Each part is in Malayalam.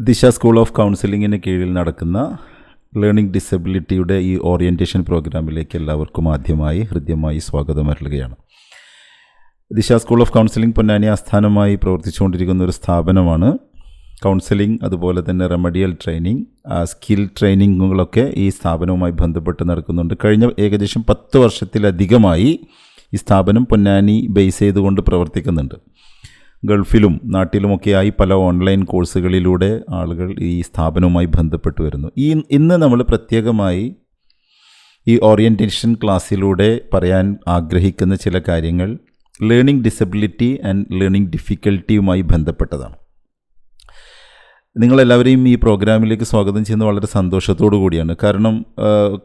ദിശ സ്കൂൾ ഓഫ് കൗൺസിലിങ്ങിന് കീഴിൽ നടക്കുന്ന ലേണിംഗ് ഡിസബിലിറ്റിയുടെ ഈ ഓറിയൻറ്റേഷൻ പ്രോഗ്രാമിലേക്ക് എല്ലാവർക്കും ആദ്യമായി ഹൃദ്യമായി സ്വാഗതം അരുളുകയാണ്. ദിശ സ്കൂൾ ഓഫ് കൗൺസിലിംഗ് പൊന്നാനി ആസ്ഥാനമായി പ്രവർത്തിച്ചുകൊണ്ടിരിക്കുന്ന ഒരു സ്ഥാപനമാണ്. കൗൺസിലിംഗ്, അതുപോലെ തന്നെ റെമഡിയൽ ട്രെയിനിങ്, സ്കിൽ ട്രെയിനിങ്ങുകളൊക്കെ ഈ സ്ഥാപനവുമായി ബന്ധപ്പെട്ട് നടക്കുന്നുണ്ട്. കഴിഞ്ഞ ഏകദേശം 10 വർഷത്തിലധികമായി ഈ സ്ഥാപനം പൊന്നാനി ബേസ് ചെയ്തുകൊണ്ട് പ്രവർത്തിക്കുന്നുണ്ട്. ഗൾഫിലും നാട്ടിലുമൊക്കെയായി പല ഓൺലൈൻ കോഴ്സുകളിലൂടെ ആളുകൾ ഈ സ്ഥാപനവുമായി ബന്ധപ്പെട്ട് വരുന്നു. ഇന്ന് നമ്മൾ പ്രത്യേകമായി ഈ ഓറിയൻറ്റേഷൻ ക്ലാസ്സിലൂടെ പറയാൻ ആഗ്രഹിക്കുന്ന ചില കാര്യങ്ങൾ ലേണിംഗ് ഡിസബിലിറ്റി ആൻഡ് ലേണിംഗ് ഡിഫിക്കൽറ്റിയുമായി ബന്ധപ്പെട്ടതാണ്. നിങ്ങളെല്ലാവരെയും ഈ പ്രോഗ്രാമിലേക്ക് സ്വാഗതം ചെയ്യുന്നത് വളരെ സന്തോഷത്തോടു കൂടിയാണ്. കാരണം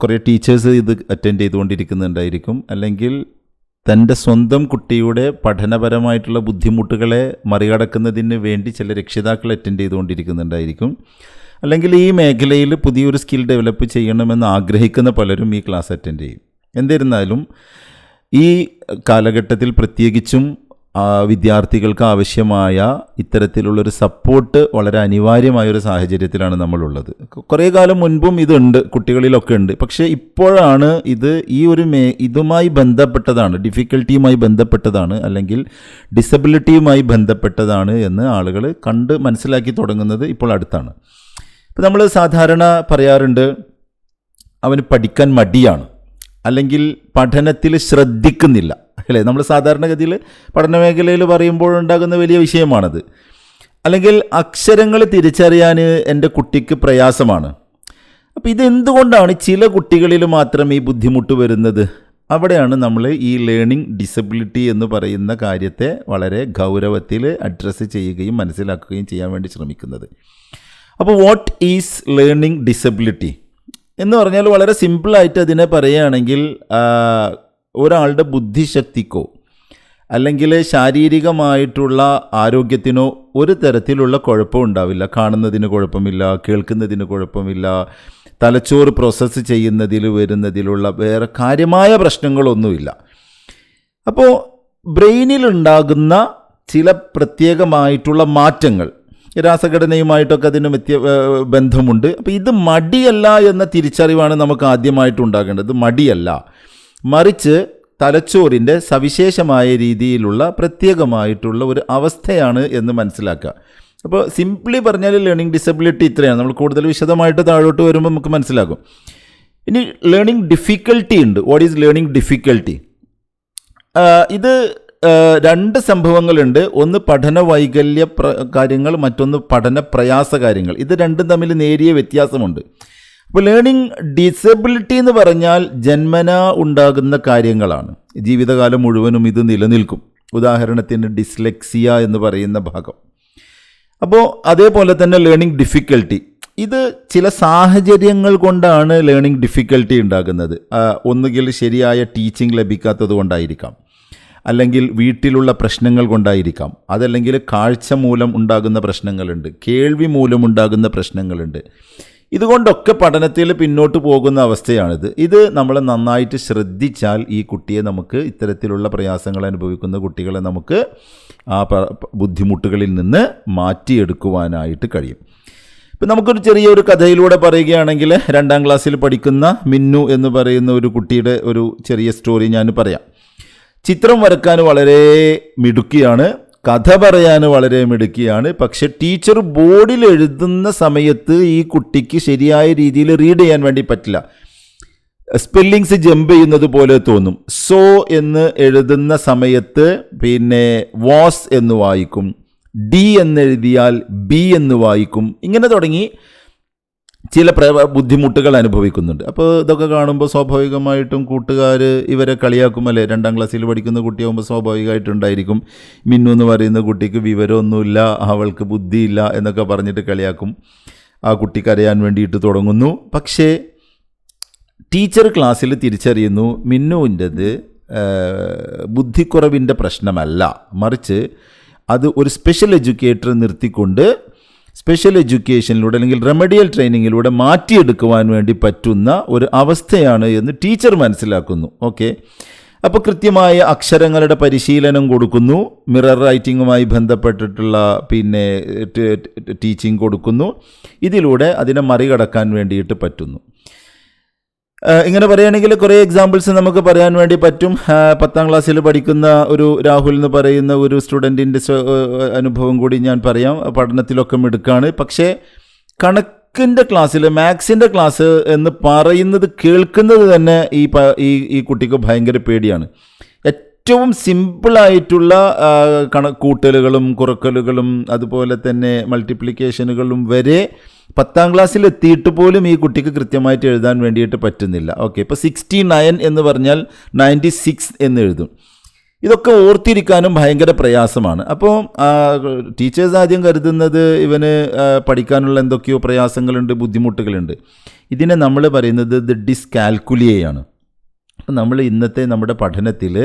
കുറേ ടീച്ചേഴ്സ് ഇത് അറ്റൻഡ് ചെയ്തുകൊണ്ടിരിക്കുന്നുണ്ടായിരിക്കും, അല്ലെങ്കിൽ തൻ്റെ സ്വന്തം കുട്ടിയുടെ പഠനപരമായിട്ടുള്ള ബുദ്ധിമുട്ടുകളെ മറികടക്കുന്നതിന് വേണ്ടി ചില രക്ഷിതാക്കൾ അറ്റൻഡ് ചെയ്തുകൊണ്ടിരിക്കുന്നുണ്ടായിരിക്കും, അല്ലെങ്കിൽ ഈ മേഖലയിൽ പുതിയൊരു സ്കിൽ ഡെവലപ്പ് ചെയ്യണമെന്ന് ആഗ്രഹിക്കുന്ന പലരും ഈ ക്ലാസ് അറ്റൻഡ് ചെയ്യും. എന്നിരുന്നാലും ഈ കാലഘട്ടത്തിൽ പ്രത്യേകിച്ചും വിദ്യാർത്ഥികൾക്ക് ആവശ്യമായ ഇത്തരത്തിലുള്ളൊരു സപ്പോർട്ട് വളരെ അനിവാര്യമായൊരു സാഹചര്യത്തിലാണ് നമ്മളുള്ളത്. കുറേ കാലം മുൻപും ഇതുണ്ട്, കുട്ടികളിലൊക്കെ ഉണ്ട്. പക്ഷേ ഇപ്പോഴാണ് ഇത് ഇതുമായി ബന്ധപ്പെട്ടതാണ്, ഡിഫിക്കൽറ്റിയുമായി ബന്ധപ്പെട്ടതാണ്, അല്ലെങ്കിൽ ഡിസബിലിറ്റിയുമായി ബന്ധപ്പെട്ടതാണ് എന്ന് ആളുകൾ കണ്ട് മനസ്സിലാക്കി തുടങ്ങുന്നത് ഇപ്പോൾ അടുത്താണ്. ഇപ്പം നമ്മൾ സാധാരണ പറയാറുണ്ട്, അവന് പഠിക്കാൻ മടിയാണ്, അല്ലെങ്കിൽ പഠനത്തിൽ ശ്രദ്ധിക്കുന്നില്ല, അല്ലേ? നമ്മൾ സാധാരണഗതിയിൽ പഠന മേഖലയിൽ പറയുമ്പോഴുണ്ടാകുന്ന വലിയ വിഷയമാണത്. അല്ലെങ്കിൽ അക്ഷരങ്ങൾ തിരിച്ചറിയാൻ എൻ്റെ കുട്ടിക്ക് പ്രയാസമാണ്. അപ്പോൾ ഇതെന്തുകൊണ്ടാണ് ചില കുട്ടികളിൽ മാത്രം ഈ ബുദ്ധിമുട്ട് വരുന്നത്? അവിടെയാണ് നമ്മൾ ഈ ലേണിംഗ് ഡിസബിലിറ്റി എന്ന് പറയുന്ന കാര്യത്തെ വളരെ ഗൗരവത്തിൽ അഡ്രസ്സ് ചെയ്യുകയും മനസ്സിലാക്കുകയും ചെയ്യാൻ വേണ്ടി ശ്രമിക്കുന്നത്. അപ്പോൾ വാട്ട് ഈസ് ലേണിംഗ് ഡിസബിലിറ്റി എന്ന് പറഞ്ഞാൽ വളരെ സിമ്പിളായിട്ട് അതിനെ പറയുകയാണെങ്കിൽ ഒരാളുടെ ബുദ്ധിശക്തിക്കോ അല്ലെങ്കിൽ ശാരീരികമായിട്ടുള്ള ആരോഗ്യത്തിനോ ഒരു തരത്തിലുള്ള കുഴപ്പം ഉണ്ടാവില്ല. കാണുന്നതിന് കുഴപ്പമില്ല, കേൾക്കുന്നതിന് കുഴപ്പമില്ല, തലച്ചോറ് പ്രോസസ്സ് വരുന്നതിലുള്ള വേറെ കാര്യമായ പ്രശ്നങ്ങളൊന്നുമില്ല. അപ്പോൾ ബ്രെയിനിലുണ്ടാകുന്ന ചില പ്രത്യേകമായിട്ടുള്ള മാറ്റങ്ങൾ രാസഘടനയുമായിട്ടൊക്കെ അതിന് ബന്ധമുണ്ട്. അപ്പോൾ ഇത് മടിയല്ല എന്ന തിരിച്ചറിവാണ് നമുക്ക് ആദ്യമായിട്ട് ഉണ്ടാകേണ്ടത്. മടിയല്ല, മറിച്ച് തലച്ചോറിൻ്റെ സവിശേഷമായ രീതിയിലുള്ള പ്രത്യേകമായിട്ടുള്ള ഒരു അവസ്ഥയാണ് എന്ന് മനസ്സിലാക്കുക. അപ്പോൾ സിംപ്ലി പറഞ്ഞാൽ ലേണിംഗ് ഡിസബിലിറ്റി ഇത്രയാണ്. നമ്മൾ കൂടുതൽ വിശദമായിട്ട് താഴോട്ട് വരുമ്പോൾ നമുക്ക് മനസ്സിലാകും. ഇനി ലേണിംഗ് ഡിഫിക്കൽറ്റി ഉണ്ട്. What is learning difficulty? ഇത് 2 സംഭവങ്ങളുണ്ട്. ഒന്ന് പഠന വൈകല്യ കാര്യങ്ങൾ, മറ്റൊന്ന് പഠന പ്രയാസ കാര്യങ്ങൾ. ഇത് രണ്ടും തമ്മിൽ നേരിയ വ്യത്യാസമുണ്ട്. അപ്പോൾ ലേണിംഗ് ഡിസബിലിറ്റി എന്ന് പറഞ്ഞാൽ ജന്മനാ ഉണ്ടാകുന്ന കാര്യങ്ങളാണ്. ജീവിതകാലം മുഴുവനും ഇത് നിലനിൽക്കും. ഉദാഹരണത്തിന് ഡിസ്ലെക്സിയ എന്ന് പറയുന്ന ഭാഗം. അപ്പോൾ അതേപോലെ തന്നെ ലേണിംഗ് ഡിഫിക്കൽറ്റി, ഇത് ചില സാഹചര്യങ്ങൾ കൊണ്ടാണ് ലേണിംഗ് ഡിഫിക്കൽറ്റി ഉണ്ടാകുന്നത്. ഒന്നുകിൽ ശരിയായ ടീച്ചിങ് ലഭിക്കാത്തത് കൊണ്ടായിരിക്കാം, അല്ലെങ്കിൽ വീട്ടിലുള്ള പ്രശ്നങ്ങൾ കൊണ്ടായിരിക്കാം, അതല്ലെങ്കിൽ കാഴ്ച മൂലം ഉണ്ടാകുന്ന പ്രശ്നങ്ങളുണ്ട്, കേൾവി മൂലം ഉണ്ടാകുന്ന പ്രശ്നങ്ങളുണ്ട്. ഇതുകൊണ്ടൊക്കെ പഠനത്തിൽ പിന്നോട്ട് പോകുന്ന അവസ്ഥയാണിത്. ഇത് നമ്മൾ നന്നായിട്ട് ശ്രദ്ധിച്ചാൽ ഈ കുട്ടിയെ നമുക്ക്, ഇത്തരത്തിലുള്ള പ്രയാസങ്ങൾ അനുഭവിക്കുന്ന കുട്ടികളെ നമുക്ക് ആ ബുദ്ധിമുട്ടുകളിൽ നിന്ന് മാറ്റിയെടുക്കുവാനായിട്ട് കഴിയും. ഇപ്പം നമുക്കൊരു ചെറിയൊരു കഥയിലൂടെ പറയുകയാണെങ്കിൽ, 2ാം ക്ലാസ്സിൽ പഠിക്കുന്ന മിന്നു എന്ന് പറയുന്ന ഒരു കുട്ടിയുടെ ഒരു ചെറിയ സ്റ്റോറി ഞാൻ പറയാം. ചിത്രം വരക്കാൻ വളരെ മിടുക്കിയാണ്, കഥ പറയാൻ വളരെ മിടുക്കിയാണ്. പക്ഷെ ടീച്ചർ ബോർഡിൽ എഴുതുന്ന സമയത്ത് ഈ കുട്ടിക്ക് ശരിയായ രീതിയിൽ റീഡ് ചെയ്യാൻ വേണ്ടി പറ്റില്ല. സ്പെല്ലിങ്സ് ജമ്പ് ചെയ്യുന്നത് പോലെ തോന്നും. സോ എന്ന് എഴുതുന്ന സമയത്ത് പിന്നെ വാസ് എന്ന് വായിക്കും, ഡി എന്നെഴുതിയാൽ ബി എന്ന് വായിക്കും. ഇങ്ങനെ തുടങ്ങി ചില ബുദ്ധിമുട്ടുകൾ അനുഭവിക്കുന്നുണ്ട്. അപ്പോൾ ഇതൊക്കെ കാണുമ്പോൾ സ്വാഭാവികമായിട്ടും കൂട്ടുകാർ ഇവരെ കളിയാക്കും, അല്ലേ? 2ാം ക്ലാസ്സിൽ പഠിക്കുന്ന കുട്ടിയാകുമ്പോൾ സ്വാഭാവികമായിട്ടുണ്ടായിരിക്കും, മിന്നു എന്ന് പറയുന്ന കുട്ടിക്ക് വിവരമൊന്നുമില്ല, അവൾക്ക് ബുദ്ധിയില്ല എന്നൊക്കെ പറഞ്ഞിട്ട് കളിയാക്കും. ആ കുട്ടി കരയാൻ വേണ്ടിയിട്ട് തുടങ്ങുന്നു. പക്ഷേ ടീച്ചർ ക്ലാസ്സിൽ തിരിച്ചറിയുന്നു, മിന്നുവിൻ്റെത് ബുദ്ധിക്കുറവിൻ്റെ പ്രശ്നമല്ല, മറിച്ച് അത് ഒരു സ്പെഷ്യൽ എഡ്യൂക്കേറ്റർ നിർത്തിക്കൊണ്ട് സ്പെഷ്യൽ എഡ്യൂക്കേഷനിലൂടെ അല്ലെങ്കിൽ റെമഡിയൽ ട്രെയിനിങ്ങിലൂടെ മാറ്റിയെടുക്കുവാൻ വേണ്ടി പറ്റുന്ന ഒരു അവസ്ഥയാണ് എന്ന് ടീച്ചർ മനസ്സിലാക്കുന്നു. ഓക്കെ, അപ്പോൾ കൃത്യമായ അക്ഷരങ്ങളുടെ പരിശീലനം കൊടുക്കുന്നു, മിറർ റൈറ്റിങ്ങുമായി ബന്ധപ്പെട്ടിട്ടുള്ള പിന്നെ ടീച്ചിങ് കൊടുക്കുന്നു. ഇതിലൂടെ അതിനെ മറികടക്കാൻ വേണ്ടിയിട്ട് പറ്റുന്നു. ഇങ്ങനെ പറയുകയാണെങ്കിൽ കുറേ എക്സാമ്പിൾസ് നമുക്ക് പറയാൻ വേണ്ടി പറ്റും. 10ാം ക്ലാസ്സിൽ പഠിക്കുന്ന ഒരു രാഹുൽ എന്ന് പറയുന്ന ഒരു സ്റ്റുഡൻറ്റിൻ്റെ അനുഭവം കൂടി ഞാൻ പറയാം. പഠനത്തിലൊക്കെ മിടുക്കാണ്, പക്ഷേ കണക്കിൻ്റെ ക്ലാസ്സിൽ, മാത്സിൻ്റെ ക്ലാസ് എന്ന് പറയുന്നത് കേൾക്കുന്നത് തന്നെ ഈ കുട്ടിക്ക് ഭയങ്കര പേടിയാണ്. ഏറ്റവും സിമ്പിളായിട്ടുള്ള കൂട്ടലുകളും കുറക്കലുകളും അതുപോലെ തന്നെ മൾട്ടിപ്ലിക്കേഷനുകളും വരെ 10ാം ക്ലാസ്സിൽ എത്തിയിട്ട് പോലും ഈ കുട്ടിക്ക് കൃത്യമായിട്ട് എഴുതാൻ വേണ്ടിയിട്ട് പറ്റുന്നില്ല. ഓക്കെ, ഇപ്പോൾ 69 എന്ന് പറഞ്ഞാൽ 96 എന്ന് എഴുതും. ഇതൊക്കെ ഓർത്തിരിക്കാനും ഭയങ്കര പ്രയാസമാണ്. അപ്പോൾ ടീച്ചേഴ്സ് ആദ്യം കരുതുന്നത് ഇവന് പഠിക്കാനുള്ള എന്തൊക്കെയോ പ്രയാസങ്ങളുണ്ട്, ബുദ്ധിമുട്ടുകളുണ്ട്. ഇതിനെ നമ്മൾ പറയുന്നത് ഡിസ്കാൽക്കുലിയയാണ്. അപ്പം നമ്മൾ ഇന്നത്തെ നമ്മുടെ പഠനത്തിൽ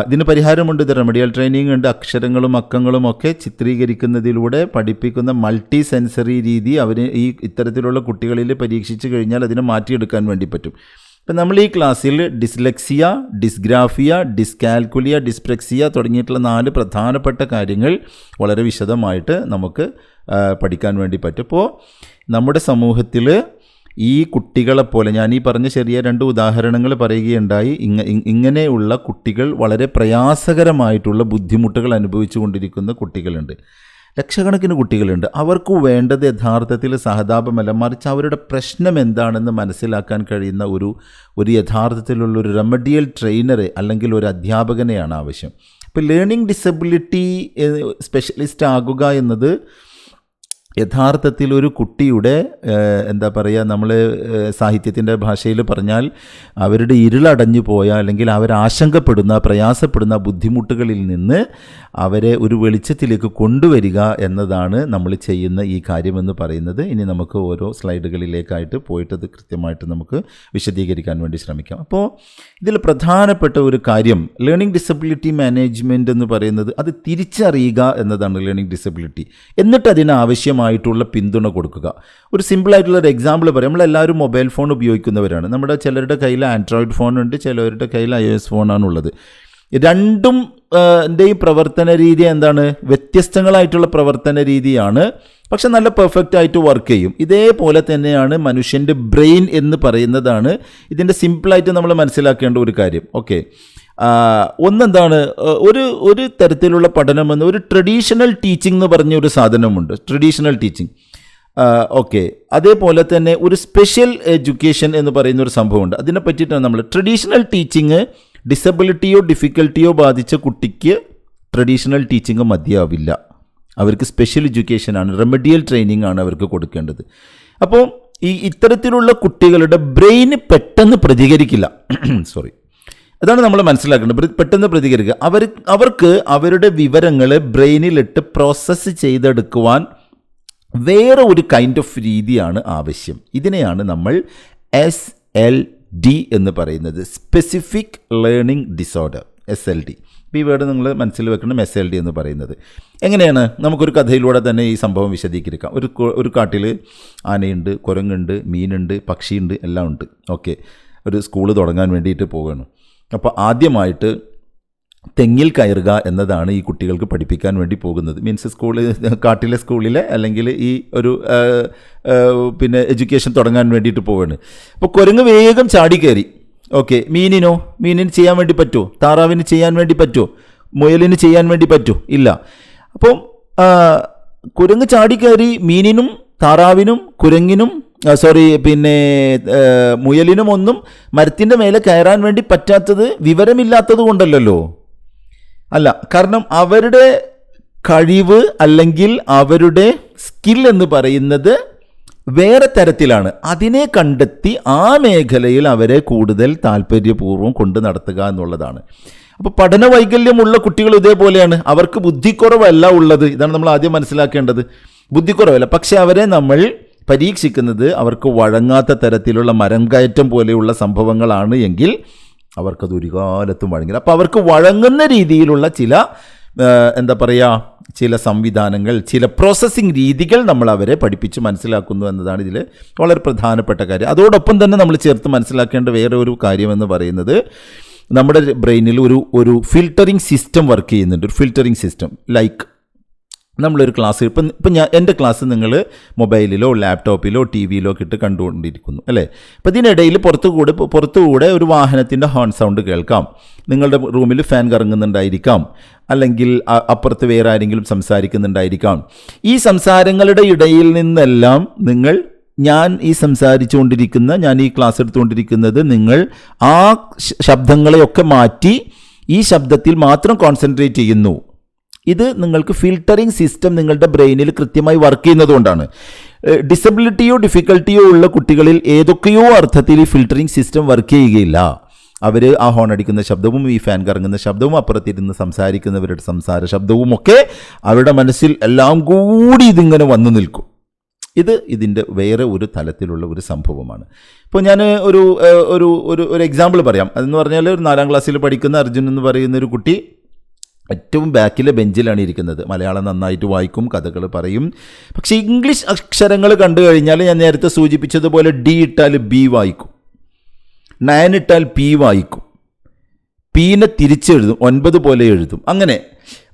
ഇതിന് പരിഹാരമുണ്ട്. ഇത് റെമഡിയൽ ട്രെയിനിങ് ഉണ്ട്. അക്ഷരങ്ങളും അക്കങ്ങളും ഒക്കെ ചിത്രീകരിക്കുന്നതിലൂടെ പഠിപ്പിക്കുന്ന മൾട്ടി സെൻസറി രീതി ഇത്തരത്തിലുള്ള കുട്ടികളിൽ പരീക്ഷിച്ച് കഴിഞ്ഞാൽ അതിനെ മാറ്റിയെടുക്കാൻ വേണ്ടി പറ്റും. ഇപ്പം നമ്മൾ ഈ ക്ലാസ്സിൽ ഡിസ്ലെക്സിയ, ഡിസ്ഗ്രാഫിയ, ഡിസ്കാൽക്കുലിയ, ഡിസ്പ്രെക്സിയ തുടങ്ങിയിട്ടുള്ള 4 പ്രധാനപ്പെട്ട കാര്യങ്ങൾ വളരെ വിശദമായിട്ട് നമുക്ക് പഠിക്കാൻ വേണ്ടി പറ്റും. അപ്പോൾ നമ്മുടെ സമൂഹത്തിൽ ഈ കുട്ടികളെപ്പോലെ ഞാൻ ഈ പറഞ്ഞ ചെറിയ 2 ഉദാഹരണങ്ങൾ പറയുകയുണ്ടായി. ഇങ്ങനെയുള്ള കുട്ടികൾ വളരെ പ്രയാസകരമായിട്ടുള്ള ബുദ്ധിമുട്ടുകൾ അനുഭവിച്ചു കൊണ്ടിരിക്കുന്ന കുട്ടികളുണ്ട്. ലക്ഷക്കണക്കിന് കുട്ടികളുണ്ട്. അവർക്ക് വേണ്ടത് യഥാർത്ഥത്തിൽ സഹതാപമല്ല, മറിച്ച് അവരുടെ പ്രശ്നം എന്താണെന്ന് മനസ്സിലാക്കാൻ കഴിയുന്ന ഒരു യഥാർത്ഥത്തിലുള്ളൊരു റെമഡിയൽ ട്രെയിനറെ അല്ലെങ്കിൽ ഒരു അധ്യാപകനെയാണ് ആവശ്യം. ഇപ്പോൾ ലേണിംഗ് ഡിസബിലിറ്റി സ്പെഷ്യലിസ്റ്റ് ആകുക എന്നത് യഥാർത്ഥത്തിൽ ഒരു കുട്ടിയുടെ എന്താ പറയുക, നമ്മൾ സാഹിത്യത്തിൻ്റെ ഭാഷയിൽ പറഞ്ഞാൽ അവരുടെ ഇരുളടഞ്ഞു പോയ അല്ലെങ്കിൽ അവരാശങ്കപ്പെടുന്ന പ്രയാസപ്പെടുന്ന ബുദ്ധിമുട്ടുകളിൽ നിന്ന് അവരെ ഒരു വെളിച്ചത്തിലേക്ക് കൊണ്ടുവരിക എന്നതാണ് നമ്മൾ ചെയ്യുന്ന ഈ കാര്യമെന്ന് പറയുന്നത്. ഇനി നമുക്ക് ഓരോ സ്ലൈഡുകളിലേക്കായിട്ട് പോയിട്ടത് കൃത്യമായിട്ട് നമുക്ക് വിശദീകരിക്കാൻ വേണ്ടി ശ്രമിക്കാം. അപ്പോൾ ഇതിൽ പ്രധാനപ്പെട്ട ഒരു കാര്യം ലേണിംഗ് ഡിസബിലിറ്റി മാനേജ്മെൻറ്റ് എന്ന് പറയുന്നത് അത് തിരിച്ചറിയുക എന്നതാണ്. ലേണിംഗ് ഡിസബിലിറ്റി എന്നിട്ട് അതിനാവശ്യമായിട്ടുള്ള പിന്തുണ കൊടുക്കുക. ഒരു സിമ്പിളായിട്ടുള്ളൊരു എക്സാമ്പിൾ പറയാം. നമ്മളെല്ലാവരും മൊബൈൽ ഫോൺ ഉപയോഗിക്കുന്നവരാണ്. നമ്മുടെ ചിലരുടെ കയ്യിൽ ആൻഡ്രോയിഡ് ഫോണുണ്ട്, ചിലവരുടെ കയ്യിൽ iOS ഫോണാണുള്ളത്. രണ്ടും പ്രവർത്തന രീതി എന്താണ്? വ്യത്യസ്തങ്ങളായിട്ടുള്ള പ്രവർത്തന രീതിയാണ്, പക്ഷെ നല്ല പെർഫെക്റ്റ് ആയിട്ട് വർക്ക് ചെയ്യും. ഇതേപോലെ തന്നെയാണ് മനുഷ്യൻ്റെ ബ്രെയിൻ എന്ന് പറയുന്നതാണ് ഇതിൻ്റെ സിമ്പിളായിട്ട് നമ്മൾ മനസ്സിലാക്കേണ്ട ഒരു കാര്യം. ഓക്കെ, ഒന്നെന്താണ്, ഒരു തരത്തിലുള്ള പഠനമെന്ന് ഒരു ട്രഡീഷണൽ ടീച്ചിങ് എന്ന് പറഞ്ഞൊരു സാധനമുണ്ട്. Traditional teaching. ഓക്കെ, അതേപോലെ തന്നെ ഒരു സ്പെഷ്യൽ എഡ്യൂക്കേഷൻ എന്ന് പറയുന്നൊരു സംഭവമുണ്ട്. അതിനെ പറ്റിയിട്ടാണ് നമ്മൾ ട്രഡീഷണൽ ടീച്ചിങ്. ഡിസബിലിറ്റിയോ ഡിഫിക്കൽട്ടിയോ ബാധിച്ച കുട്ടിക്ക് ട്രഡീഷണൽ ടീച്ചിങ് മതിയാവില്ല. അവർക്ക് സ്പെഷ്യൽ എഡ്യൂക്കേഷനാണ്, റെമഡിയൽ ട്രെയിനിങ് ആണ് അവർക്ക് കൊടുക്കേണ്ടത്. അപ്പോൾ ഇത്തരത്തിലുള്ള കുട്ടികളുടെ ബ്രെയിന് പെട്ടെന്ന് പ്രതികരിക്കില്ല. അതാണ് നമ്മൾ മനസ്സിലാക്കേണ്ടത്. പെട്ടെന്ന് പ്രതികരിക്കുക. അവർക്ക് അവരുടെ വിവരങ്ങൾ ബ്രെയിനിലിട്ട് പ്രോസസ്സ് ചെയ്തെടുക്കുവാൻ വേറെ ഒരു കൈൻഡ് ഓഫ് രീതിയാണ് ആവശ്യം. ഇതിനെയാണ് നമ്മൾ SLD എന്ന് പറയുന്നത്, സ്പെസിഫിക് ലേണിംഗ് ഡിസോർഡർ, SLD. ഈ വേർഡ് നിങ്ങൾ മനസ്സിൽ വെക്കണം. SLD എന്ന് പറയുന്നത് എങ്ങനെയാണ്? നമുക്കൊരു കഥയിലൂടെ തന്നെ ഈ സംഭവം വിശദീകരിക്കാം. ഒരു കാട്ടിൽ ആനയുണ്ട്, കുരങ്ങുണ്ട്, മീനുണ്ട്, പക്ഷിയുണ്ട്, എല്ലാം ഉണ്ട്. ഓക്കെ, ഒരു സ്കൂൾ തുടങ്ങാൻ വേണ്ടിയിട്ട് പോവുകയാണ്. അപ്പോൾ ആദ്യമായിട്ട് തെങ്ങിൽ കയറുക എന്നതാണ് ഈ കുട്ടികൾക്ക് പഠിപ്പിക്കാൻ വേണ്ടി പോകുന്നത്. മീൻസ് കാട്ടിലെ സ്കൂളിലെ അല്ലെങ്കിൽ ഈ ഒരു പിന്നെ എഡ്യൂക്കേഷൻ തുടങ്ങാൻ വേണ്ടിയിട്ട് പോവുകയാണ്. അപ്പോൾ കുരങ്ങ് വേഗം ചാടിക്കയറി. ഓക്കെ, മീനിന് ചെയ്യാൻ വേണ്ടി പറ്റുമോ? താറാവിന് ചെയ്യാൻ വേണ്ടി പറ്റുമോ? മുയലിന് ചെയ്യാൻ വേണ്ടി പറ്റുമോ? ഇല്ല. അപ്പം കുരങ്ങ് ചാടിക്കയറി മീനിനും താറാവിനും കുരങ്ങിനും മുയലിനും ഒന്നും മരത്തിൻ്റെ മേലെ കയറാൻ വേണ്ടി പറ്റാത്തത് വിവരമില്ലാത്തത് കൊണ്ടല്ലോ. അല്ല, കാരണം അവരുടെ കഴിവ് അല്ലെങ്കിൽ അവരുടെ സ്കിൽ എന്ന് പറയുന്നത് വേറെ തരത്തിലാണ്. അതിനെ കണ്ടെത്തി ആ മേഖലയിൽ അവരെ കൂടുതൽ താല്പര്യപൂർവ്വം കൊണ്ട് നടത്തുക എന്നുള്ളതാണ്. അപ്പോൾ പഠന വൈകല്യമുള്ള കുട്ടികൾ ഇതേപോലെയാണ്. അവർക്ക് ബുദ്ധിക്കുറവല്ല ഉള്ളത്. ഇതാണ് നമ്മൾ ആദ്യം മനസ്സിലാക്കേണ്ടത്. ബുദ്ധിക്കുറവല്ല, പക്ഷെ അവരെ നമ്മൾ പരീക്ഷിക്കുന്നത് അവർക്ക് വഴങ്ങാത്ത തരത്തിലുള്ള മരം കയറ്റം പോലെയുള്ള സംഭവങ്ങളാണ് എങ്കിൽ അവർക്കത് ഒരു കാലത്തും വഴങ്ങില്ല. അപ്പോൾ അവർക്ക് വഴങ്ങുന്ന രീതിയിലുള്ള ചില സംവിധാനങ്ങൾ, ചില പ്രോസസ്സിങ് രീതികൾ നമ്മൾ അവരെ പഠിപ്പിച്ച് മനസ്സിലാക്കുന്നു എന്നതാണ് ഇതിൽ വളരെ പ്രധാനപ്പെട്ട കാര്യം. അതോടൊപ്പം തന്നെ നമ്മൾ ചേർത്ത് മനസ്സിലാക്കേണ്ട വേറെ ഒരു കാര്യമെന്ന് പറയുന്നത് നമ്മുടെ ബ്രെയിനിൽ ഒരു ഫിൽറ്ററിങ് സിസ്റ്റം വർക്ക് ചെയ്യുന്നുണ്ട്. ഒരു ഫിൽറ്ററിങ് സിസ്റ്റം ലൈക്ക് നമ്മളൊരു ക്ലാസ് ഇപ്പം എൻ്റെ ക്ലാസ് നിങ്ങൾ മൊബൈലിലോ ലാപ്ടോപ്പിലോ ടി വിയിലോ ഒക്കെ ഇട്ട് കണ്ടുകൊണ്ടിരിക്കുന്നു അല്ലേ. അപ്പോൾ ഇതിനിടയിൽ പുറത്തുകൂടെ ഒരു വാഹനത്തിൻ്റെ ഹോൺ സൗണ്ട് കേൾക്കാം. നിങ്ങളുടെ റൂമിൽ ഫാൻ കറങ്ങുന്നുണ്ടായിരിക്കാം, അല്ലെങ്കിൽ അപ്പുറത്ത് വേറെ ആരെങ്കിലും സംസാരിക്കുന്നുണ്ടായിരിക്കാം. ഈ സംസാരങ്ങളുടെ ഇടയിൽ നിന്നെല്ലാം ഞാൻ ഈ സംസാരിച്ചുകൊണ്ടിരിക്കുന്ന, ഞാൻ ഈ ക്ലാസ് എടുത്തുകൊണ്ടിരിക്കുന്നത്, നിങ്ങൾ ആ ശബ്ദങ്ങളെയൊക്കെ മാറ്റി ഈ ശബ്ദത്തിൽ മാത്രം കോൺസെൻട്രേറ്റ് ചെയ്യുന്നു. ഇത് നിങ്ങൾക്ക് ഫിൽറ്ററിങ് സിസ്റ്റം നിങ്ങളുടെ ബ്രെയിനിൽ കൃത്യമായി വർക്ക് ചെയ്യുന്നതുകൊണ്ടാണ്. ഡിസബിലിറ്റിയോ ഡിഫിക്കൽട്ടിയോ ഉള്ള കുട്ടികളിൽ ഏതൊക്കെയോ അർത്ഥത്തിൽ ഈ ഫിൽറ്ററിങ് സിസ്റ്റം വർക്ക് ചെയ്യുകയില്ല. അവർ ആ ഹോൺ അടിക്കുന്ന ശബ്ദവും ഈ ഫാൻ കറങ്ങുന്ന ശബ്ദവും അപ്പുറത്തിരുന്ന് സംസാരിക്കുന്നവരുടെ സംസാര ശബ്ദവും ഒക്കെ അവരുടെ മനസ്സിൽ എല്ലാം കൂടി ഇതിങ്ങനെ വന്നു നിൽക്കും. ഇതിൻ്റെ വേറെ ഒരു തലത്തിലുള്ള ഒരു സംഭവമാണ്. ഇപ്പോൾ ഞാൻ ഒരു എക്സാമ്പിൾ പറയാം. അതെന്ന് പറഞ്ഞാൽ ഒരു 4ാം ക്ലാസ്സിൽ പഠിക്കുന്ന അർജുൻ എന്ന് പറയുന്ന ഒരു കുട്ടി ഏറ്റവും ബാക്കിലെ ബെഞ്ചിലാണ് ഇരിക്കുന്നത്. മലയാളം നന്നായിട്ട് വായിക്കും, കഥകൾ പറയും. പക്ഷേ ഇംഗ്ലീഷ് അക്ഷരങ്ങൾ കണ്ടു കഴിഞ്ഞാൽ ഞാൻ നേരത്തെ സൂചിപ്പിച്ചതുപോലെ ഡി ഇട്ടാൽ ബി വായിക്കും, 9 ഇട്ടാൽ പി വായിക്കും, പീനെ തിരിച്ചെഴുതും, 9 പോലെ എഴുതും, അങ്ങനെ.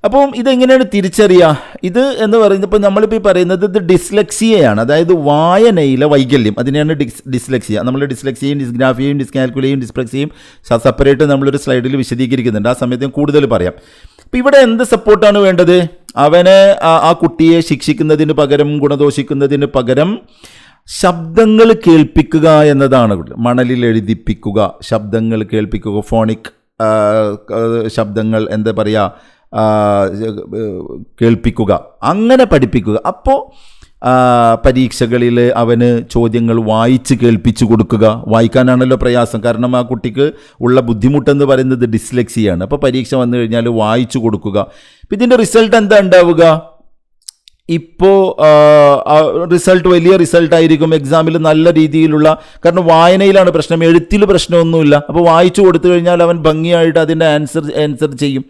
അപ്പം ഇതെങ്ങനെയാണ് തിരിച്ചറിയുക? ഇത് എന്ന് പറയുന്നത്, ഇപ്പോൾ നമ്മളിപ്പോൾ ഈ പറയുന്നത് ഇത് ഡിസ്ലെക്സിയയാണ്, അതായത് വായനയിലെ വൈകല്യം. അതിനെയാണ് ഡിസ്ലെക്സിയ. നമ്മൾ ഡിസ്ലെക്സിയയും ഡിസ്ഗ്രാഫിയയും ഡിസ്കാൽക്കുലിയയും ഡിസ്പ്രക്സിയയും സെപ്പറേറ്റ് നമ്മളൊരു സ്ലൈഡിൽ വിശദീകരിക്കുന്നുണ്ട്. ആ സമയത്ത് ഞാൻ കൂടുതൽ പറയാം. അപ്പോൾ ഇവിടെ എന്ത് സപ്പോർട്ടാണ് വേണ്ടത്? അവനെ ആ കുട്ടിയെ ശിക്ഷിക്കുന്നതിന് പകരം, ഗുണദോഷിക്കുന്നതിന് പകരം ശബ്ദങ്ങൾ കേൾപ്പിക്കുക എന്നതാണ്. മണലിൽ എഴുതിപ്പിക്കുക, ശബ്ദങ്ങൾ കേൾപ്പിക്കുക, ഫോണിക് ശബ്ദങ്ങൾ എന്താ പറയുക, കേൾപ്പിക്കുക, അങ്ങനെ പഠിപ്പിക്കുക. അപ്പോൾ പരീക്ഷകളിൽ അവന് ചോദ്യങ്ങൾ വായിച്ച് കേൾപ്പിച്ചു കൊടുക്കുക. വായിക്കാനാണല്ലോ പ്രയാസം, കാരണം ആ കുട്ടിക്ക് ഉള്ള ബുദ്ധിമുട്ടെന്ന് പറയുന്നത് ഡിസ്ലെക്സിയാണ്. അപ്പോൾ പരീക്ഷ വന്നു കഴിഞ്ഞാൽ വായിച്ചു കൊടുക്കുക. അപ്പോൾ ഇതിൻ്റെ റിസൾട്ട് എന്താ ഉണ്ടാവുക? ഇപ്പോൾ റിസൾട്ട് വലിയ റിസൾട്ടായിരിക്കും. എക്സാമിൽ നല്ല രീതിയിലുള്ള, കാരണം വായനയിലാണ് പ്രശ്നം, എഴുത്തിൽ പ്രശ്നമൊന്നുമില്ല. അപ്പോൾ വായിച്ചു കൊടുത്തു കഴിഞ്ഞാൽ അവൻ ഭംഗിയായിട്ട് അതിൻ്റെ ആൻസർ ചെയ്യും.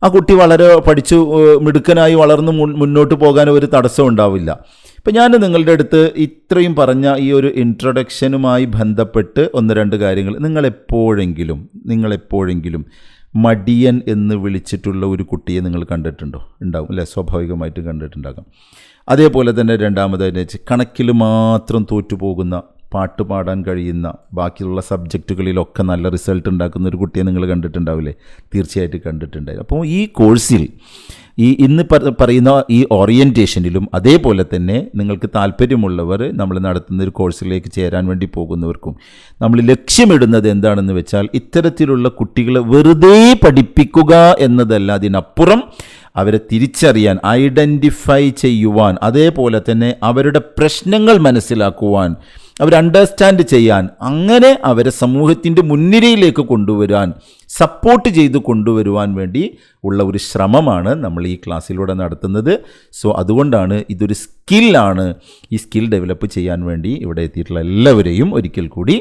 ആ കുട്ടി വളരെ പഠിച്ചു മിടുക്കനായി വളർന്ന് മുന്നോട്ട് പോകാൻ ഒരു തടസ്സം ഉണ്ടാവില്ല. ഇപ്പം ഞാൻ നിങ്ങളുടെ അടുത്ത് ഇത്രയും പറഞ്ഞ ഈ ഒരു ഇൻട്രൊഡക്ഷനുമായി ബന്ധപ്പെട്ട് 1-2 കാര്യങ്ങൾ, നിങ്ങളെപ്പോഴെങ്കിലും മടിയൻ എന്ന് വിളിച്ചിട്ടുള്ള ഒരു കുട്ടിയെ നിങ്ങൾ കണ്ടിട്ടുണ്ടോ? ഉണ്ടാവും അല്ലേ, സ്വാഭാവികമായിട്ടും കണ്ടിട്ടുണ്ടാകാം. അതേപോലെ തന്നെ രണ്ടാമതായിട്ട് കണക്കിൽ മാത്രം തോറ്റുപോകുന്ന, പാട്ട് പാടാൻ കഴിയുന്ന, ബാക്കിയുള്ള സബ്ജക്റ്റുകളിലൊക്കെ നല്ല റിസൾട്ട് ഉണ്ടാക്കുന്ന ഒരു കുട്ടിയെ നിങ്ങൾ കണ്ടിട്ടുണ്ടാവില്ലേ? തീർച്ചയായിട്ടും കണ്ടിട്ടുണ്ടായി. അപ്പോൾ ഈ കോഴ്സിൽ ഇന്ന് പറയുന്ന ഈ ഓറിയൻറ്റേഷനിലും അതേപോലെ തന്നെ നിങ്ങൾക്ക് താല്പര്യമുള്ളവർ നമ്മൾ നടത്തുന്ന ഒരു കോഴ്സിലേക്ക് ചേരാൻ വേണ്ടി പോകുന്നവർക്കും നമ്മൾ ലക്ഷ്യമിടുന്നത് എന്താണെന്ന് വെച്ചാൽ, ഇത്തരത്തിലുള്ള കുട്ടികളെ വെറുതെ പഠിപ്പിക്കുക എന്നതല്ല, അതിനപ്പുറം അവരെ തിരിച്ചറിയാൻ, ഐഡൻറ്റിഫൈ ചെയ്യുവാൻ, അതേപോലെ തന്നെ അവരുടെ പ്രശ്നങ്ങൾ മനസ്സിലാക്കുവാൻ, അവർ അണ്ടർസ്റ്റാൻഡ് ചെയ്യാൻ, അങ്ങനെ അവരെ സമൂഹത്തിൻ്റെ മുൻനിരയിലേക്ക് കൊണ്ടുവരാൻ, സപ്പോർട്ട് ചെയ്ത് കൊണ്ടുവരുവാൻ വേണ്ടി ഉള്ള ഒരു ശ്രമമാണ് നമ്മൾ ഈ ക്ലാസ്സിലൂടെ നടത്തുന്നത്. സോ അതുകൊണ്ടാണ് ഇതൊരു സ്കില്ലാണ്. ഈ സ്കിൽ ഡെവലപ്പ് ചെയ്യാൻ വേണ്ടി ഇവിടെ എത്തിയിട്ടുള്ള എല്ലാവരെയും ഒരിക്കൽ കൂടി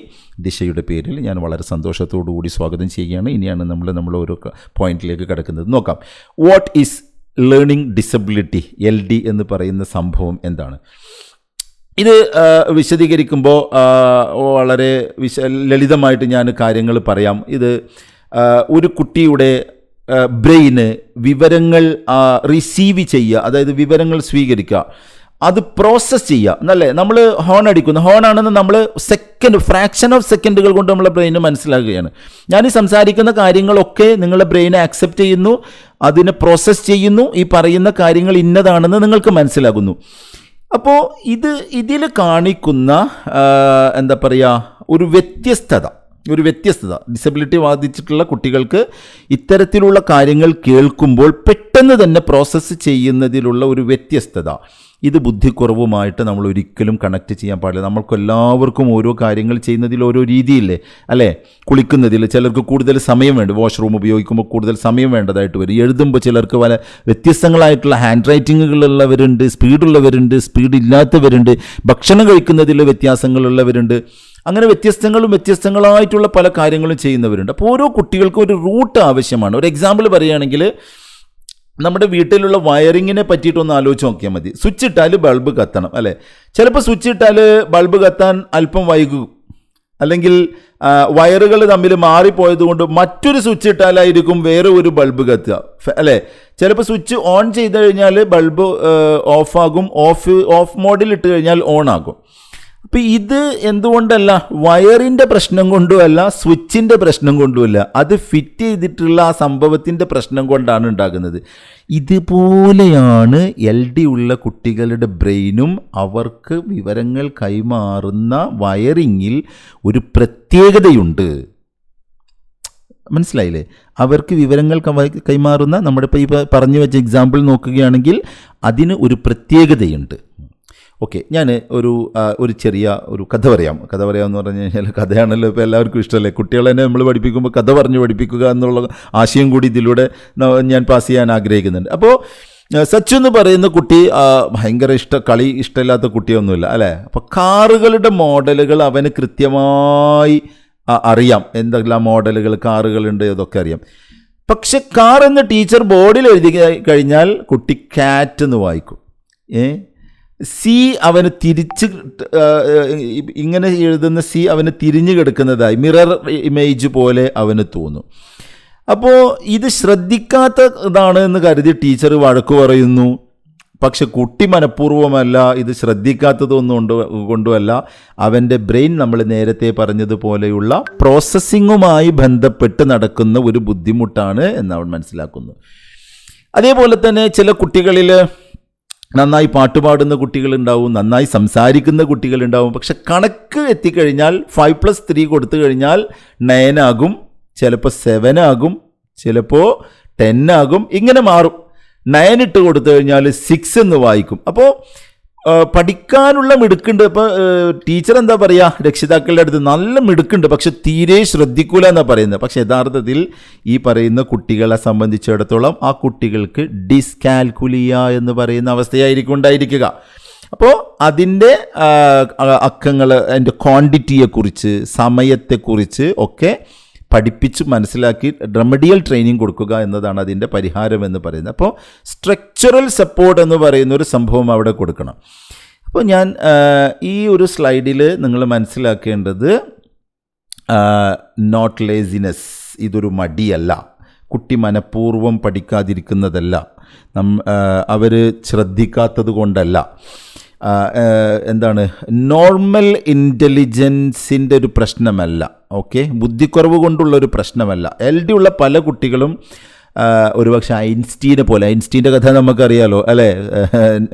ദിശയുടെ പേരിൽ ഞാൻ വളരെ സന്തോഷത്തോടു കൂടി സ്വാഗതം ചെയ്യുകയാണ്. ഇനിയാണ് നമ്മൾ ഓരോ പോയിന്റിലേക്ക് കിടക്കുന്നത്. നോക്കാം. What is learning disability, LD എന്ന് പറയുന്ന സംഭവം എന്താണ്? ഇത് വിശദീകരിക്കുമ്പോൾ വളരെ ലളിതമായിട്ട് ഞാൻ കാര്യങ്ങൾ പറയാം. ഇത് ഒരു കുട്ടിയുടെ ബ്രെയിന് വിവരങ്ങൾ റിസീവ് ചെയ്യുക, അതായത് വിവരങ്ങൾ സ്വീകരിക്കുക, അത് പ്രോസസ്സ് ചെയ്യുക എന്നല്ലേ. നമ്മൾ ഹോൺ അടിക്കുന്നു, ഹോണാണെന്ന് നമ്മൾ ഫ്രാക്ഷൻ ഓഫ് സെക്കൻഡുകൾ കൊണ്ട് നമ്മളെ ബ്രെയിന് മനസ്സിലാക്കുകയാണ്. ഞാൻ ഈ സംസാരിക്കുന്ന കാര്യങ്ങളൊക്കെ നിങ്ങളുടെ ബ്രെയിനെ ആക്സെപ്റ്റ് ചെയ്യുന്നു, അതിനെ പ്രോസസ്സ് ചെയ്യുന്നു, ഈ പറയുന്ന കാര്യങ്ങൾ ഇന്നതാണെന്ന് നിങ്ങൾക്ക് മനസ്സിലാകുന്നു. അപ്പോൾ ഇതിൽ കാണിക്കുന്ന എന്താ പറയുക, ഒരു വ്യത്യസ്തത ഡിസബിലിറ്റി ബാധിച്ചിട്ടുള്ള കുട്ടികൾക്ക് ഇത്തരത്തിലുള്ള കാര്യങ്ങൾ കേൾക്കുമ്പോൾ പെട്ടെന്ന് തന്നെ പ്രോസസ്സ് ചെയ്യുന്നതിലുള്ള ഒരു വ്യത്യസ്തത, ഇത് ബുദ്ധിക്കുറവുമായിട്ട് നമ്മൾ ഒരിക്കലും കണക്ട് ചെയ്യാൻ പാടില്ല. നമ്മൾക്കെല്ലാവർക്കും ഓരോ കാര്യങ്ങൾ ചെയ്യുന്നതിൽ ഓരോ രീതിയില്ലേ അല്ലേ? കുളിക്കുന്നതിൽ ചിലർക്ക് കൂടുതൽ സമയം വേണ്ട, വാഷ്റൂം ഉപയോഗിക്കുമ്പോൾ കൂടുതൽ സമയം വേണ്ടതായിട്ട് വരും. എഴുതുമ്പോൾ ചിലർക്ക് പല വ്യത്യസ്തങ്ങളായിട്ടുള്ള ഹാൻഡ് റൈറ്റിങ്ങുകളുള്ളവരുണ്ട്, സ്പീഡുള്ളവരുണ്ട്, സ്പീഡില്ലാത്തവരുണ്ട്, ഭക്ഷണം കഴിക്കുന്നതിൽ വ്യത്യാസങ്ങളുള്ളവരുണ്ട്. അങ്ങനെ വ്യത്യസ്തങ്ങളായിട്ടുള്ള പല കാര്യങ്ങളും ചെയ്യുന്നവരുണ്ട്. അപ്പോൾ ഓരോ കുട്ടികൾക്കും ഒരു റൂട്ട് ആവശ്യമാണ്. ഒരു എക്സാമ്പിൾ പറയുകയാണെങ്കിൽ, നമ്മുടെ വീട്ടിലുള്ള വയറിങ്ങിനെ പറ്റിയിട്ടൊന്ന് ആലോചിച്ച് നോക്കിയാൽ മതി. സ്വിച്ച് ഇട്ടാൽ ബൾബ് കത്തണം അല്ലേ? ചിലപ്പോൾ സ്വിച്ച് ഇട്ടാൽ ബൾബ് കത്താൻ അല്പം വൈകും അല്ലെങ്കിൽ വയറുകൾ തമ്മിൽ മാറിപ്പോയത് കൊണ്ട് മറ്റൊരു സ്വിച്ച് ഇട്ടാലായിരിക്കും വേറെ ഒരു ബൾബ് കത്തുക, അല്ലേ? ചിലപ്പോൾ സ്വിച്ച് ഓൺ ചെയ്ത് കഴിഞ്ഞാൽ ബൾബ് ഓഫാകും, ഓഫ് മോഡിൽ ഇട്ട് കഴിഞ്ഞാൽ ഓൺ ആകും. അപ്പം ഇത് എന്തുകൊണ്ടല്ല, വയറിൻ്റെ പ്രശ്നം കൊണ്ടുമല്ല, സ്വിച്ചിൻ്റെ പ്രശ്നം കൊണ്ടുമല്ല, അത് ഫിറ്റ് ചെയ്തിട്ടുള്ള ആ സംഭവത്തിൻ്റെ പ്രശ്നം കൊണ്ടാണ് ഉണ്ടാകുന്നത്. ഇതുപോലെയാണ് LD ഉള്ള കുട്ടികളുടെ ബ്രെയിനും. അവർക്ക് വിവരങ്ങൾ കൈമാറുന്ന വയറിങ്ങിൽ ഒരു പ്രത്യേകതയുണ്ട്. മനസ്സിലായില്ലേ? അവർക്ക് വിവരങ്ങൾ കൈമാറുന്ന, നമ്മുടെ ഇപ്പോൾ ഈ പറഞ്ഞു വെച്ച എക്സാമ്പിൾ നോക്കുകയാണെങ്കിൽ അതിന് ഒരു പ്രത്യേകതയുണ്ട്. ഓക്കെ, ഞാൻ ഒരു ചെറിയ ഒരു കഥ പറയാമെന്ന് പറഞ്ഞു കഴിഞ്ഞാൽ, കഥയാണല്ലോ ഇപ്പോൾ എല്ലാവർക്കും ഇഷ്ടമല്ലേ. കുട്ടികളെ തന്നെ നമ്മൾ പഠിപ്പിക്കുമ്പോൾ കഥ പറഞ്ഞ് പഠിപ്പിക്കുക എന്നുള്ള ആശയം കൂടി ഇതിലൂടെ ഞാൻ പാസ് ചെയ്യാൻ ആഗ്രഹിക്കുന്നുണ്ട്. അപ്പോൾ സച്ചു എന്ന് പറയുന്ന കുട്ടി ഭയങ്കര ഇഷ്ടമില്ലാത്ത കുട്ടിയൊന്നുമില്ല, അല്ലേ? അപ്പോൾ കാറുകളുടെ മോഡലുകൾ അവന് കൃത്യമായി അറിയാം, എന്തെല്ലാം മോഡലുകൾ കാറുകളുണ്ട് അതൊക്കെ അറിയാം. പക്ഷെ കാർ എന്ന് ടീച്ചർ ബോർഡിൽ എഴുതി കഴിഞ്ഞാൽ കുട്ടി കാറ്റ് എന്ന് വായിക്കും. സി അവന് തിരിച്ച് ഇങ്ങനെ എഴുതുന്ന സി അവന് തിരിഞ്ഞു കിടക്കുന്നതായി മിറർ ഇമേജ് പോലെ അവന് തോന്നും. അപ്പോൾ ഇത് ശ്രദ്ധിക്കാത്തതാണ് എന്ന് കരുതി ടീച്ചർ വഴക്ക് പറയുന്നു. പക്ഷെ കുട്ടി മനഃപൂർവ്വമല്ല, ഇത് ശ്രദ്ധിക്കാത്തതൊന്നും കൊണ്ടുമല്ല, അവൻ്റെ ബ്രെയിൻ നമ്മൾ നേരത്തെ പറഞ്ഞതുപോലെയുള്ള പ്രോസസ്സിങ്ങുമായി ബന്ധപ്പെട്ട് നടക്കുന്ന ഒരു ബുദ്ധിമുട്ടാണ് എന്ന് അവൻ മനസ്സിലാക്കുന്നു. അതേപോലെ തന്നെ ചില കുട്ടികളിൽ നന്നായി പാട്ടുപാടുന്ന കുട്ടികളുണ്ടാവും, നന്നായി സംസാരിക്കുന്ന കുട്ടികളുണ്ടാവും. പക്ഷെ കണക്ക് എത്തിക്കഴിഞ്ഞാൽ 5+3 കൊടുത്തു കഴിഞ്ഞാൽ 9 ആകും, ചിലപ്പോൾ 7 ആകും, ചിലപ്പോൾ 10 ആകും, ഇങ്ങനെ മാറും. 9 ഇട്ട് കൊടുത്തു കഴിഞ്ഞാൽ 6 എന്ന് വായിക്കും. അപ്പോൾ പഠിക്കാനുള്ള മിടുക്കുണ്ട്. അപ്പോൾ ടീച്ചർ എന്താ പറയുക, രക്ഷിതാക്കളുടെ അടുത്ത് നല്ല മിടുക്കുണ്ട്, പക്ഷെ തീരെ ശ്രദ്ധിക്കൂല എന്നാണ് പറയുന്നത്. പക്ഷെ യഥാർത്ഥത്തിൽ ഈ പറയുന്ന കുട്ടികളെ സംബന്ധിച്ചിടത്തോളം ആ കുട്ടികൾക്ക് ഡിസ്കാൽക്കുലിയ എന്ന് പറയുന്ന അവസ്ഥയായിരിക്കും ഉണ്ടായിരിക്കുക. അപ്പോൾ അതിൻ്റെ അക്കങ്ങൾ, അതിൻ്റെ ക്വാണ്ടിറ്റിയെക്കുറിച്ച്, സമയത്തെക്കുറിച്ച് ഒക്കെ പഠിപ്പിച്ച് മനസ്സിലാക്കി റെമഡിയൽ ട്രെയിനിങ് കൊടുക്കുക എന്നതാണ് അതിൻ്റെ പരിഹാരം എന്ന് പറയുന്നത്. അപ്പോൾ സ്ട്രക്ചറൽ സപ്പോർട്ട് എന്ന് പറയുന്ന ഒരു സംഭവം അവിടെ കൊടുക്കണം. അപ്പോൾ ഞാൻ ഈ ഒരു സ്ലൈഡിൽ നിങ്ങൾ മനസ്സിലാക്കേണ്ടത് നോട്ട് ലേസിനെസ്, ഇതൊരു മടിയല്ല, കുട്ടി മനഃപൂർവ്വം പഠിക്കാതിരിക്കുന്നതല്ല, അവർ ശ്രദ്ധിക്കാത്തത് കൊണ്ടല്ല, എന്താണ് നോർമൽ ഇൻ്റലിജൻസിൻ്റെ ഒരു പ്രശ്നമല്ല. ഓക്കെ, ബുദ്ധിക്കുറവ് കൊണ്ടുള്ളൊരു പ്രശ്നമല്ല. LD ഉള്ള പല കുട്ടികളും ഒരുപക്ഷെ ഐൻസ്റ്റീൻ്റെ കഥ നമുക്കറിയാലോ, അല്ലേ?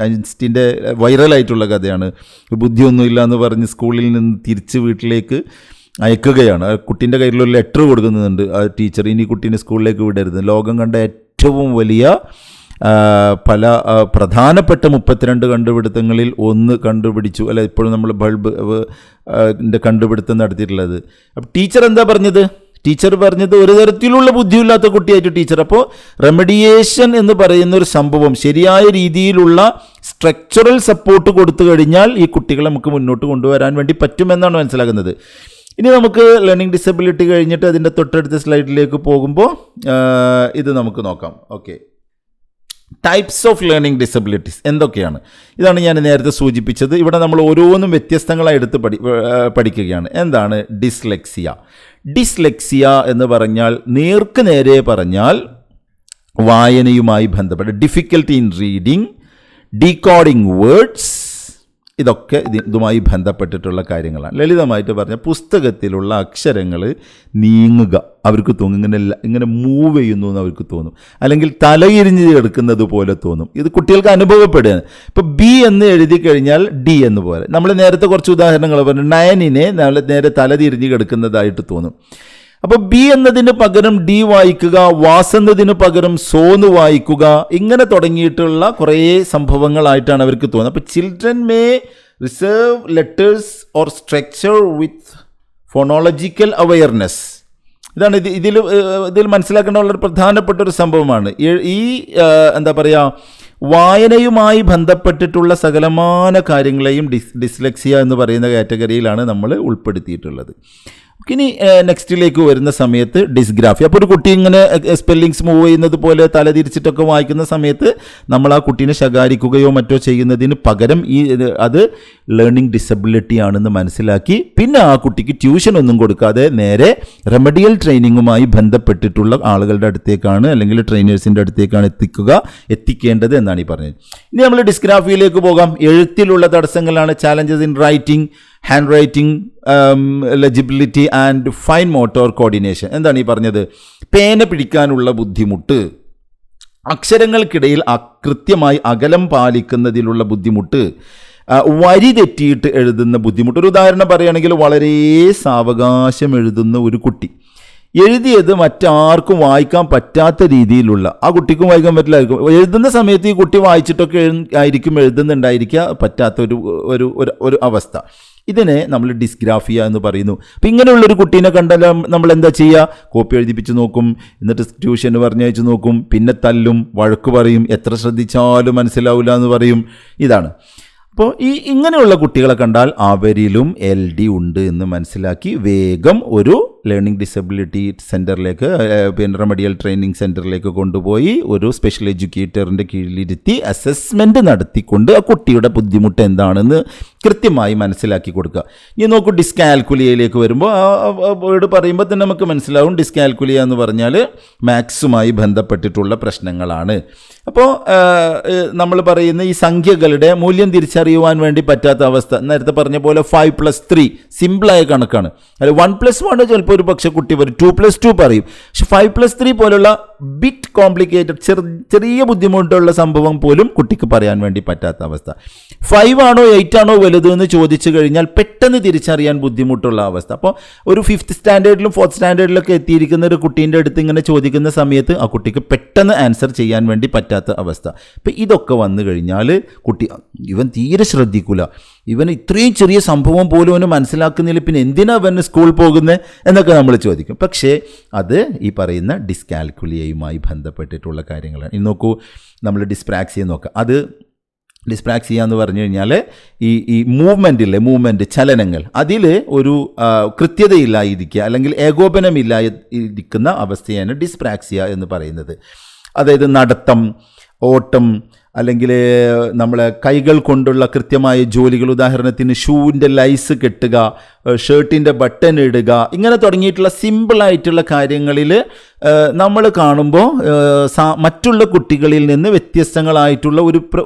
ഐൻസ്റ്റീൻ്റെ വൈറലായിട്ടുള്ള കഥയാണ്. ബുദ്ധിയൊന്നുമില്ല എന്ന് പറഞ്ഞ് സ്കൂളിൽ നിന്ന് തിരിച്ച് വീട്ടിലേക്ക് അയക്കുകയാണ്. കുട്ടീൻ്റെ കയ്യിലൊരു ലെറ്റർ കൊടുക്കുന്നുണ്ട് ആ ടീച്ചർ, ഇനി കുട്ടീനെ സ്കൂളിലേക്ക് വിടരുത്. ലോകം കണ്ട ഏറ്റവും വലിയ പല പ്രധാനപ്പെട്ട 32 കണ്ടുപിടുത്തങ്ങളിൽ ഒന്ന് കണ്ടുപിടിച്ചു, അല്ല ഇപ്പോഴും നമ്മൾ ബൾബിൻ്റെ കണ്ടുപിടുത്തം നടത്തിയിട്ടുള്ളത്. അപ്പോൾ ടീച്ചർ എന്താ പറഞ്ഞത്? ടീച്ചർ പറഞ്ഞത് ഒരു തരത്തിലുള്ള ബുദ്ധിയില്ലാത്ത കുട്ടിയായിട്ട് ടീച്ചർ. അപ്പോൾ റെമഡിയേഷൻ എന്ന് പറയുന്ന ഒരു സംഭവം ശരിയായ രീതിയിലുള്ള സ്ട്രക്ചറൽ സപ്പോർട്ട് കൊടുത്തു കഴിഞ്ഞാൽ ഈ കുട്ടികളെ നമുക്ക് മുന്നോട്ട് കൊണ്ടുവരാൻ വേണ്ടി പറ്റുമെന്നാണ് മനസ്സിലാക്കുന്നത്. ഇനി നമുക്ക് ലേണിംഗ് ഡിസബിലിറ്റി കഴിഞ്ഞിട്ട് അതിൻ്റെ തൊട്ടടുത്ത സ്ലൈഡിലേക്ക് പോകുമ്പോൾ ഇത് നമുക്ക് നോക്കാം. Okay, types of learning disabilities എന്തൊക്കെയാണ്? ഇതാണ് ഞാൻ നേരത്തെ സൂചിപ്പിച്ചത്. ഇവിടെ നമ്മൾ ഓരോന്നും വ്യത്യസ്തങ്ങളായി എടുത്ത് പഠിക്കുകയാണ്. എന്താണ് ഡിസ്ലെക്സിയ എന്ന് പറഞ്ഞാൽ, നേർക്ക് നേരെ പറഞ്ഞാൽ വായനയുമായി ബന്ധപ്പെട്ട difficulty in reading, decoding words, ഇതൊക്കെ ഇതുമായി ബന്ധപ്പെട്ടിട്ടുള്ള കാര്യങ്ങളാണ്. ലളിതമായിട്ട് പറഞ്ഞാൽ പുസ്തകത്തിലുള്ള അക്ഷരങ്ങൾ നീങ്ങുക അവർക്ക് തോന്നും, ഇങ്ങനെ മൂവ് ചെയ്യുന്നു എന്ന് അവർക്ക് തോന്നും, അല്ലെങ്കിൽ തലയിരിഞ്ഞ് എടുക്കുന്നത് പോലെ തോന്നും. ഇത് കുട്ടികൾക്ക് അനുഭവപ്പെടുകയാണ്. ഇപ്പോൾ B എന്ന് എഴുതി കഴിഞ്ഞാൽ D എന്ന് പോലെ. നമ്മൾ നേരത്തെ കുറച്ച് ഉദാഹരണങ്ങൾ പറഞ്ഞു. 9നെ നേരെ തലതിരിഞ്ഞ് കിടക്കുന്നതായിട്ട് തോന്നും. അപ്പോൾ B എന്നതിന് പകരം D വായിക്കുക, വാസ് എന്നതിന് പകരം സോന്ന് വായിക്കുക, ഇങ്ങനെ തുടങ്ങിയിട്ടുള്ള കുറേ സംഭവങ്ങളായിട്ടാണ് അവർക്ക് തോന്നുന്നത്. അപ്പോൾ children may reserve letters or structure with phonological awareness. ഇതാണ് ഇതിൽ മനസ്സിലാക്കേണ്ട വളരെ പ്രധാനപ്പെട്ട ഒരു സംഭവമാണ്. ഈ എന്താ പറയുക, വായനയുമായി ബന്ധപ്പെട്ടിട്ടുള്ള സകലമാന കാര്യങ്ങളെയും ഡിസ്ലെക്സിയ എന്ന് പറയുന്ന കാറ്റഗറിയിലാണ് നമ്മൾ ഉൾപ്പെടുത്തിയിട്ടുള്ളത്. ഇനി നെക്സ്റ്റിലേക്ക് വരുന്ന സമയത്ത് ഡിസ്ഗ്രാഫി. അപ്പോൾ ഒരു കുട്ടി ഇങ്ങനെ സ്പെല്ലിങ്സ് മൂവ് ചെയ്യുന്നത് പോലെ തലതിരിച്ചിട്ടൊക്കെ വായിക്കുന്ന സമയത്ത് നമ്മൾ ആ കുട്ടീനെ ശകാരിക്കുകയോ മറ്റോ ചെയ്യുന്നതിന് പകരം അത് ലേണിംഗ് ഡിസബിലിറ്റി ആണെന്ന് മനസ്സിലാക്കി പിന്നെ ആ കുട്ടിക്ക് ട്യൂഷൻ ഒന്നും കൊടുക്കാതെ നേരെ റെമഡിയൽ ട്രെയിനിങ്ങുമായി ബന്ധപ്പെട്ടിട്ടുള്ള ആളുകളുടെ അടുത്തേക്കാണ് അല്ലെങ്കിൽ ട്രെയിനേഴ്സിൻ്റെ അടുത്തേക്കാണ് എത്തിക്കേണ്ടത് എന്നാണ് ഈ പറഞ്ഞത്. ഇനി നമ്മൾ ഡിസ്ഗ്രാഫിയിലേക്ക് പോകാം. എഴുത്തിലുള്ള തടസ്സങ്ങളാണ് challenges in writing, handwriting, legibility and fine motor coordination. എന്താണ് ഈ പറഞ്ഞത്? പേന പിടിക്കാനുള്ള ബുദ്ധിമുട്ട്, അക്ഷരങ്ങൾക്കിടയിൽ കൃത്യമായി അകലം പാലിക്കുന്നതിലുള്ള ബുദ്ധിമുട്ട്, വരി തെറ്റിയിട്ട് എഴുതുന്ന ബുദ്ധിമുട്ട്. ഒരു ഉദാഹരണം പറയുകയാണെങ്കിൽ വളരെ സാവകാശം എഴുതുന്ന ഒരു കുട്ടി എഴുതിയത് മറ്റാർക്കും വായിക്കാൻ പറ്റാത്ത രീതിയിലുള്ള, ആ കുട്ടിക്കും വായിക്കാൻ പറ്റില്ലായിരിക്കും, എഴുതുന്ന സമയത്ത് ഈ കുട്ടി വായിച്ചിട്ടൊക്കെ ആയിരിക്കും എഴുതുന്നുണ്ടായിരിക്കുക, പറ്റാത്ത ഒരു അവസ്ഥ. ഇതിനെ നമ്മൾ ഡിസ്ഗ്രാഫിയ എന്ന് പറയുന്നു. അപ്പം ഇങ്ങനെയുള്ളൊരു കുട്ടീനെ കണ്ടാൽ നമ്മൾ എന്താ ചെയ്യുക? കോപ്പി എഴുതിപ്പിച്ച് നോക്കും, എന്നിട്ട് ട്യൂഷന് പറഞ്ഞയച്ച് നോക്കും, പിന്നെ തല്ലും, വഴക്ക് പറയും, എത്ര ശ്രദ്ധിച്ചാലും മനസ്സിലാവില്ല എന്ന് പറയും. ഇതാണ്. അപ്പോൾ ഇങ്ങനെയുള്ള കുട്ടികളെ കണ്ടാൽ അവരിലും LD ഉണ്ട് എന്ന് മനസ്സിലാക്കി വേഗം ഒരു ലേണിംഗ് ഡിസബിലിറ്റി സെൻറ്ററിലേക്ക്, പിന്നെ റെമഡിയൽ ട്രെയിനിങ് സെൻറ്ററിലേക്ക് കൊണ്ടുപോയി ഒരു സ്പെഷ്യൽ എഡ്യൂക്കേറ്ററിൻ്റെ കീഴിലിരുത്തി അസസ്മെൻറ്റ് നടത്തിക്കൊണ്ട് ആ കുട്ടിയുടെ ബുദ്ധിമുട്ട് എന്താണെന്ന് കൃത്യമായി മനസ്സിലാക്കി കൊടുക്കുക. ഇനി നോക്കൂ, ഡിസ്കാൽക്കുലിയയിലേക്ക് വരുമ്പോൾ ആ വേർഡ് പറയുമ്പോൾ തന്നെ നമുക്ക് മനസ്സിലാവും. ഡിസ്കാൽക്കുലിയ എന്ന് പറഞ്ഞാൽ മാത്സുമായി ബന്ധപ്പെട്ടിട്ടുള്ള പ്രശ്നങ്ങളാണ്. അപ്പോൾ നമ്മൾ പറയുന്ന ഈ സംഖ്യകളുടെ മൂല്യം തിരിച്ചറിയുവാൻ വേണ്ടി പറ്റാത്ത അവസ്ഥ, നേരത്തെ പറഞ്ഞ പോലെ 5+3 സിമ്പിളായ കണക്കാണ്. അല്ല 1+1 ചിലപ്പോൾ ഒരു പക്ഷേ കുട്ടി പറയും, 2+2 പറയും. പക്ഷെ 5+3 പോലുള്ള ബിറ്റ് കോംപ്ലിക്കേറ്റഡ് ചെറിയ ബുദ്ധിമുട്ടുള്ള സംഭവം പോലും കുട്ടിക്ക് പറയാൻ വേണ്ടി പറ്റാത്ത അവസ്ഥ. 5 ആണോ 8 ആണോ വലുത് എന്ന് ചോദിച്ചു കഴിഞ്ഞാൽ പെട്ടെന്ന് തിരിച്ചറിയാൻ ബുദ്ധിമുട്ടുള്ള അവസ്ഥ. അപ്പോൾ ഒരു 5th സ്റ്റാൻഡേർഡിലും 4th സ്റ്റാൻഡേർഡിലൊക്കെ എത്തിയിരിക്കുന്ന ഒരു കുട്ടീൻ്റെ അടുത്ത് ഇങ്ങനെ ചോദിക്കുന്ന സമയത്ത് ആ കുട്ടിക്ക് പെട്ടെന്ന് ആൻസർ ചെയ്യാൻ വേണ്ടി പറ്റാത്ത അവസ്ഥ. അപ്പം ഇതൊക്കെ വന്നു കഴിഞ്ഞാൽ കുട്ടി ഇവൻ തീരെ ശ്രദ്ധിക്കില്ല, ഇവൻ ഇത്രയും ചെറിയ സംഭവം പോലും അവന് മനസ്സിലാക്കുന്നില്ല, പിന്നെ എന്തിനാ അവന് സ്കൂൾ പോകുന്നത് എന്നൊക്കെ നമ്മൾ ചോദിക്കും. പക്ഷേ അത് ഈ പറയുന്ന ഡിസ്കാൽക്കുലിയയുമായി ബന്ധപ്പെട്ടിട്ടുള്ള കാര്യങ്ങളാണ്. ഇനി നോക്കൂ, നമ്മൾ ഡിസ്പ്രാക്സിയ നോക്കാം. അത് ഡിസ്പ്രാക്സിയ എന്ന് പറഞ്ഞു കഴിഞ്ഞാൽ ഈ മൂവ്മെൻറ്റ് ചലനങ്ങൾ, അതിൽ ഒരു കൃത്യതയില്ലായിരിക്കുക അല്ലെങ്കിൽ ഏകോപനമില്ലായിരിക്കുന്ന അവസ്ഥയാണ് ഡിസ്പ്രാക്സിയ എന്ന് പറയുന്നത്. അതായത് നടത്തം, ഓട്ടം, അല്ലെങ്കിൽ നമ്മളെ കൈകൾ കൊണ്ടുള്ള കൃത്യമായ ജോലികൾ, ഉദാഹരണത്തിന് ഷൂവിൻ്റെ ലൈസ് കെട്ടുക, ഷർട്ടിൻ്റെ ബട്ടൺ ഇടുക, ഇങ്ങനെ തുടങ്ങിയിട്ടുള്ള സിമ്പിളായിട്ടുള്ള കാര്യങ്ങളിൽ നമ്മൾ കാണുമ്പോൾ മറ്റുള്ള കുട്ടികളിൽ നിന്ന് വ്യത്യസ്തങ്ങളായിട്ടുള്ള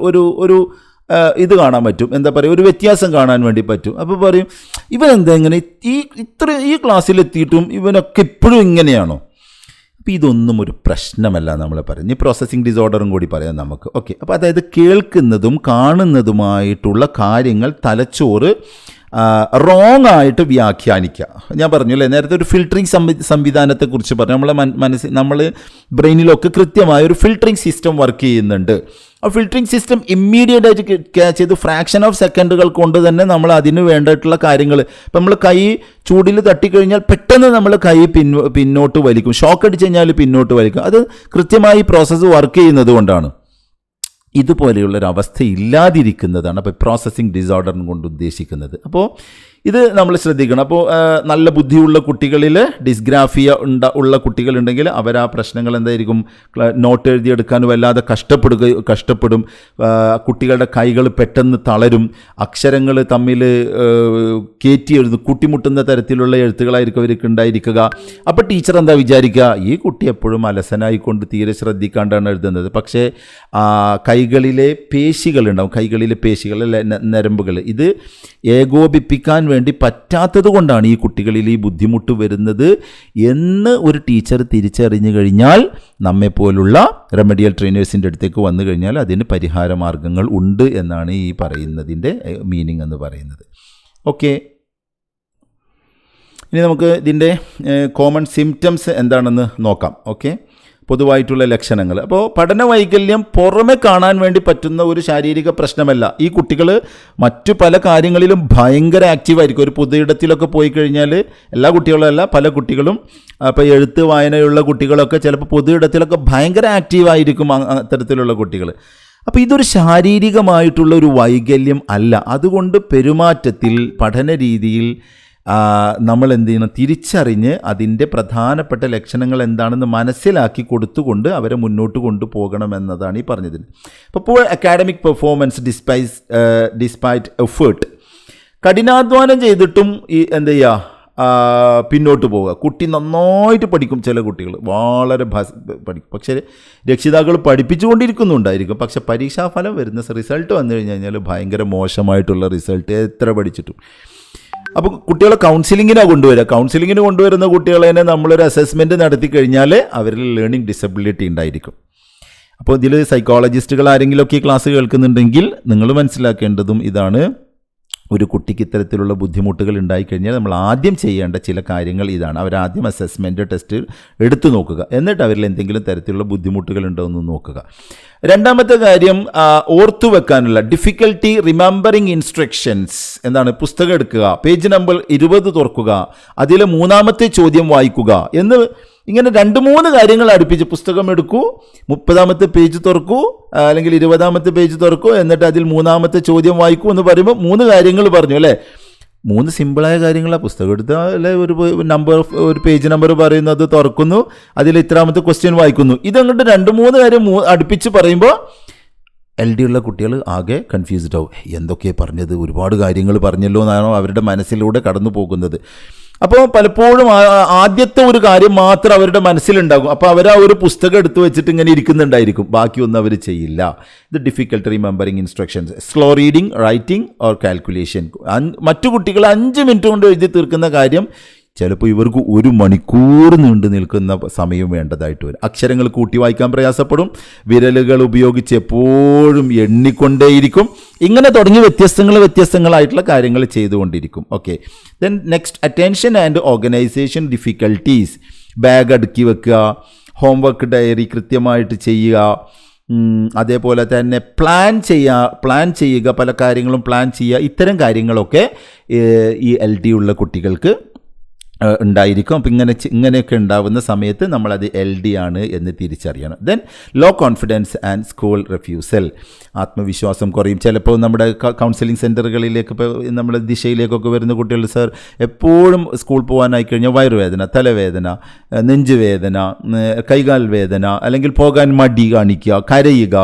ഒരു ഇത് കാണാൻ പറ്റും. എന്താ പറയുക, ഒരു വ്യത്യാസം കാണാൻ വേണ്ടി പറ്റും. അപ്പോൾ പറയും, ഇവനെന്താ ഇങ്ങനെ ഈ ക്ലാസ്സിലെത്തിയിട്ടും ഇവനൊക്കെ ഇപ്പോഴും ഇങ്ങനെയാണോ? അപ്പോൾ ഇതൊന്നും ഒരു പ്രശ്നമല്ല നമ്മൾ പറയും. ഇനി പ്രോസസ്സിംഗ് ഡിസോർഡറും കൂടി പറയാം നമുക്ക്. ഓക്കെ, അപ്പോൾ അതായത് കേൾക്കുന്നതും കാണുന്നതുമായിട്ടുള്ള കാര്യങ്ങൾ തലച്ചോറ് റോങ് ആയിട്ട് വ്യാഖ്യാനിക്കുക. ഞാൻ പറഞ്ഞല്ലേ നേരത്തെ ഒരു ഫിൽറ്ററിങ് സംവിധാനത്തെക്കുറിച്ച് പറഞ്ഞു. നമ്മൾ ബ്രെയിനിലൊക്കെ കൃത്യമായ ഒരു ഫിൽറ്ററിങ് സിസ്റ്റം വർക്ക് ചെയ്യുന്നുണ്ട്. ആ ഫിൽറ്ററിങ് സിസ്റ്റം ഇമ്മീഡിയറ്റ് ആയിട്ട് ക്യാച്ച് ചെയ്ത് ഫ്രാക്ഷൻ ഓഫ് സെക്കൻഡുകൾ കൊണ്ട് തന്നെ നമ്മൾ അതിന് വേണ്ടിയിട്ടുള്ള കാര്യങ്ങൾ, ഇപ്പം നമ്മൾ കൈ ചൂടിൽ തട്ടിക്കഴിഞ്ഞാൽ പെട്ടെന്ന് നമ്മൾ കൈ പിന്നോട്ട് വലിക്കും, ഷോക്ക് അടിച്ച് കഴിഞ്ഞാൽ പിന്നോട്ട് വലിക്കും. അത് കൃത്യമായി പ്രോസസ്സ് വർക്ക് ചെയ്യുന്നത് കൊണ്ടാണ്. ഇതുപോലെയുള്ളൊരവസ്ഥ ഇല്ലാതിരിക്കുന്നതാണ് അപ്പോൾ പ്രോസസ്സിംഗ് ഡിസോർഡറിന് കൊണ്ട് ഉദ്ദേശിക്കുന്നത്. അപ്പോൾ ഇത് നമ്മൾ ശ്രദ്ധിക്കണം. അപ്പോൾ നല്ല ബുദ്ധിയുള്ള കുട്ടികളിൽ ഡിസ്ഗ്രാഫിയ ഉള്ള കുട്ടികളുണ്ടെങ്കിൽ അവർ ആ പ്രശ്നങ്ങൾ എന്തായിരിക്കും, നോട്ട് എഴുതിയെടുക്കാൻ വല്ലാതെ കഷ്ടപ്പെടും. കുട്ടികളുടെ കൈകൾ പെട്ടെന്ന് തളരും, അക്ഷരങ്ങൾ തമ്മിൽ കയറ്റി എഴുതും, കൂട്ടിമുട്ടുന്ന തരത്തിലുള്ള എഴുത്തുകളായിരിക്കും അവർക്ക് ഉണ്ടായിരിക്കുക. അപ്പോൾ ടീച്ചർ എന്താ വിചാരിക്കുക, ഈ കുട്ടി എപ്പോഴും അലസനായിക്കൊണ്ട് തീരെ ശ്രദ്ധിക്കാണ്ടാണ് എഴുതുന്നത്. പക്ഷേ കൈകളിലെ പേശികളുണ്ടാവും, കൈകളിലെ പേശികൾ, നരമ്പുകൾ, ഇത് ഏകോപിപ്പിക്കാൻ വേണ്ടി പറ്റാത്തത് കൊണ്ടാണ് ഈ കുട്ടികളിൽ ഈ ബുദ്ധിമുട്ട് വരുന്നത് എന്ന് ഒരു ടീച്ചർ തിരിച്ചറിഞ്ഞു കഴിഞ്ഞാൽ, നമ്മെപ്പോലുള്ള റെമഡിയൽ ട്രെയിനേഴ്സിൻ്റെ അടുത്തേക്ക് വന്നു കഴിഞ്ഞാൽ അതിന് പരിഹാര മാർഗങ്ങൾ ഉണ്ട് എന്നാണ് ഈ പറയുന്നതിൻ്റെ മീനിങ് എന്ന് പറയുന്നത്. ഓക്കെ, ഇനി നമുക്ക് ഇതിൻ്റെ കോമൺ സിംറ്റംസ് എന്താണെന്ന് നോക്കാം. ഓക്കെ, പൊതുവായിട്ടുള്ള ലക്ഷണങ്ങൾ. അപ്പോൾ പഠന വൈകല്യം പുറമെ കാണാൻ വേണ്ടി പറ്റുന്ന ഒരു ശാരീരിക പ്രശ്നമല്ല. ഈ കുട്ടികൾ മറ്റു പല കാര്യങ്ങളിലും ഭയങ്കര ആക്റ്റീവായിരിക്കും. ഒരു പൊതുയിടത്തിലൊക്കെ പോയി കഴിഞ്ഞാൽ, എല്ലാ കുട്ടികളും അല്ല, പല കുട്ടികളും, അപ്പോൾ എഴുത്ത് വായനയുള്ള കുട്ടികളൊക്കെ ചിലപ്പോൾ പൊതുയിടത്തിലൊക്കെ ഭയങ്കര ആക്റ്റീവായിരിക്കും അത്തരത്തിലുള്ള കുട്ടികൾ. അപ്പോൾ ഇതൊരു ശാരീരികമായിട്ടുള്ള ഒരു വൈകല്യം അല്ല. അതുകൊണ്ട് പെരുമാറ്റത്തിൽ, പഠന രീതിയിൽ നമ്മൾ എന്ത് ചെയ്യണം, തിരിച്ചറിഞ്ഞ് അതിൻ്റെ പ്രധാനപ്പെട്ട ലക്ഷണങ്ങൾ എന്താണെന്ന് മനസ്സിലാക്കി കൊടുത്തുകൊണ്ട് അവരെ മുന്നോട്ട് കൊണ്ടുപോകണം എന്നതാണ് ഈ പറഞ്ഞതിൽ. അപ്പോൾ അക്കാഡമിക് പെർഫോമൻസ് ഡിസ്പൈറ്റ് എഫേർട്ട്, കഠിനാധ്വാനം ചെയ്തിട്ടും ഈ എന്ത് ചെയ്യുക, പിന്നോട്ട് പോവുക. കുട്ടി നന്നായിട്ട് പഠിക്കും, ചില കുട്ടികൾ വളരെ പഠിക്കും, പക്ഷേ രക്ഷിതാക്കൾ പഠിപ്പിച്ചുകൊണ്ടിരിക്കുന്നുണ്ടായിരിക്കും, പക്ഷെ പരീക്ഷാഫലം വരുന്ന റിസൾട്ട് വന്നു കഴിഞ്ഞാൽ ഭയങ്കര മോശമായിട്ടുള്ള റിസൾട്ട് എത്ര പഠിച്ചിട്ടും. അപ്പോൾ കുട്ടികളെ കൗൺസിലിങ്ങിനാണ് കൊണ്ടുവരിക. കൗൺസിലിങ്ങിന് കൊണ്ടുവരുന്ന കുട്ടികളെ തന്നെ നമ്മളൊരു അസസ്മെൻറ്റ് നടത്തി കഴിഞ്ഞാൽ അവരിൽ ലേണിംഗ് ഡിസബിലിറ്റി ഉണ്ടായിരിക്കും. അപ്പോൾ ഇതിൽ സൈക്കോളജിസ്റ്റുകൾ ആരെങ്കിലുമൊക്കെ ഈ ക്ലാസ് കേൾക്കുന്നുണ്ടെങ്കിൽ നിങ്ങൾ മനസ്സിലാക്കേണ്ടതും ഇതാണ്. ഒരു കുട്ടിക്ക് ഇത്തരത്തിലുള്ള ബുദ്ധിമുട്ടുകൾ ഉണ്ടായിക്കഴിഞ്ഞാൽ നമ്മൾ ആദ്യം ചെയ്യേണ്ട ചില കാര്യങ്ങൾ ഇതാണ്. അവരാദ്യം അസസ്മെൻറ്റ് ടെസ്റ്റ് എടുത്തു നോക്കുക, എന്നിട്ട് അവരിൽ എന്തെങ്കിലും തരത്തിലുള്ള ബുദ്ധിമുട്ടുകൾ ഉണ്ടോ എന്ന് നോക്കുക. രണ്ടാമത്തെ കാര്യം, ഓർത്തു വെക്കാനുള്ള ഡിഫിക്കൽട്ടി റിമെമ്പറിങ് ഇൻസ്ട്രക്ഷൻസ്. എന്താണ്? പുസ്തകം എടുക്കുക, പേജ് നമ്പർ 20 തുറക്കുക, അതിലെ 3ാമത്തെ ചോദ്യം വായിക്കുക എന്ന്, ഇങ്ങനെ 2-3 കാര്യങ്ങൾ അടുപ്പിച്ച് പുസ്തകം എടുക്കൂ, 30ാമത്തെ പേജ് തുറക്കൂ, അല്ലെങ്കിൽ 20ാമത്തെ പേജ് തുറക്കൂ, എന്നിട്ട് അതിൽ 3ാമത്തെ ചോദ്യം വായിക്കൂ എന്ന് പറയുമ്പോൾ 3 കാര്യങ്ങൾ പറഞ്ഞു അല്ലേ. 3 സിമ്പിളായ കാര്യങ്ങളാണ്. പുസ്തകം എടുത്താൽ അല്ലെ, ഒരു പേജ് നമ്പർ പറയുന്നത് തുറക്കുന്നു, അതിൽ ഇത്രാമത്തെ ക്വസ്റ്റ്യൻ വായിക്കുന്നു. ഇതങ്ങോട്ട് 2-3 കാര്യം അടുപ്പിച്ച് പറയുമ്പോൾ LD ഉള്ള കുട്ടികൾ ആകെ കൺഫ്യൂസ്ഡ് ആവും. എന്തൊക്കെയാണ് പറഞ്ഞത്, ഒരുപാട് കാര്യങ്ങൾ പറഞ്ഞല്ലോ എന്നാണോ അവരുടെ മനസ്സിലൂടെ കടന്നു പോകുന്നത്. അപ്പോൾ പലപ്പോഴും ആദ്യത്തെ ഒരു കാര്യം മാത്രം അവരുടെ മനസ്സിലുണ്ടാകും. അപ്പോൾ അവർ ആ ഒരു പുസ്തകം എടുത്തു വെച്ചിട്ട് ഇങ്ങനെ ഇരിക്കുന്നുണ്ടായിരിക്കും, ബാക്കിയൊന്നും അവർ ചെയ്യില്ല. ഇത് difficult remembering instructions, slow reading, writing or calculation. മറ്റു കുട്ടികൾ 5 മിനിറ്റ് കൊണ്ട് എഴുതി തീർക്കുന്ന കാര്യം ചിലപ്പോൾ ഇവർക്ക് 1 മണിക്കൂർ നീണ്ടു നിൽക്കുന്ന സമയം വേണ്ടതായിട്ട് വരും. അക്ഷരങ്ങൾ കൂട്ടി വായിക്കാൻ പ്രയാസപ്പെടും, വിരലുകൾ ഉപയോഗിച്ച് എപ്പോഴും എണ്ണിക്കൊണ്ടേയിരിക്കും. ഇങ്ങനെ തുടങ്ങി വ്യത്യസ്തങ്ങളായിട്ടുള്ള കാര്യങ്ങൾ ചെയ്തുകൊണ്ടിരിക്കും. Okay, then next, attention and organisation difficulties. Bag അടുക്കി വെക്കുക, ഹോംവർക്ക് ഡയറി കൃത്യമായിട്ട് ചെയ്യുക, അതേപോലെ തന്നെ പ്ലാൻ ചെയ്യുക, പല കാര്യങ്ങളും പ്ലാൻ ചെയ്യുക. ഇത്തരം കാര്യങ്ങളൊക്കെ ഈ LD ഉള്ള കുട്ടികൾക്ക് ഉണ്ടായിരിക്കും. അപ്പോൾ ഇങ്ങനെയൊക്കെ ഉണ്ടാവുന്ന സമയത്ത് നമ്മളത് LD ആണ് എന്ന് തിരിച്ചറിയണം. Then low confidence and school refusal. ആത്മവിശ്വാസം കുറയും. ചിലപ്പോൾ നമ്മുടെ കൗൺസിലിംഗ് സെൻറ്ററുകളിലേക്ക്, ഇപ്പോൾ നമ്മൾ ദിശയിലേക്കൊക്കെ വരുന്ന കുട്ടികൾ, സാർ എപ്പോഴും സ്കൂൾ പോകാനായി കഴിഞ്ഞാൽ വയറുവേദന, തലവേദന, നെഞ്ചുവേദന, കൈകാൽ വേദന, അല്ലെങ്കിൽ പോകാൻ മടി കാണിക്കുക, കരയുക.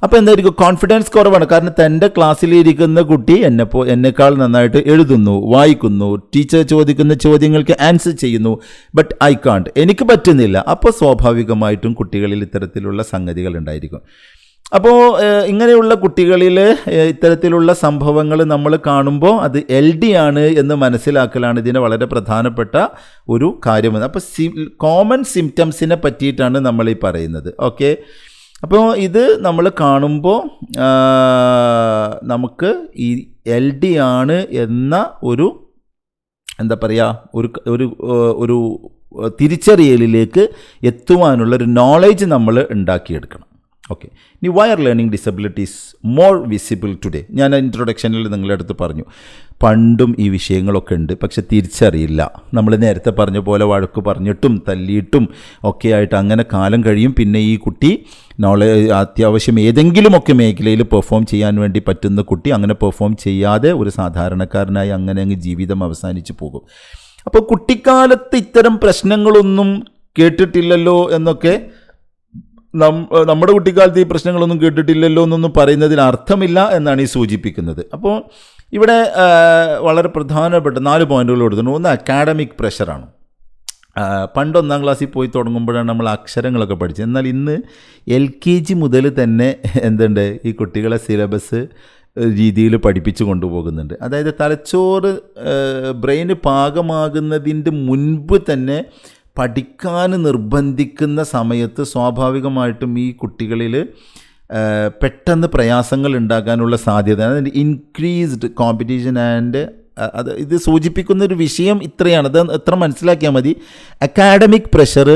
അപ്പോൾ എന്തായിരിക്കും? കോൺഫിഡൻസ് കുറവാണ്. കാരണം തൻ്റെ ക്ലാസ്സിലിരിക്കുന്ന കുട്ടി എന്നെക്കാൾ നന്നായിട്ട് എഴുതുന്നു, വായിക്കുന്നു, ടീച്ചർ ചോദിക്കുന്ന ചോദ്യങ്ങൾക്ക് ആൻസർ ചെയ്യുന്നു, ബട്ട് ഐ കാണ്ട്, എനിക്ക് പറ്റുന്നില്ല. അപ്പോൾ സ്വാഭാവികമായിട്ടും കുട്ടികളിൽ ഇത്തരത്തിലുള്ള സംഗതികൾ ഉണ്ടായിരിക്കും. അപ്പോൾ ഇങ്ങനെയുള്ള കുട്ടികളിൽ ഇത്തരത്തിലുള്ള സംഭവങ്ങൾ നമ്മൾ കാണുമ്പോൾ അത് LD ആണ് എന്ന് മനസ്സിലാക്കലാണ് ഇതിന് വളരെ പ്രധാനപ്പെട്ട ഒരു കാര്യമെന്ന്. അപ്പോൾ കോമൺ സിംറ്റംസിനെ പറ്റിയിട്ടാണ് നമ്മൾ ഈ പറയുന്നത്. ഓക്കെ, അപ്പോൾ ഇത് നമ്മൾ കാണുമ്പോൾ നമുക്ക് ഈ LD ആണ് എന്ന ഒരു എന്താ പറയുക, ഒരു തിരിച്ചറിയലിലേക്ക് എത്തുവാനുള്ളൊരു നോളേജ് നമ്മൾ ഉണ്ടാക്കിയെടുക്കണം. ഓക്കെ, ഇനി why are learning disabilities more visible today. ഞാൻ ഇൻട്രൊഡക്ഷനിൽ നിങ്ങളുടെ അടുത്ത് പറഞ്ഞു, പണ്ടും ഈ വിഷയങ്ങളൊക്കെ ഉണ്ട്, പക്ഷെ തിരിച്ചറിയില്ല. നമ്മൾ നേരത്തെ പറഞ്ഞ പോലെ വഴക്ക് പറഞ്ഞിട്ടും തല്ലിയിട്ടും ഒക്കെ ആയിട്ട് അങ്ങനെ കാലം കഴിയും. പിന്നെ ഈ കുട്ടി അത്യാവശ്യം ഏതെങ്കിലുമൊക്കെ മേഖലയിൽ പെർഫോം ചെയ്യാൻ വേണ്ടി പറ്റുന്ന കുട്ടി അങ്ങനെ പെർഫോം ചെയ്യാതെ ഒരു സാധാരണക്കാരനായി അങ്ങനെ അങ്ങ് ജീവിതം അവസാനിച്ചു പോകും. അപ്പോൾ കുട്ടിക്കാലത്ത് ഇത്തരം പ്രശ്നങ്ങളൊന്നും കേട്ടിട്ടില്ലല്ലോ എന്നൊക്കെ, നമ്മുടെ കുട്ടിക്കാലത്ത് ഈ പ്രശ്നങ്ങളൊന്നും കേട്ടിട്ടില്ലല്ലോ എന്നൊന്നും പറയുന്നതിന് അർത്ഥമില്ല എന്നാണ് ഈ സൂചിപ്പിക്കുന്നത്. അപ്പോൾ ഇവിടെ വളരെ പ്രധാനപ്പെട്ട 4 പോയിന്റുകൾ കൊടുത്തിട്ടുണ്ട്. ഒന്ന്, അക്കാഡമിക് പ്രഷറാണ്. പണ്ട് 1ാം ക്ലാസ്സിൽ പോയി തുടങ്ങുമ്പോഴാണ് നമ്മൾ അക്ഷരങ്ങളൊക്കെ പഠിച്ചത്. എന്നാൽ ഇന്ന് LKG മുതൽ തന്നെ എന്തുണ്ട്, ഈ കുട്ടികളെ സിലബസ് രീതിയിൽ പഠിപ്പിച്ചു കൊണ്ടുപോകുന്നുണ്ട്. അതായത് തലച്ചോറ് ബ്രെയിന് പാകമാകുന്നതിൻ്റെ മുൻപ് തന്നെ പഠിക്കാൻ നിർബന്ധിക്കുന്ന സമയത്ത് സ്വാഭാവികമായിട്ടും ഈ കുട്ടികളിൽ പെട്ടെന്ന് പ്രയാസങ്ങൾ ഉണ്ടാകാനുള്ള സാധ്യത, ഇൻക്രീസ്ഡ് കോമ്പറ്റീഷൻ ആൻഡ് ഇത് സൂചിപ്പിക്കുന്ന ഒരു വിഷയം ഇത്രയാണ്. അത് എത്ര മനസ്സിലാക്കിയാൽ മതി. അക്കാഡമിക് പ്രഷർ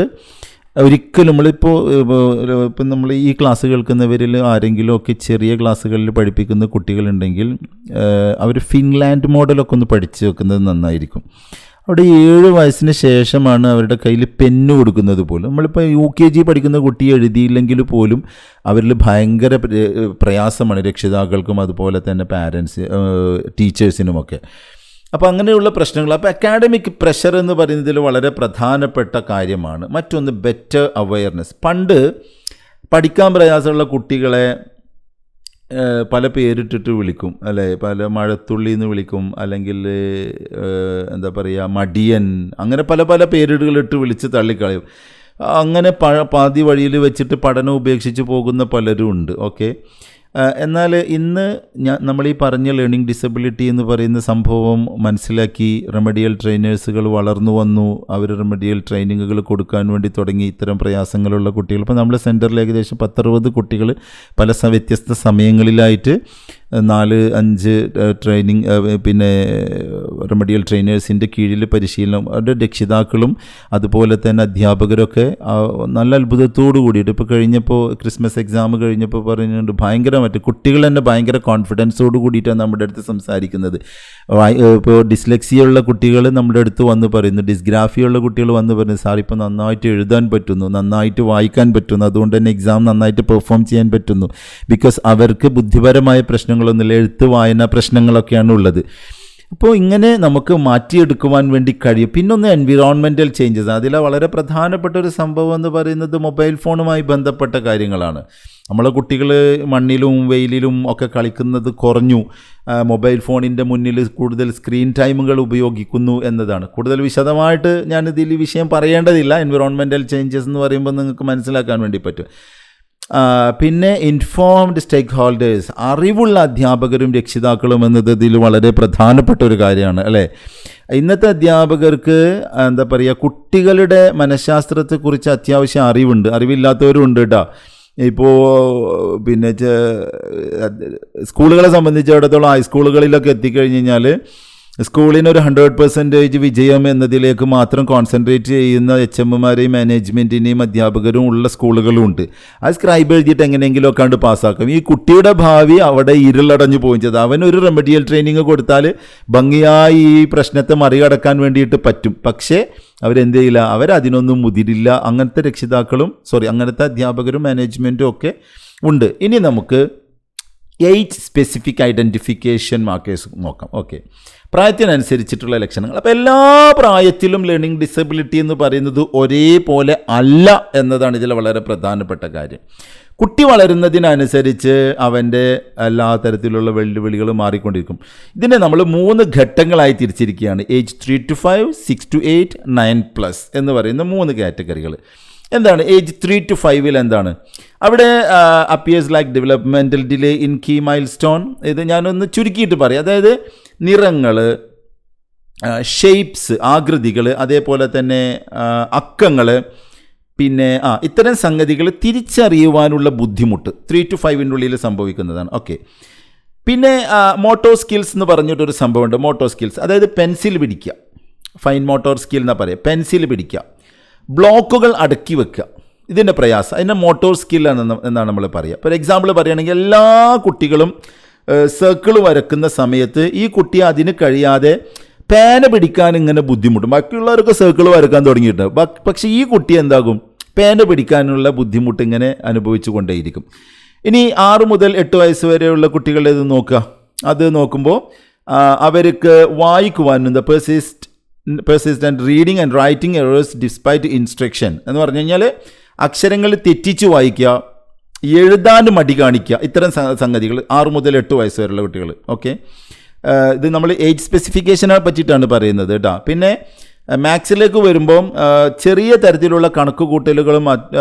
ഒരിക്കലും ഇപ്പം നമ്മൾ ഈ ക്ലാസ് കേൾക്കുന്നവരിൽ ആരെങ്കിലും ഒക്കെ ചെറിയ ക്ലാസ്സുകളിൽ പഠിപ്പിക്കുന്ന കുട്ടികളുണ്ടെങ്കിൽ അവർ ഫിൻലാൻഡ് മോഡലൊക്കെ ഒന്ന് പഠിച്ചു വെക്കുന്നത് നന്നായിരിക്കും. അവിടെ 7 വയസ്സിന് ശേഷമാണ് അവരുടെ കയ്യിൽ പെന്ന് കൊടുക്കുന്നത് പോലും. നമ്മളിപ്പോൾ UKG പഠിക്കുന്ന കുട്ടി എഴുതിയില്ലെങ്കിൽ പോലും അവരിൽ ഭയങ്കര പ്രയാസമാണ് രക്ഷിതാക്കൾക്കും അതുപോലെ തന്നെ ടീച്ചേഴ്സിനുമൊക്കെ. അപ്പോൾ അങ്ങനെയുള്ള പ്രശ്നങ്ങൾ. അപ്പോൾ അക്കാഡമിക് പ്രഷർ എന്ന് പറയുന്നതിൽ വളരെ പ്രധാനപ്പെട്ട കാര്യമാണ്. മറ്റൊന്ന്, ബെറ്റർ അവെയർനെസ്. പണ്ട് പഠിക്കാൻ പ്രയാസമുള്ള കുട്ടികളെ പല പേരിട്ടിട്ട് വിളിക്കും അല്ലേ, പല മഴത്തുള്ളി എന്ന് വിളിക്കും, അല്ലെങ്കിൽ എന്താ പറയുക മടിയൻ, അങ്ങനെ പല പല പേരുകളിട്ട് വിളിച്ച് തള്ളിക്കളയും. അങ്ങനെ പാതി വഴിയിൽ വെച്ചിട്ട് പഠനം ഉപേക്ഷിച്ച് പോകുന്ന പലരും ഉണ്ട്. ഓക്കെ, എന്നാൽ ഇന്ന് നമ്മൾ ഈ പറഞ്ഞ ലേണിംഗ് ഡിസബിലിറ്റി എന്ന് പറയുന്ന സംഭവം മനസ്സിലാക്കി റെമഡിയൽ ട്രെയിനേഴ്സുകൾ വളർന്നു വന്നു. അവർ റെമഡിയൽ ട്രെയിനിങ്ങുകൾ കൊടുക്കാൻ വേണ്ടി തുടങ്ങി ഇത്തരം പ്രയാസങ്ങളുള്ള കുട്ടികൾ. ഇപ്പോൾ നമ്മുടെ സെൻറ്ററിൽ ഏകദേശം 10-60 കുട്ടികൾ പല വ്യത്യസ്ത സമയങ്ങളിലായിട്ട് 4-5 ട്രെയിനിങ് പിന്നെ റെമഡിയൽ ട്രെയിനേഴ്സിൻ്റെ കീഴിൽ പരിശീലനം, അവരുടെ രക്ഷിതാക്കളും അതുപോലെ തന്നെ അധ്യാപകരൊക്കെ നല്ല അത്ഭുതത്തോടു കൂടിയിട്ട് ഇപ്പോൾ കഴിഞ്ഞപ്പോൾ ക്രിസ്മസ് എക്സാം കഴിഞ്ഞപ്പോൾ പറയുന്നുണ്ട് ഭയങ്കരമായിട്ട് കുട്ടികൾ തന്നെ ഭയങ്കര കോൺഫിഡൻസോട് കൂടിയിട്ടാണ് നമ്മുടെ അടുത്ത് സംസാരിക്കുന്നത്. ഇപ്പോൾ ഡിസ്ലെക്സിയുള്ള കുട്ടികൾ നമ്മുടെ അടുത്ത് വന്ന് പറയുന്നു, ഡിസ്ഗ്രാഫിയുള്ള കുട്ടികൾ വന്ന് പറയുന്നു, സാർ ഇപ്പോൾ നന്നായിട്ട് എഴുതാൻ പറ്റുന്നു, നന്നായിട്ട് വായിക്കാൻ പറ്റുന്നു, അതുകൊണ്ട് തന്നെ എക്സാം നന്നായിട്ട് പെർഫോം ചെയ്യാൻ പറ്റുന്നു. ബിക്കോസ് അവർക്ക് ബുദ്ധിപരമായ പ്രശ്നങ്ങളൊന്നുമില്ല, എഴുത്ത് വായന പ്രശ്നങ്ങളൊക്കെയാണ് ഉള്ളത്. അപ്പോൾ ഇങ്ങനെ നമുക്ക് മാറ്റിയെടുക്കുവാൻ വേണ്ടി കഴിയും. പിന്നൊന്ന് എൻവിറോൺമെൻറ്റൽ ചേഞ്ചസ്. അതിലെ വളരെ പ്രധാനപ്പെട്ട ഒരു സംഭവം എന്ന് പറയുന്നത് മൊബൈൽ ഫോണുമായി ബന്ധപ്പെട്ട കാര്യങ്ങളാണ്. നമ്മളെ കുട്ടികൾ മണ്ണിലും വെയിലിലും ഒക്കെ കളിക്കുന്നത് കുറഞ്ഞു, മൊബൈൽ ഫോണിൻ്റെ മുന്നിൽ കൂടുതൽ സ്ക്രീൻ ടൈമുകൾ ഉപയോഗിക്കുന്നു എന്നതാണ്. കൂടുതൽ വിശദമായിട്ട് ഞാനിതിൽ വിഷയം പറയേണ്ടതില്ല. എൻവിറോൺമെൻറ്റൽ ചേഞ്ചസ് എന്ന് പറയുമ്പോൾ നിങ്ങൾക്ക് മനസ്സിലാക്കാൻ വേണ്ടി പറ്റും. പിന്നെ ഇൻഫോംഡ് സ്റ്റേക്ക് ഹോൾഡേഴ്സ്, അറിവുള്ള അധ്യാപകരും രക്ഷിതാക്കളും എന്നത് ഇതിൽ വളരെ പ്രധാനപ്പെട്ട ഒരു കാര്യമാണ് അല്ലേ. ഇന്നത്തെ അധ്യാപകർക്ക് എന്താ പറയുക, കുട്ടികളുടെ മനഃശാസ്ത്രത്തെക്കുറിച്ച് അത്യാവശ്യം അറിവുണ്ട്, അറിവില്ലാത്തവരും ഉണ്ട് കേട്ടോ. ഇപ്പോൾ പിന്നെ സ്കൂളുകളെ സംബന്ധിച്ചിടത്തോളം ഹൈസ്കൂളുകളിലൊക്കെ എത്തിക്കഴിഞ്ഞ് കഴിഞ്ഞാൽ സ്കൂളിനൊരു 100% വിജയം എന്നതിലേക്ക് മാത്രം കോൺസെൻട്രേറ്റ് ചെയ്യുന്ന HMമാരെയും മാനേജ്മെൻറ്റിനെയും അധ്യാപകരും ഉള്ള സ്കൂളുകളും ഉണ്ട്. ആ സ്ക്രൈബ് എഴുതിയിട്ട് എങ്ങനെയെങ്കിലുമൊക്കെ കണ്ട് പാസ്സാക്കും. ഈ കുട്ടിയുടെ ഭാവി അവിടെ ഇരുളടഞ്ഞു പോവുകയും ചെയ്ത് അവനൊരു റെമഡിയൽ ട്രെയിനിങ് കൊടുത്താൽ ഭംഗിയായി ഈ പ്രശ്നത്തെ മറികടക്കാൻ വേണ്ടിയിട്ട് പറ്റും. പക്ഷേ അവരെന്ത് ചെയ്യില്ല, അവരതിനൊന്നും മുതിരില്ല. അങ്ങനത്തെ രക്ഷിതാക്കളും അങ്ങനത്തെ അധ്യാപകരും മാനേജ്മെൻറ്റും ഒക്കെ ഉണ്ട്. ഇനി നമുക്ക് 8 സ്പെസിഫിക് ഐഡൻറ്റിഫിക്കേഷൻ മാർക്കേഴ്സ് നോക്കാം. ഓക്കെ, പ്രായത്തിനനുസരിച്ചിട്ടുള്ള ലക്ഷണങ്ങൾ. അപ്പോൾ എല്ലാ പ്രായത്തിലും ലേണിംഗ് ഡിസബിലിറ്റി എന്ന് പറയുന്നത് ഒരേപോലെ അല്ല എന്നതാണ് ഇതിൽ വളരെ പ്രധാനപ്പെട്ട കാര്യം. കുട്ടി വളരുന്നതിനനുസരിച്ച് അവൻ്റെ എല്ലാ തരത്തിലുള്ള വെല്ലുവിളികൾ മാറിക്കൊണ്ടിരിക്കും. ഇതിനെ നമ്മൾ 3 ഘട്ടങ്ങളായി തിരിച്ചിരിക്കുകയാണ്. ഏജ് 3 to 5, 6 to 8, 9+ എന്ന് പറയുന്ന 3 കാറ്റഗറികൾ. എന്താണ് ഏജ് 3 to 5 എന്താണ്? അവിടെ appears like developmental delay in key milestone. ഇത് ഞാനൊന്ന് ചുരുക്കിയിട്ട് പറയാം. അതായത് നിറങ്ങൾ, ഷേപ്സ്, ആകൃതികൾ, അതേപോലെ തന്നെ അക്കങ്ങൾ, പിന്നെ ഇത്തരം സംഗതികൾ തിരിച്ചറിയുവാനുള്ള ബുദ്ധിമുട്ട് 3 to 5 ഉള്ളിൽ സംഭവിക്കുന്നതാണ്. ഓക്കെ, പിന്നെ മോട്ടോ സ്കിൽസ് എന്ന് പറഞ്ഞിട്ടൊരു സംഭവമുണ്ട്. മോട്ടോ സ്കിൽസ് അതായത് പെൻസിൽ പിടിക്കുക, ഫൈൻ മോട്ടോർ സ്കിൽ എന്നാ പറയുക. പെൻസിൽ പിടിക്കുക, ബ്ലോക്കുകൾ അടുക്കി വെക്കുക, ഇതിൻ്റെ പ്രയാസം, അതിൻ്റെ മോട്ടോർ സ്കില്ലാണ് എന്നാണ് നമ്മൾ പറയുക. ഫോർ എക്സാമ്പിൾ പറയുകയാണെങ്കിൽ എല്ലാ കുട്ടികളും സർക്കിൾ വരക്കുന്ന സമയത്ത് ഈ കുട്ടി അതിന് കഴിയാതെ പേന പിടിക്കാൻ ഇങ്ങനെ ബുദ്ധിമുട്ടും. ബാക്കിയുള്ളവർക്ക് സർക്കിൾ വരക്കാൻ തുടങ്ങിയിട്ട്, പക്ഷേ ഈ കുട്ടി എന്താകും, പേന പിടിക്കാനുള്ള ബുദ്ധിമുട്ട് ഇങ്ങനെ അനുഭവിച്ചു കൊണ്ടേയിരിക്കും. ഇനി 6 മുതൽ 8 വയസ്സ് വരെയുള്ള കുട്ടികളുടെ ഇത് നോക്കുക. അത് നോക്കുമ്പോൾ അവർക്ക് വായിക്കുവാനും persistent reading and writing errors despite instruction എന്ന് പറഞ്ഞു കഴിഞ്ഞാൽ അക്ഷരങ്ങൾ തെറ്റിച്ച് വായിക്കുക, എഴുതാൻ മടി കാണിക്കുക, ഇത്തരം സംഗതികൾ 6 മുതൽ 8 വയസ്സ് വരെയുള്ള കുട്ടികൾ. ഓക്കെ, ഇത് നമ്മൾ ഏജ് സ്പെസിഫിക്കേഷനെ പറ്റിയിട്ടാണ് പറയുന്നത് കേട്ടോ. പിന്നെ മാത്സിലേക്ക് വരുമ്പം ചെറിയ തരത്തിലുള്ള കണക്ക് കൂട്ടലുകളും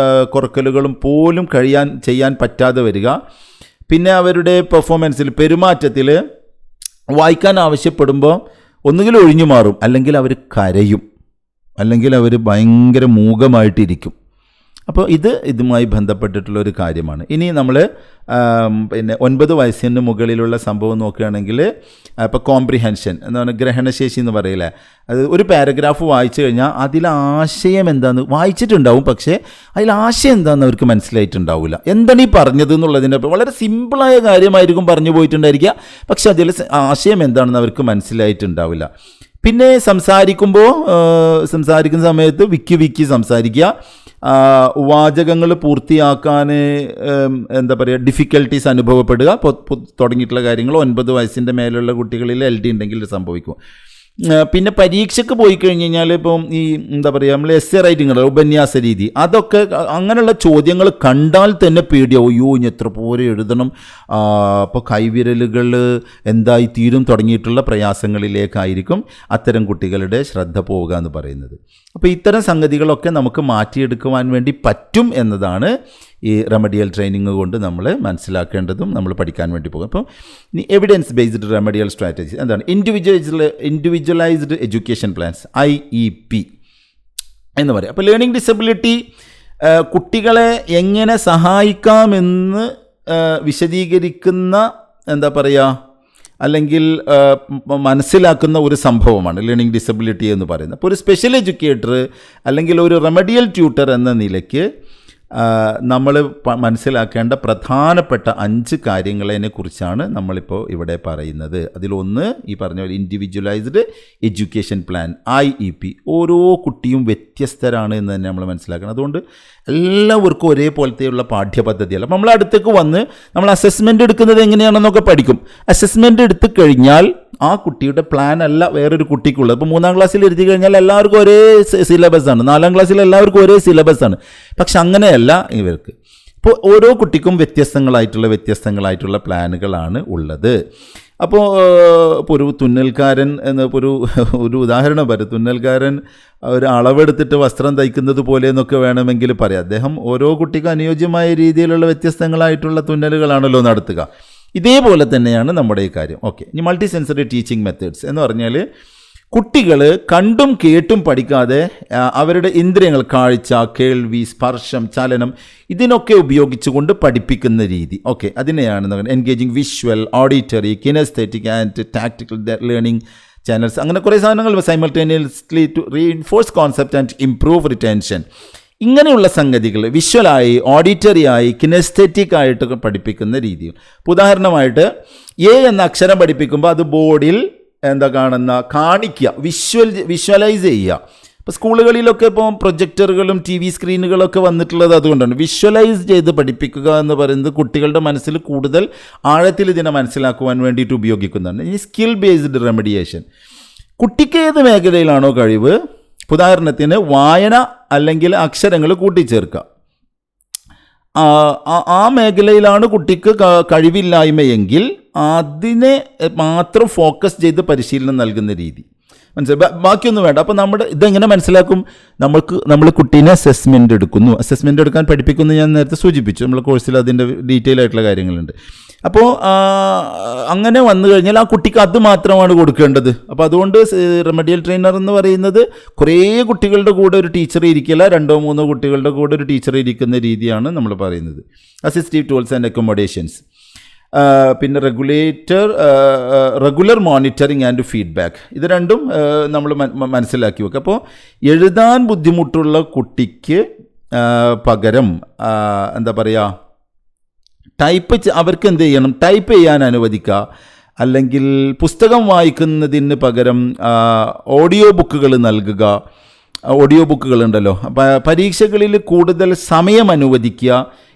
കുറക്കലുകളും പോലും ചെയ്യാൻ പറ്റാതെ വരിക. പിന്നെ അവരുടെ പെർഫോമൻസിൽ, പെരുമാറ്റത്തിൽ വായിക്കാൻ ആവശ്യപ്പെടുമ്പോൾ ഒന്നുകിൽ ഒഴിഞ്ഞു മാറും, അല്ലെങ്കിൽ അവർ കരയും, അല്ലെങ്കിൽ അവർ ഭയങ്കര മൂകമായിട്ടിരിക്കും. അപ്പോൾ ഇതുമായി ബന്ധപ്പെട്ടിട്ടുള്ളൊരു കാര്യമാണ്. ഇനി നമ്മൾ പിന്നെ 9 വയസ്സിന് മുകളിലുള്ള സംഭവം നോക്കുകയാണെങ്കിൽ ഇപ്പോൾ കോംപ്രിഹെൻഷൻ എന്ന് പറഞ്ഞാൽ ഗ്രഹണശേഷി എന്ന് പറയില്ലേ, അത് ഒരു പാരഗ്രാഫ് വായിച്ചു കഴിഞ്ഞാൽ അതിൽ ആശയം എന്താണെന്ന് വായിച്ചിട്ടുണ്ടാവും, പക്ഷേ അതിൽ ആശയം എന്താണെന്ന് അവർക്ക് മനസ്സിലായിട്ടുണ്ടാവില്ല. എന്താണ് ഈ പറഞ്ഞത് എന്നുള്ളതിൻ്റെ വളരെ സിമ്പിളായ കാര്യമായിരിക്കും പറഞ്ഞു പോയിട്ടുണ്ടായിരിക്കുക, പക്ഷെ അതിൽ ആശയം എന്താണെന്ന് അവർക്ക് മനസ്സിലായിട്ടുണ്ടാവില്ല. പിന്നെ സംസാരിക്കുന്ന സമയത്ത് വിക്കി സംസാരിക്കുക, വാചകങ്ങൾ പൂർത്തിയാക്കാൻ എന്താ പറയുക ഡിഫിക്കൽട്ടീസ് അനുഭവപ്പെടുക തുടങ്ങിയിട്ടുള്ള കാര്യങ്ങൾ 9 വയസ്സിൻ്റെ മേലുള്ള കുട്ടികളിൽ LD ഉണ്ടെങ്കിൽ സംഭവിക്കും. പിന്നെ പരീക്ഷയ്ക്ക് പോയി കഴിഞ്ഞ് കഴിഞ്ഞാൽ ഇപ്പം ഈ എന്താ പറയുക നമ്മൾ എസ്സേ റൈറ്റിംഗ് ഉപന്യാസ രീതി അതൊക്കെ അങ്ങനെയുള്ള ചോദ്യങ്ങൾ കണ്ടാൽ തന്നെ പേടിയാവും. അയ്യോ ഇനി എത്ര പോരെ എഴുതണം, അപ്പോൾ കൈവിരലുകൾ എന്തായി തീരും തുടങ്ങിയിട്ടുള്ള പ്രയാസങ്ങളിലേക്കായിരിക്കും അത്തരം കുട്ടികളുടെ ശ്രദ്ധ പോവുക എന്ന് പറയുന്നത്. അപ്പോൾ ഇത്തരം സംഗതികളൊക്കെ നമുക്ക് മാറ്റിയെടുക്കുവാൻ വേണ്ടി പറ്റും എന്നതാണ് ഈ റെമഡിയൽ ട്രെയിനിങ് കൊണ്ട് നമ്മൾ മനസ്സിലാക്കേണ്ടതും നമ്മൾ പഠിക്കാൻ വേണ്ടി പോകും. അപ്പോൾ എവിഡൻസ് ബേസ്ഡ് റെമഡിയൽ സ്ട്രാറ്റജി എന്താണ്? ഇൻഡിവിജ്വലൈസ്ഡ് എഡ്യൂക്കേഷൻ പ്ലാൻസ് IEP എന്ന് പറയും. അപ്പോൾ ലേണിംഗ് ഡിസബിലിറ്റി കുട്ടികളെ എങ്ങനെ സഹായിക്കാമെന്ന് വിശദീകരിക്കുന്ന എന്താ പറയുക അല്ലെങ്കിൽ മനസ്സിലാക്കുന്ന ഒരു സംഭവമാണ് ലേണിംഗ് ഡിസബിലിറ്റി എന്ന് പറയുന്നത്. അപ്പോൾ ഒരു സ്പെഷ്യൽ എഡ്യൂക്കേറ്റർ അല്ലെങ്കിൽ ഒരു റെമഡിയൽ ട്യൂട്ടർ എന്ന നിലയ്ക്ക് നമ്മൾ മനസ്സിലാക്കേണ്ട പ്രധാനപ്പെട്ട 5 കാര്യങ്ങളെ കുറിച്ചാണ് നമ്മളിപ്പോൾ ഇവിടെ പറയുന്നത്. അതിലൊന്ന് ഈ പറഞ്ഞ പോലെ ഇൻഡിവിജ്വലൈസ്ഡ് എഡ്യൂക്കേഷൻ പ്ലാൻ IEP. ഓരോ കുട്ടിയും വ്യത്യസ്തരാണ് എന്ന് തന്നെ നമ്മൾ മനസ്സിലാക്കണം. അതുകൊണ്ട് എല്ലാവർക്കും ഒരേപോലത്തെയുള്ള പാഠ്യപദ്ധതിയല്ല. അപ്പോൾ നമ്മൾ അടുത്തേക്ക് വന്ന് നമ്മൾ അസസ്മെൻ്റ് എടുക്കുന്നത് എങ്ങനെയാണെന്നൊക്കെ പഠിക്കും. അസസ്മെൻ്റ് എടുത്തു കഴിഞ്ഞാൽ ആ കുട്ടിയുടെ പ്ലാൻ അല്ല വേറൊരു കുട്ടിക്കുള്ളത്. ഇപ്പോൾ 3ാം ക്ലാസ്സിൽ എഴുതി കഴിഞ്ഞാൽ എല്ലാവർക്കും ഒരേ സിലബസാണ്, 4ാം ക്ലാസ്സിൽ എല്ലാവർക്കും ഒരേ സിലബസാണ്. പക്ഷെ അങ്ങനെയല്ല ഇവർക്ക്. ഇപ്പോൾ ഓരോ കുട്ടിക്കും വ്യത്യസ്തങ്ങളായിട്ടുള്ള പ്ലാനുകളാണ് ഉള്ളത്. അപ്പോൾ ഒരു തുന്നൽക്കാരൻ ഒരു ഉദാഹരണം പറയും. തുന്നൽക്കാരൻ ഒരു അളവെടുത്തിട്ട് വസ്ത്രം തയ്ക്കുന്നത് പോലെ എന്നൊക്കെ വേണമെങ്കിൽ പറയാം. അദ്ദേഹം ഓരോ കുട്ടിക്കും അനുയോജ്യമായ രീതിയിലുള്ള വ്യത്യസ്തങ്ങളായിട്ടുള്ള തുന്നലുകളാണല്ലോ നടത്തുക. ഇതേപോലെ തന്നെയാണ് നമ്മുടെ ഈ കാര്യം. ഓക്കെ, ഇനി മൾട്ടി സെൻസറി ടീച്ചിങ് മെത്തേഡ്സ് എന്ന് പറഞ്ഞാൽ കുട്ടികൾ കണ്ടും കേട്ടും പഠിക്കാതെ അവരുടെ ഇന്ദ്രിയങ്ങൾ കാഴ്ച, കേൾവി, സ്പർശം, ചലനം ഇതിനൊക്കെ ഉപയോഗിച്ചുകൊണ്ട് പഠിപ്പിക്കുന്ന രീതി. ഓക്കെ, അതിനെയാണ് engaging visual, auditory, kinesthetic and tactical learning channels. അങ്ങനെ കുറേ സാധനങ്ങൾ simultaneously to reinforce concept and improve retention. ഇങ്ങനെയുള്ള സംഗതികൾ വിഷ്വലായി, ഓഡിറ്ററിയായി, കിനസ്തെറ്റിക് ആയിട്ടൊക്കെ പഠിപ്പിക്കുന്ന രീതികൾ. ഉദാഹരണമായിട്ട് എന്ന അക്ഷരം പഠിപ്പിക്കുമ്പോൾ അത് ബോർഡിൽ കാണിക്കുക, വിഷ്വലൈസ് ചെയ്യുക. ഇപ്പോൾ സ്കൂളുകളിലൊക്കെ ഇപ്പോൾ പ്രൊജക്ടറുകളും TV സ്ക്രീനുകളൊക്കെ വന്നിട്ടുള്ളത് അതുകൊണ്ടാണ്. വിഷ്വലൈസ് ചെയ്ത് പഠിപ്പിക്കുക എന്ന് പറയുന്നത് കുട്ടികളുടെ മനസ്സിൽ കൂടുതൽ ആഴത്തിൽ ഇതിനെ മനസ്സിലാക്കുവാൻ വേണ്ടിയിട്ട് ഉപയോഗിക്കുന്നതാണ്. ഈ സ്കിൽ ബേസ്ഡ് റെമഡിയേഷൻ, കുട്ടിക്ക് ഏത് മേഖലയിലാണോ കഴിവ്, ഉദാഹരണത്തിന് വായന അല്ലെങ്കിൽ അക്ഷരങ്ങൾ കൂട്ടിച്ചേർക്കുക, ആ മേഖലയിലാണ് കുട്ടിക്ക് കഴിവില്ലായ്മയെങ്കിൽ അതിനെ മാത്രം ഫോക്കസ് ചെയ്ത് പരിശീലനം നൽകുന്ന രീതി. മനസ്സിലായി? ബാക്കിയൊന്നും വേണ്ട. അപ്പോൾ ഇതെങ്ങനെ മനസ്സിലാക്കും? നമ്മൾ കുട്ടീനെ അസസ്മെൻ്റ് എടുക്കാൻ പഠിപ്പിക്കുന്നു. ഞാൻ നേരത്തെ സൂചിപ്പിച്ചു, നമ്മളെ കോഴ്സിൽ അതിൻ്റെ ഡീറ്റെയിൽ ആയിട്ടുള്ള കാര്യങ്ങളുണ്ട്. അപ്പോൾ അങ്ങനെ വന്നു കഴിഞ്ഞാൽ ആ കുട്ടിക്ക് അത് മാത്രമാണ് കൊടുക്കേണ്ടത്. അപ്പോൾ അതുകൊണ്ട് റെമഡിയൽ ട്രെയിനർ എന്ന് പറയുന്നത് കുറേ കുട്ടികളുടെ കൂടെ ഒരു ടീച്ചർ ഇരിക്കില്ല, 2-3 കുട്ടികളുടെ കൂടെ ഒരു ടീച്ചർ ഇരിക്കുന്ന രീതിയാണ് നമ്മൾ പറയുന്നത്. അസിസ്റ്റീവ് ടൂൾസ് ആൻഡ് അക്കോമഡേഷൻസ്, പിന്നെ റെഗുലർ മോണിറ്ററിങ് ആൻഡ് ഫീഡ്ബാക്ക്. ഇത് രണ്ടും നമ്മൾ മനസ്സിലാക്കി വെക്കുക. അപ്പോൾ എഴുതാൻ ബുദ്ധിമുട്ടുള്ള കുട്ടിക്ക് പകരം എന്താ പറയുക, അവർക്ക് എന്ത് ചെയ്യണം, ടൈപ്പ് ചെയ്യാൻ അനുവദിക്കുക. അല്ലെങ്കിൽ പുസ്തകം വായിക്കുന്നതിന് പകരം ഓഡിയോ ബുക്കുകൾ നൽകുക. ഓഡിയോ ബുക്കുകളുണ്ടല്ലോ, പരീക്ഷകളിൽ കൂടുതൽ സമയം അനുവദിക്കുക.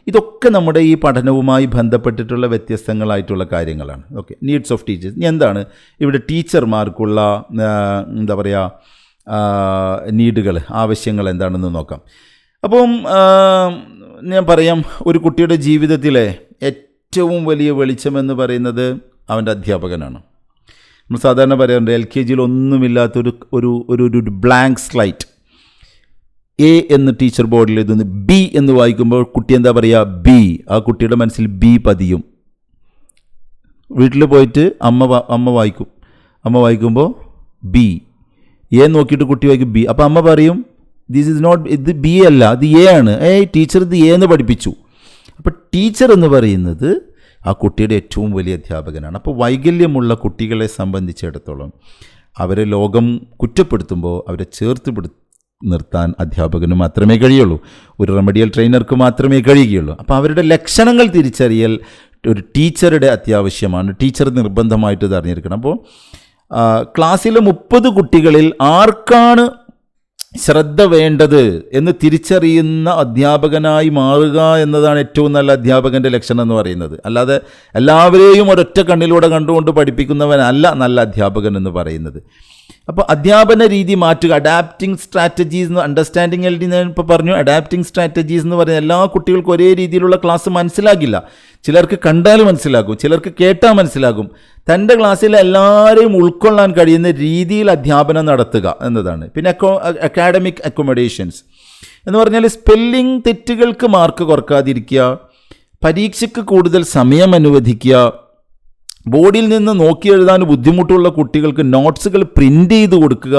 ഇതൊക്കെ നമ്മുടെ ഈ പഠനവുമായി ബന്ധപ്പെട്ടിട്ടുള്ള വ്യത്യസ്തങ്ങളായിട്ടുള്ള കാര്യങ്ങളാണ്. Okay, needs of teachers. ഇനി എന്താണ് ഇവിടെ ടീച്ചർമാർക്കുള്ള എന്താ പറയുക നീഡുകൾ, ആവശ്യങ്ങൾ എന്താണെന്ന് നോക്കാം. അപ്പം ഞാൻ പറയാം, ഒരു കുട്ടിയുടെ ജീവിതത്തിലെ ഏറ്റവും വലിയ വെളിച്ചമെന്ന് പറയുന്നത് അവൻ്റെ അധ്യാപകനാണ്. നമ്മൾ സാധാരണ പറയാറുണ്ട് LKGയിൽ ഒന്നുമില്ലാത്തൊരു ഒരു ബ്ലാങ്ക് സ്ലൈറ്റ്. A എന്ന് ടീച്ചർ ബോർഡിൽ എഴുതുന്നു, B എന്ന് വായിക്കുമ്പോൾ കുട്ടി എന്താ പറയുക, B. ആ കുട്ടിയുടെ മനസ്സിൽ B പതിയും. വീട്ടിൽ പോയിട്ട് അമ്മ വായിക്കും. അമ്മ വായിക്കുമ്പോൾ B, A നോക്കിയിട്ട് കുട്ടി വായിക്കും B. അപ്പോൾ അമ്മ പറയും ദിസ് ഈസ് നോട്ട്, ഇത് B അല്ല, ഇത് A ആണ്. ടീച്ചർ ഇത് A എന്ന് പഠിപ്പിച്ചു. അപ്പോൾ ടീച്ചർ എന്ന് പറയുന്നത് ആ കുട്ടിയുടെ ഏറ്റവും വലിയ അധ്യാപകനാണ്. അപ്പോൾ വൈകല്യമുള്ള കുട്ടികളെ സംബന്ധിച്ചിടത്തോളം അവരെ ലോകം കുറ്റപ്പെടുത്തുമ്പോൾ അവരെ ചേർത്ത് നിർത്താൻ അധ്യാപകന് മാത്രമേ കഴിയുള്ളൂ, ഒരു റെമഡിയൽ ട്രെയിനർക്ക് മാത്രമേ കഴിയുകയുള്ളൂ. അപ്പോൾ അവരുടെ ലക്ഷണങ്ങൾ തിരിച്ചറിയൽ ഒരു ടീച്ചറുടെ അത്യാവശ്യമാണ്. ടീച്ചർ നിർബന്ധമായിട്ട് ഇത് അറിഞ്ഞിരിക്കണം. അപ്പോൾ ക്ലാസ്സിലെ 30 കുട്ടികളിൽ ആർക്കാണ് ശ്രദ്ധ വേണ്ടത് എന്ന് തിരിച്ചറിയുന്ന അധ്യാപകനായി മാറുക എന്നതാണ് ഏറ്റവും നല്ല അധ്യാപകൻ്റെ ലക്ഷണം എന്ന് പറയുന്നത്. അല്ലാതെ എല്ലാവരെയും ഒരൊറ്റ കണ്ണിലൂടെ കണ്ടുകൊണ്ട് പഠിപ്പിക്കുന്നവനല്ല നല്ല അധ്യാപകൻ എന്ന് പറയുന്നത്. അപ്പോൾ അധ്യാപന രീതി മാറ്റുക, അഡാപ്റ്റിംഗ് സ്ട്രാറ്റജീസ് എന്ന്, അണ്ടർസ്റ്റാൻഡിങ് എൽ ഡി ഞാൻ ഇപ്പോൾ പറഞ്ഞു. അഡാപ്റ്റിംഗ് സ്ട്രാറ്റജീസ് എന്ന് പറയുന്നത് എല്ലാ കുട്ടികൾക്കും ഒരേ രീതിയിലുള്ള ക്ലാസ് മനസ്സിലാകില്ല. ചിലർക്ക് കണ്ടാൽ മനസ്സിലാകും, ചിലർക്ക് കേട്ടാൽ മനസ്സിലാകും. തൻ്റെ ക്ലാസ്സിൽ എല്ലാവരെയും ഉൾക്കൊള്ളാൻ കഴിയുന്ന രീതിയിൽ അധ്യാപനം നടത്തുക എന്നതാണ്. പിന്നെ അക്കാഡമിക് അക്കോമഡേഷൻസ് എന്ന് പറഞ്ഞാൽ സ്പെല്ലിംഗ് തെറ്റുകൾക്ക് മാർക്ക് കുറക്കാതിരിക്കുക, പരീക്ഷയ്ക്ക് കൂടുതൽ സമയം അനുവദിക്കുക, ബോർഡിൽ നിന്ന് നോക്കി എഴുതാൻ ബുദ്ധിമുട്ടുള്ള കുട്ടികൾക്ക് നോട്ട്സുകൾ പ്രിൻ്റ് ചെയ്ത് കൊടുക്കുക.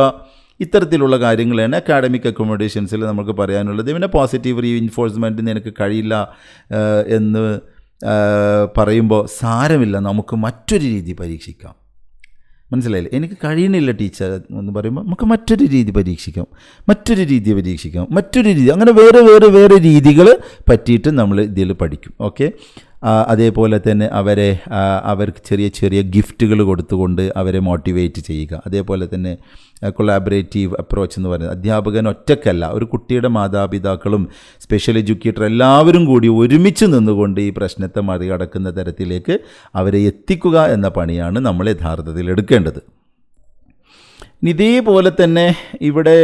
ഇത്തരത്തിലുള്ള കാര്യങ്ങളാണ് അക്കാഡമിക് അക്കോമഡേഷൻസിൽ നമുക്ക് പറയാനുള്ളത്. പിന്നെ പോസിറ്റീവ് റീഇൻഫോഴ്സ്മെൻറ്റ് നിനക്ക് കഴിയില്ല എന്ന് പറയുമ്പോൾ സാരമില്ല, നമുക്ക് മറ്റൊരു രീതി പരീക്ഷിക്കാം. മനസ്സിലായില്ലേ? എനിക്ക് കഴിയണില്ല ടീച്ചർ എന്ന് പറയുമ്പോൾ നമുക്ക് മറ്റൊരു രീതി പരീക്ഷിക്കാം, മറ്റൊരു രീതി, അങ്ങനെ വേറെ രീതികൾ പറ്റിയിട്ട് നമ്മൾ ഇതിൽ പഠിക്കും. ഓക്കെ. അതേപോലെ തന്നെ അവർക്ക് ചെറിയ ഗിഫ്റ്റുകൾ കൊടുത്തുകൊണ്ട് അവരെ മോട്ടിവേറ്റ് ചെയ്യുക. അതേപോലെ തന്നെ കൊളാബറേറ്റീവ് അപ്രോച്ച് എന്ന് പറയുന്നത്, അധ്യാപകൻ ഒറ്റയ്ക്കല്ല, ഒരു കുട്ടിയുടെ മാതാപിതാക്കളും സ്പെഷ്യൽ എഡ്യൂക്കേറ്റർ എല്ലാവരും കൂടി ഒരുമിച്ച് നിന്നുകൊണ്ട് ഈ പ്രശ്നത്തെ മറികടക്കുന്ന തരത്തിലേക്ക് അവരെ എത്തിക്കുക എന്ന പണിയാണ് നമ്മൾ യഥാർത്ഥത്തിൽ എടുക്കേണ്ടത്. ഇതേപോലെ തന്നെ ഇവിടെ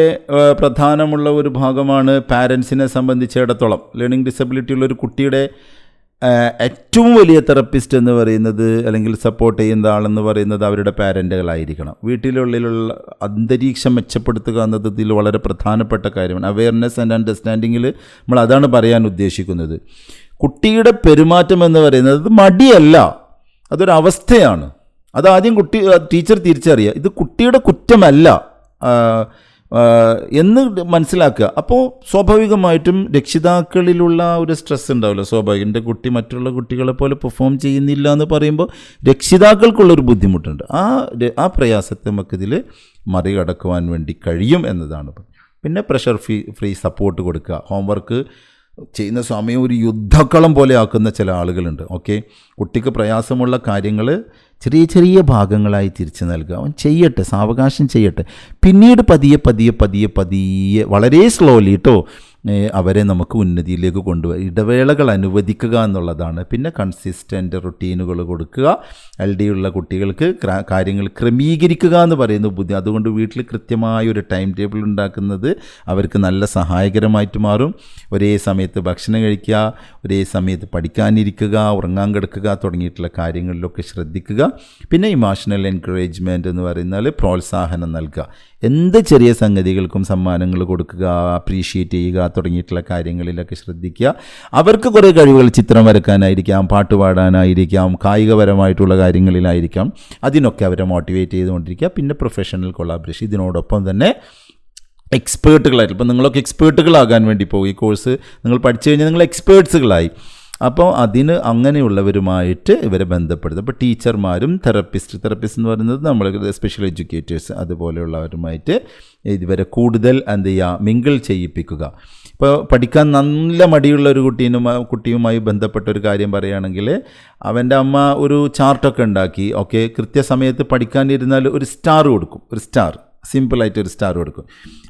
പ്രധാനമുള്ള ഒരു ഭാഗമാണ് പാരൻസിനെ സംബന്ധിച്ചിടത്തോളം. ലേണിംഗ് ഡിസബിലിറ്റി ഉള്ള ഒരു കുട്ടിയുടെ ഏറ്റവും വലിയ തെറപ്പിസ്റ്റ് എന്ന് പറയുന്നത്, അല്ലെങ്കിൽ സപ്പോർട്ട് ചെയ്യുന്ന ആളെന്ന് പറയുന്നത് അവരുടെ പാരൻറ്റുകളായിരിക്കണം. വീട്ടിലുള്ളിലുള്ള അന്തരീക്ഷം മെച്ചപ്പെടുത്തുക എന്നത് ഇതിൽ വളരെ പ്രധാനപ്പെട്ട കാര്യമാണ്. അവെയർനെസ് ആൻഡ് അണ്ടർസ്റ്റാൻഡിങ്ങിൽ നമ്മൾ അതാണ് പറയാൻ ഉദ്ദേശിക്കുന്നത്. കുട്ടിയുടെ പെരുമാറ്റം എന്ന് പറയുന്നത് മടിയല്ല, അതൊരവസ്ഥയാണ്. അതാദ്യം ടീച്ചർ തിരിച്ചറിയുക, ഇത് കുട്ടിയുടെ കുറ്റമല്ല എന്ന് മനസ്സിലാക്കുക. അപ്പോൾ സ്വാഭാവികമായിട്ടും രക്ഷിതാക്കളിലുള്ള ഒരു സ്ട്രെസ് ഉണ്ടാവില്ല. സ്വാഭാവികം, എൻ്റെ കുട്ടി മറ്റുള്ള കുട്ടികളെ പോലെ പെർഫോം ചെയ്യുന്നില്ല എന്ന് പറയുമ്പോൾ രക്ഷിതാക്കൾക്കുള്ളൊരു ബുദ്ധിമുട്ടുണ്ട്. ആ പ്രയാസത്തെ നമുക്കിതിൽ മറികടക്കുവാൻ വേണ്ടി കഴിയും എന്നതാണ്. പിന്നെ പ്രഷർ ഫ്രീ സപ്പോർട്ട് കൊടുക്കുക. ഹോംവർക്ക് ചെയ്യുന്ന സമയം ഒരു യുദ്ധക്കളം പോലെ ആക്കുന്ന ചില ആളുകളുണ്ട്. ഓക്കെ, കുട്ടിക്ക് പ്രയാസമുള്ള കാര്യങ്ങൾ ചെറിയ ഭാഗങ്ങളായി തിരിച്ചു നൽകുക. അവൻ ചെയ്യട്ടെ, സാവകാശം ചെയ്യട്ടെ, പിന്നീട് പതിയെ വളരെ സ്ലോലി അവരെ നമുക്ക് ഉന്നതിയിലേക്ക് കൊണ്ടുപോയി ഇടവേളകൾ അനുവദിക്കുക എന്നുള്ളതാണ്. പിന്നെ കൺസിസ്റ്റൻ്റ് റുട്ടീനുകൾ കൊടുക്കുക. LD ഉള്ള കുട്ടികൾക്ക് കാര്യങ്ങൾ ക്രമീകരിക്കുക എന്ന് പറയുന്ന ബുദ്ധി. അതുകൊണ്ട് വീട്ടിൽ കൃത്യമായൊരു ടൈം ടേബിൾ ഉണ്ടാക്കുന്നത് അവർക്ക് നല്ല സഹായകരമായിട്ട് മാറും. ഒരേ സമയത്ത് ഭക്ഷണം കഴിക്കുക, ഒരേ സമയത്ത് പഠിക്കാനിരിക്കുക, ഉറങ്ങാൻ കിടക്കുക തുടങ്ങിയിട്ടുള്ള കാര്യങ്ങളിലൊക്കെ ശ്രദ്ധിക്കുക. പിന്നെ ഇമോഷണൽ എൻകറേജ്മെൻറ്റ് എന്ന് പറയുന്നാൽ പ്രോത്സാഹനം നൽകുക. എന്ത് ചെറിയ സംഗതികൾക്കും സമ്മാനങ്ങൾ കൊടുക്കുക, അപ്രീഷിയേറ്റ് ചെയ്യുക തുടങ്ങിയിട്ടുള്ള കാര്യങ്ങളിലൊക്കെ ശ്രദ്ധിക്കുക. അവർക്ക് കുറേ കഴിവുകൾ, ചിത്രം വരക്കാനായിരിക്കാം, പാട്ട് പാടാനായിരിക്കാം, കായികപരമായിട്ടുള്ള കാര്യങ്ങളിലായിരിക്കാം, അതിനൊക്കെ അവരെ മോട്ടിവേറ്റ് ചെയ്തുകൊണ്ടിരിക്കുക. പിന്നെ പ്രൊഫഷണൽ കൊളാബറേഷൻ. ഇതിനോടൊപ്പം തന്നെ എക്സ്പേർട്ടുകളായിട്ട്, ഇപ്പം നിങ്ങളൊക്കെ എക്സ്പേർട്ടുകളാകാൻ വേണ്ടി പോകും. ഈ കോഴ്സ് നിങ്ങൾ പഠിച്ചു കഴിഞ്ഞാൽ നിങ്ങൾ എക്സ്പേർട്സുകളായി. അപ്പോൾ അതിന് അങ്ങനെയുള്ളവരുമായിട്ട് ഇവരെ ബന്ധപ്പെടുത്തുക. അപ്പോൾ ടീച്ചർമാരും തെറപ്പിസ്റ്റ് എന്ന് പറയുന്നത് നമ്മൾ സ്പെഷ്യൽ എഡ്യൂക്കേറ്റേഴ്സ് അതുപോലെയുള്ളവരുമായിട്ട് ഇവരെ കൂടുതൽ എന്ത് ചെയ്യുക, മിങ്കിൾ ചെയ്യിപ്പിക്കുക. ഇപ്പോൾ പഠിക്കാൻ നല്ല മടിയുള്ള ഒരു കുട്ടിയുമായി ബന്ധപ്പെട്ട ഒരു കാര്യം പറയുകയാണെങ്കിൽ, അവൻ്റെ അമ്മ ഒരു ചാർട്ടൊക്കെ ഉണ്ടാക്കി, ഓക്കെ, കൃത്യസമയത്ത് പഠിക്കാനിരുന്നാൽ ഒരു സ്റ്റാർ കൊടുക്കും. ഒരു സ്റ്റാർ, സിമ്പിളായിട്ട് ഒരു സ്റ്റാർ കൊടുക്കും.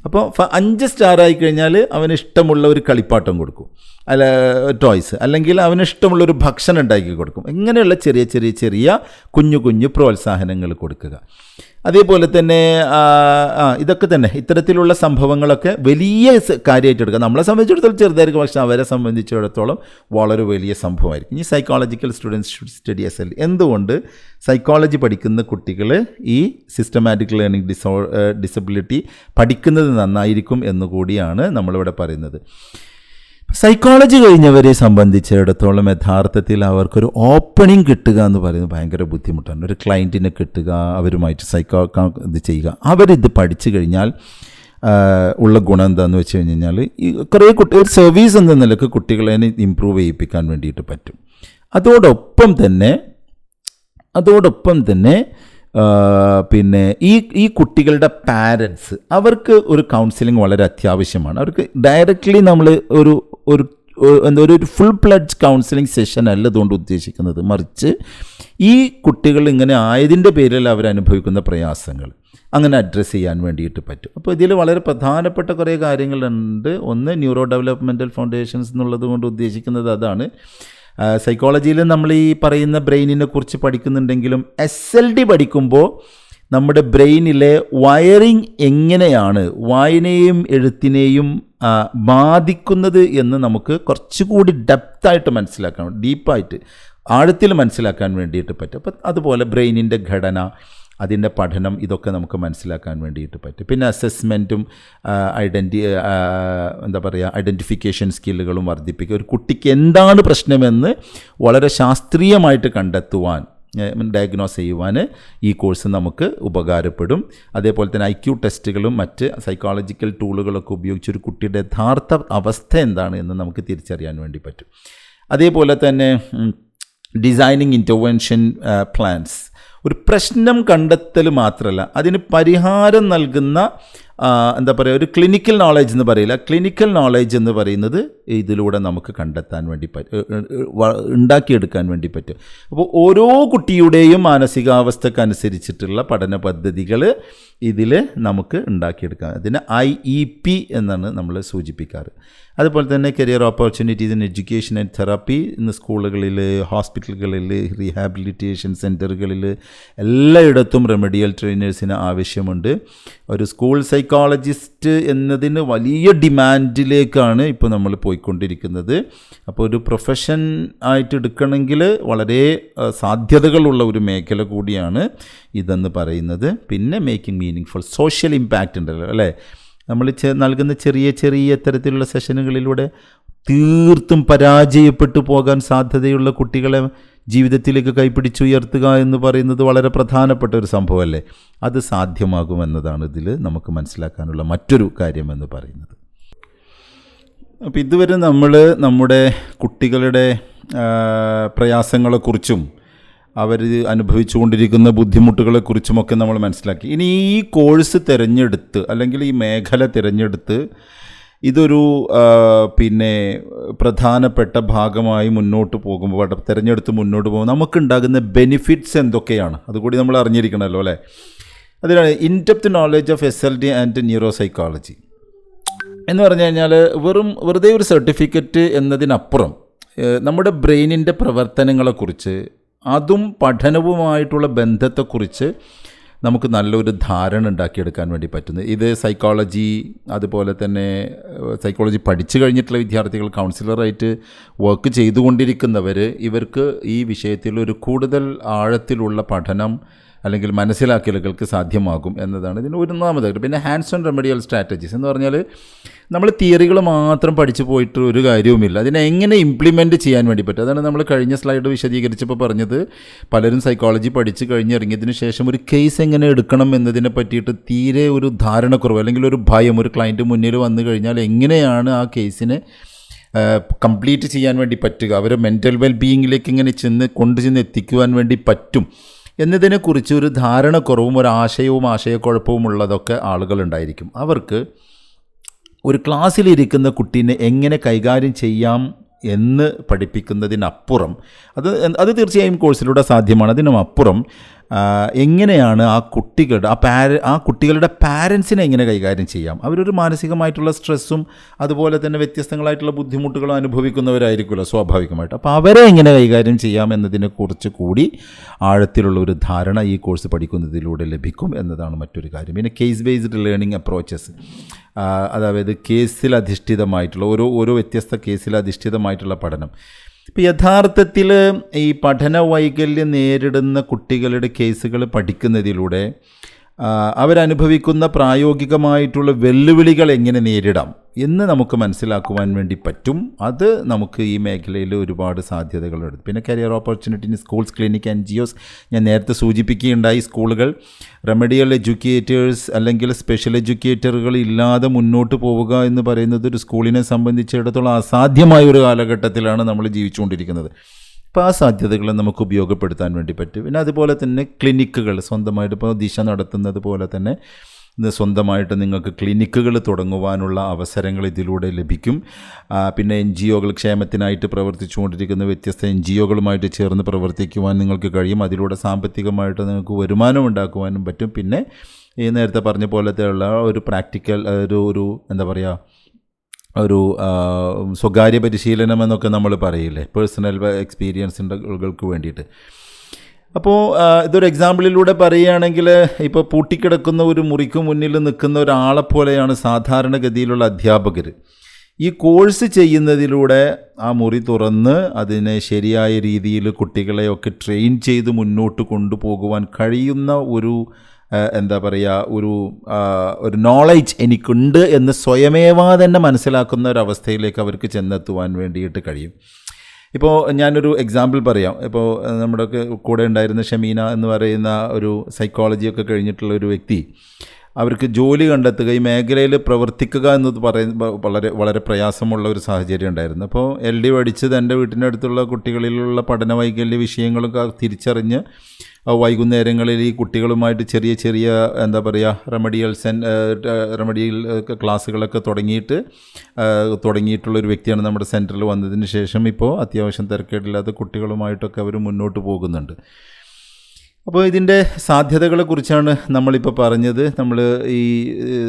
അപ്പോൾ 5 സ്റ്റാർ ആയി കഴിഞ്ഞാൽ അവന് ഇഷ്ടമുള്ള ഒരു കളിപ്പാട്ടം കൊടുക്കും, അല്ല ടോയ്സ്, അല്ലെങ്കിൽ അവന് ഇഷ്ടമുള്ളൊരു ഭക്ഷണം ഉണ്ടാക്കി കൊടുക്കും. ഇങ്ങനെയുള്ള ചെറിയ കുഞ്ഞു പ്രോത്സാഹനങ്ങൾ കൊടുക്കുക. അതേപോലെ തന്നെ ഇതൊക്കെ തന്നെ ഇത്തരത്തിലുള്ള സംഭവങ്ങളൊക്കെ വലിയ കാര്യമായിട്ട് എടുക്കുക. നമ്മളെ സംബന്ധിച്ചിടത്തോളം ചെറുതായിരിക്കും, പക്ഷേ അവരെ സംബന്ധിച്ചിടത്തോളം വളരെ വലിയ സംഭവമായിരിക്കും. ഇനി psychological students should study SLD. എന്തുകൊണ്ട് സൈക്കോളജി പഠിക്കുന്ന കുട്ടികൾ ഈ സിസ്റ്റമാറ്റിക് ലേണിംഗ് ഡിസബിലിറ്റി പഠിക്കുന്നത് നന്നായിരിക്കും എന്നുകൂടിയാണ് നമ്മളിവിടെ പറയുന്നത്. സൈക്കോളജി കഴിഞ്ഞവരെ സംബന്ധിച്ചിടത്തോളം യഥാർത്ഥത്തിൽ അവർക്കൊരു ഓപ്പണിംഗ് കിട്ടുക എന്ന് പറയുന്നത് ഭയങ്കര ബുദ്ധിമുട്ടാണ്. ഒരു ക്ലയൻറ്റിനെ കിട്ടുക, അവരുമായിട്ട് ഇത് ചെയ്യുക. അവരിത് പഠിച്ചു കഴിഞ്ഞാൽ ഉള്ള ഗുണം എന്താണെന്ന് വെച്ച് കഴിഞ്ഞാൽ, ഈ കുറേ ഒരു സർവീസ് എന്ന നിലക്ക് കുട്ടികളെ ഇമ്പ്രൂവ് ചെയ്യിപ്പിക്കാൻ വേണ്ടിയിട്ട് പറ്റും. അതോടൊപ്പം തന്നെ പിന്നെ ഈ കുട്ടികളുടെ പാരൻസ്, അവർക്ക് ഒരു കൗൺസിലിംഗ് വളരെ അത്യാവശ്യമാണ്. അവർക്ക് ഡയറക്റ്റ്ലി നമ്മൾ ഒരു ഫുൾ പ്ലഡ്ജ് കൗൺസിലിംഗ് സെഷൻ അല്ല ഇതുകൊണ്ട് ഉദ്ദേശിക്കുന്നത്. മറിച്ച് ഈ കുട്ടികൾ ഇങ്ങനെ ആയതിൻ്റെ പേരിൽ അവരനുഭവിക്കുന്ന പ്രയാസങ്ങൾ അങ്ങനെ അഡ്രസ്സ് ചെയ്യാൻ വേണ്ടിയിട്ട് പറ്റും. അപ്പോൾ ഇതിൽ വളരെ പ്രധാനപ്പെട്ട കുറേ കാര്യങ്ങളുണ്ട്. ഒന്ന്, ന്യൂറോ ഡെവലപ്മെൻറ്റൽ ഫൗണ്ടേഷൻസ് എന്നുള്ളത് കൊണ്ട് ഉദ്ദേശിക്കുന്നത് അതാണ്. സൈക്കോളജിയിൽ നമ്മൾ ഈ പറയുന്ന ബ്രെയിനിനെ കുറിച്ച് പഠിക്കുന്നുണ്ടെങ്കിലും SLD പഠിക്കുമ്പോൾ നമ്മുടെ ബ്രെയിനിലെ വയറിംഗ് എങ്ങനെയാണ് വായനയെയും എഴുത്തിനെയും ബാധിക്കുന്നത് എന്ന് നമുക്ക് കുറച്ചുകൂടി ഡെപ്തായിട്ട് മനസ്സിലാക്കാൻ, ഡീപ്പായിട്ട് ആഴത്തിൽ മനസ്സിലാക്കാൻ വേണ്ടിയിട്ട് പറ്റും. അപ്പം അതുപോലെ ബ്രെയിനിൻ്റെ ഘടന, അതിൻ്റെ പഠനം, ഇതൊക്കെ നമുക്ക് മനസ്സിലാക്കാൻ വേണ്ടിയിട്ട് പറ്റും. പിന്നെ അസസ്മെൻറ്റും ഐഡൻറ്റിഫിക്കേഷൻ സ്കില്ലുകളും വർദ്ധിപ്പിക്കുക. ഒരു കുട്ടിക്ക് എന്താണ് പ്രശ്നമെന്ന് വളരെ ശാസ്ത്രീയമായിട്ട് കണ്ടെത്തുവാൻ, ഡയഗ്നോസ് ചെയ്യുവാൻ ഈ കോഴ്സ് നമുക്ക് ഉപകാരപ്പെടും. അതേപോലെ തന്നെ IQ ടെസ്റ്റുകളും മറ്റ് സൈക്കോളജിക്കൽ ടൂളുകളൊക്കെ ഉപയോഗിച്ച് ഒരു കുട്ടിയുടെ യഥാർത്ഥ അവസ്ഥ എന്താണ് എന്ന് നമുക്ക് തിരിച്ചറിയാൻ വേണ്ടി പറ്റും. അതേപോലെ തന്നെ ഡിസൈനിങ് ഇൻ്റർവെൻഷൻ പ്ലാൻസ്, ഒരു പ്രശ്നം കണ്ടെത്തൽ മാത്രമല്ല, അതിന് പരിഹാരം നൽകുന്ന ഒരു ക്ലിനിക്കൽ നോളജ് എന്ന് പറയില്ല, ക്ലിനിക്കൽ നോളജ് എന്ന് പറയുന്നത് ഇതിലൂടെ നമുക്ക് കണ്ടെത്താൻ വേണ്ടി ഉണ്ടാക്കിയെടുക്കാൻ വേണ്ടി പറ്റും. അപ്പോൾ ഓരോ കുട്ടിയുടെയും മാനസികാവസ്ഥക്കനുസരിച്ചിട്ടുള്ള പഠന പദ്ധതികൾ ഇതിൽ നമുക്ക് ഉണ്ടാക്കിയെടുക്കാം. അതിന് IEP എന്നാണ് നമ്മൾ സൂചിപ്പിക്കാറ്. അതുപോലെ തന്നെ career opportunities in education and therapy ഇന്ന് സ്കൂളുകളിൽ, ഹോസ്പിറ്റലുകളിൽ, റീഹാബിലിറ്റേഷൻ സെൻറ്ററുകളിൽ എല്ലായിടത്തും റെമഡിയൽ ട്രെയിനേഴ്സിന് ആവശ്യമുണ്ട്. ഒരു സ്കൂൾ സൈക്കോളജിസ്റ്റ് എന്നതിന് വലിയ ഡിമാൻഡിലേക്കാണ് ഇപ്പോൾ നമ്മൾ പോയിക്കൊണ്ടിരിക്കുന്നത്. അപ്പോൾ ഒരു പ്രൊഫഷൻ ആയിട്ട് എടുക്കണമെങ്കിൽ വളരെ സാധ്യതകളുള്ള ഒരു മേഖല കൂടിയാണ് ഇതെന്ന് പറയുന്നത്. പിന്നെ making meaning full social impact ഉണ്ടല്ലോ അല്ലേ. നമ്മൾ നൽകുന്ന ചെറിയ ചെറിയ തരത്തിലുള്ള സെഷനുകളിലൂടെ തീർത്തും പരാജയപ്പെട്ടു പോകാൻ സാധ്യതയുള്ള കുട്ടികളെ ജീവിതത്തിലേക്ക് കൈപ്പിടിച്ചുയർത്തുക എന്ന് പറയുന്നത് വളരെ പ്രധാനപ്പെട്ട ഒരു സംഭവമല്ലേ. അത് സാധ്യമാകുമെന്നതാണ് ഇതിൽ നമുക്ക് മനസ്സിലാക്കാനുള്ള മറ്റൊരു കാര്യമെന്ന് പറയുന്നത്. അപ്പോൾ ഇതുവരെ നമ്മൾ നമ്മുടെ കുട്ടികളുടെ പ്രയാസങ്ങളെക്കുറിച്ചും അവർ അനുഭവിച്ചുകൊണ്ടിരിക്കുന്ന ബുദ്ധിമുട്ടുകളെക്കുറിച്ചുമൊക്കെ നമ്മൾ മനസ്സിലാക്കി. ഇനി ഈ കോഴ്സ് തിരഞ്ഞെടുത്ത് അല്ലെങ്കിൽ ഈ മേഖല തിരഞ്ഞെടുത്ത് ഇതൊരു പ്രധാനപ്പെട്ട ഭാഗമായി മുന്നോട്ട് പോകുമ്പോൾ, തിരഞ്ഞെടുത്ത് മുന്നോട്ട് പോകുമ്പോൾ നമുക്കുണ്ടാകുന്ന ബെനിഫിറ്റ്സ് എന്തൊക്കെയാണ് അതുകൂടി നമ്മൾ അറിഞ്ഞിരിക്കണമല്ലോ അല്ലേ. അതിനാണ് in-depth knowledge of SLD and neuro psychology എന്ന് പറഞ്ഞു കഴിഞ്ഞാൽ വെറുതെ ഒരു സർട്ടിഫിക്കറ്റ് എന്നതിനപ്പുറം നമ്മുടെ ബ്രെയിനിൻ്റെ പ്രവർത്തനങ്ങളെക്കുറിച്ച്, അതും പഠനവുമായിട്ടുള്ള ബന്ധത്തെക്കുറിച്ച് നമുക്ക് നല്ലൊരു ധാരണ ഉണ്ടാക്കിയെടുക്കാൻ വേണ്ടി പറ്റുന്നത്. ഇത് സൈക്കോളജി, അതുപോലെ തന്നെ സൈക്കോളജി പഠിച്ചു കഴിഞ്ഞിട്ടുള്ള വിദ്യാർത്ഥികൾ, കൗൺസിലറായിട്ട് വർക്ക് ചെയ്തുകൊണ്ടിരിക്കുന്നവർ, ഇവർക്ക് ഈ വിഷയത്തിൽ ഒരു കൂടുതൽ ആഴത്തിലുള്ള പഠനം അല്ലെങ്കിൽ മനസ്സിലാക്കലുകൾക്ക് സാധ്യമാകും എന്നതാണ് ഇതിന് ഒന്നാമതായിട്ട്. പിന്നെ ഹാൻഡ്സ് ഓൺ റെമഡിയൽ സ്ട്രാറ്റജീസ് എന്ന് പറഞ്ഞാൽ നമ്മൾ തിയറികൾ മാത്രം പഠിച്ചു പോയിട്ട് ഒരു കാര്യവുമില്ല, അതിനെ എങ്ങനെ ഇംപ്ലിമെൻറ്റ് ചെയ്യാൻ വേണ്ടി പറ്റും. അതാണ് നമ്മൾ കഴിഞ്ഞ സ്ലൈഡ് വിശദീകരിച്ചപ്പോൾ പറഞ്ഞത്. പലരും സൈക്കോളജി പഠിച്ച് കഴിഞ്ഞിറങ്ങിയതിന് ശേഷം ഒരു കേസ് എങ്ങനെ എടുക്കണം എന്നതിനെ പറ്റിയിട്ട് തീരെ ഒരു ധാരണക്കുറവ് അല്ലെങ്കിൽ ഒരു ഭയം, ഒരു ക്ലയൻറ്റ് മുന്നിൽ വന്നു കഴിഞ്ഞാൽ എങ്ങനെയാണ് ആ കേസിനെ കംപ്ലീറ്റ് ചെയ്യാൻ വേണ്ടി പറ്റുക, അവരെ മെൻ്റൽ വെൽബീയിങ്ങിലേക്ക് ഇങ്ങനെ കൊണ്ടുചെന്ന് എത്തിക്കുവാൻ വേണ്ടി പറ്റും എന്നതിനെക്കുറിച്ച് ഒരു ധാരണക്കുറവും ഒരു ആശയക്കുഴപ്പവും ഉള്ളതൊക്കെ ആളുകളുണ്ടായിരിക്കും. അവർക്ക് ഒരു ക്ലാസ്സിലിരിക്കുന്ന കുട്ടീനെ എങ്ങനെ കൈകാര്യം ചെയ്യാം എന്ന് പഠിപ്പിക്കുന്നതിനപ്പുറം, അത് തീർച്ചയായും കോഴ്സിലൂടെ സാധ്യമാണ്. അതിനുമപ്പുറം എങ്ങനെയാണ് ആ കുട്ടികളുടെ പാരൻസിനെ എങ്ങനെ കൈകാര്യം ചെയ്യാം. അവരൊരു മാനസികമായിട്ടുള്ള സ്ട്രെസ്സും അതുപോലെ തന്നെ വ്യത്യസ്തങ്ങളായിട്ടുള്ള ബുദ്ധിമുട്ടുകളും അനുഭവിക്കുന്നവരായിരിക്കുമല്ലോ സ്വാഭാവികമായിട്ട്. അപ്പോൾ അവരെ എങ്ങനെ കൈകാര്യം ചെയ്യാം എന്നതിനെക്കുറിച്ച് കൂടി ആഴത്തിലുള്ള ഒരു ധാരണ ഈ കോഴ്സ് പഠിക്കുന്നതിലൂടെ ലഭിക്കും എന്നതാണ് മറ്റൊരു കാര്യം. പിന്നെ കേസ് ബേസ്ഡ് ലേണിംഗ് അപ്രോച്ചസ്, അതായത് കേസിലധിഷ്ഠിതമായിട്ടുള്ള ഓരോ വ്യത്യസ്ത കേസിലധിഷ്ഠിതമായിട്ടുള്ള പഠനം. ഇപ്പോൾ യഥാർത്ഥത്തിൽ ഈ പഠന വൈകല്യം നേരിടുന്ന കുട്ടികളുടെ കേസുകൾ പഠിക്കുന്നതിലൂടെ അവരനുഭവിക്കുന്ന പ്രായോഗികമായിട്ടുള്ള വെല്ലുവിളികൾ എങ്ങനെ നേരിടാം എന്ന് നമുക്ക് മനസ്സിലാക്കുവാൻ വേണ്ടി പറ്റും. അത് നമുക്ക് ഈ മേഖലയിൽ ഒരുപാട് സാധ്യതകളുണ്ട്. പിന്നെ career opportunity in schools, clinic, NGOs ഞാൻ നേരത്തെ സൂചിപ്പിക്കുകയുണ്ടായി. സ്കൂളുകൾ റെമഡിയൽ എഡ്യൂക്കേറ്റേഴ്സ് അല്ലെങ്കിൽ സ്പെഷ്യൽ എഡ്യൂക്കേറ്ററുകൾ ഇല്ലാതെ മുന്നോട്ട് പോവുക എന്ന് പറയുന്നത് ഒരു സ്കൂളിനെ സംബന്ധിച്ചിടത്തോളം അസാധ്യമായ ഒരു കാലഘട്ടത്തിലാണ് നമ്മൾ ജീവിച്ചുകൊണ്ടിരിക്കുന്നത്. അപ്പോൾ ആ സാധ്യതകളെ നമുക്ക് ഉപയോഗപ്പെടുത്താൻ വേണ്ടി പറ്റും. പിന്നെ അതുപോലെ തന്നെ ക്ലിനിക്കുകൾ സ്വന്തമായിട്ട്, ഇപ്പോൾ ദിശ നടത്തുന്നത് പോലെ തന്നെ സ്വന്തമായിട്ട് നിങ്ങൾക്ക് ക്ലിനിക്കുകൾ തുടങ്ങുവാനുള്ള അവസരങ്ങൾ ഇതിലൂടെ ലഭിക്കും. പിന്നെ NGOകൾ, ക്ഷേമത്തിനായിട്ട് പ്രവർത്തിച്ചുകൊണ്ടിരിക്കുന്ന വ്യത്യസ്ത NGOകളുമായിട്ട് ചേർന്ന് പ്രവർത്തിക്കുവാൻ നിങ്ങൾക്ക് കഴിയും. അതിലൂടെ സാമ്പത്തികമായിട്ട് നിങ്ങൾക്ക് വരുമാനം ഉണ്ടാക്കുവാനും പറ്റും. പിന്നെ ഈ നേരത്തെ പറഞ്ഞ പോലത്തെയുള്ള ഒരു പ്രാക്ടിക്കൽ ഒരു സ്വകാര്യ പരിശീലനം എന്നൊക്കെ നമ്മൾ പറയില്ലേ, പേഴ്സണൽ എക്സ്പീരിയൻസിൻ്റെ വേണ്ടിയിട്ട്. അപ്പോൾ ഇതൊരു എക്സാമ്പിളിലൂടെ പറയുകയാണെങ്കിൽ ഇപ്പോൾ പൂട്ടിക്കിടക്കുന്ന ഒരു മുറിക്ക് മുന്നിൽ നിൽക്കുന്ന ഒരാളെപ്പോലെയാണ് സാധാരണഗതിയിലുള്ള അധ്യാപകർ. ഈ കോഴ്സ് ചെയ്യുന്നതിലൂടെ ആ മുറി തുറന്ന് അതിനെ ശരിയായ രീതിയിൽ കുട്ടികളെയൊക്കെ ട്രെയിൻ ചെയ്ത് മുന്നോട്ട് കൊണ്ടുപോകുവാൻ കഴിയുന്ന ഒരു എന്താ പറയുക, ഒരു നോളജ് എനിക്കുണ്ട് എന്ന് സ്വയമേവാ തന്നെ മനസ്സിലാക്കുന്ന ഒരവസ്ഥയിലേക്ക് അവർക്ക് ചെന്നെത്തുവാൻ വേണ്ടിയിട്ട് കഴിയും. ഇപ്പോൾ ഞാനൊരു എക്സാമ്പിൾ പറയാം. ഇപ്പോൾ നമ്മുടെ കൂടെ ഉണ്ടായിരുന്ന ഷമീന എന്ന് പറയുന്ന ഒരു സൈക്കോളജിയൊക്കെ കഴിഞ്ഞിട്ടുള്ള ഒരു വ്യക്തി, അവർക്ക് ജോലി കണ്ടെത്തുക, ഈ മേഖലയിൽ പ്രവർത്തിക്കുക എന്നത് വളരെ വളരെ പ്രയാസമുള്ള ഒരു സാഹചര്യം ഉണ്ടായിരുന്നു. അപ്പോൾ LD പഠിച്ച് തൻ്റെ വീട്ടിനടുത്തുള്ള കുട്ടികളിലുള്ള പഠന വൈകല്യ വിഷയങ്ങളൊക്കെ തിരിച്ചറിഞ്ഞ് വൈകുന്നേരങ്ങളിൽ ഈ കുട്ടികളുമായിട്ട് ചെറിയ ചെറിയ എന്താ പറയുക റെമഡിയൽ ക്ലാസ്സുകളൊക്കെ തുടങ്ങിയിട്ടുള്ളൊരു വ്യക്തിയാണ് നമ്മുടെ സെൻറ്ററിൽ വന്നതിന് ശേഷം. ഇപ്പോൾ അത്യാവശ്യം തിരക്കേടില്ലാത്ത കുട്ടികളുമായിട്ടൊക്കെ അവർ മുന്നോട്ട് പോകുന്നുണ്ട്. അപ്പോൾ ഇതിൻ്റെ സാധ്യതകളെക്കുറിച്ചാണ് നമ്മളിപ്പോൾ പറഞ്ഞത്. നമ്മൾ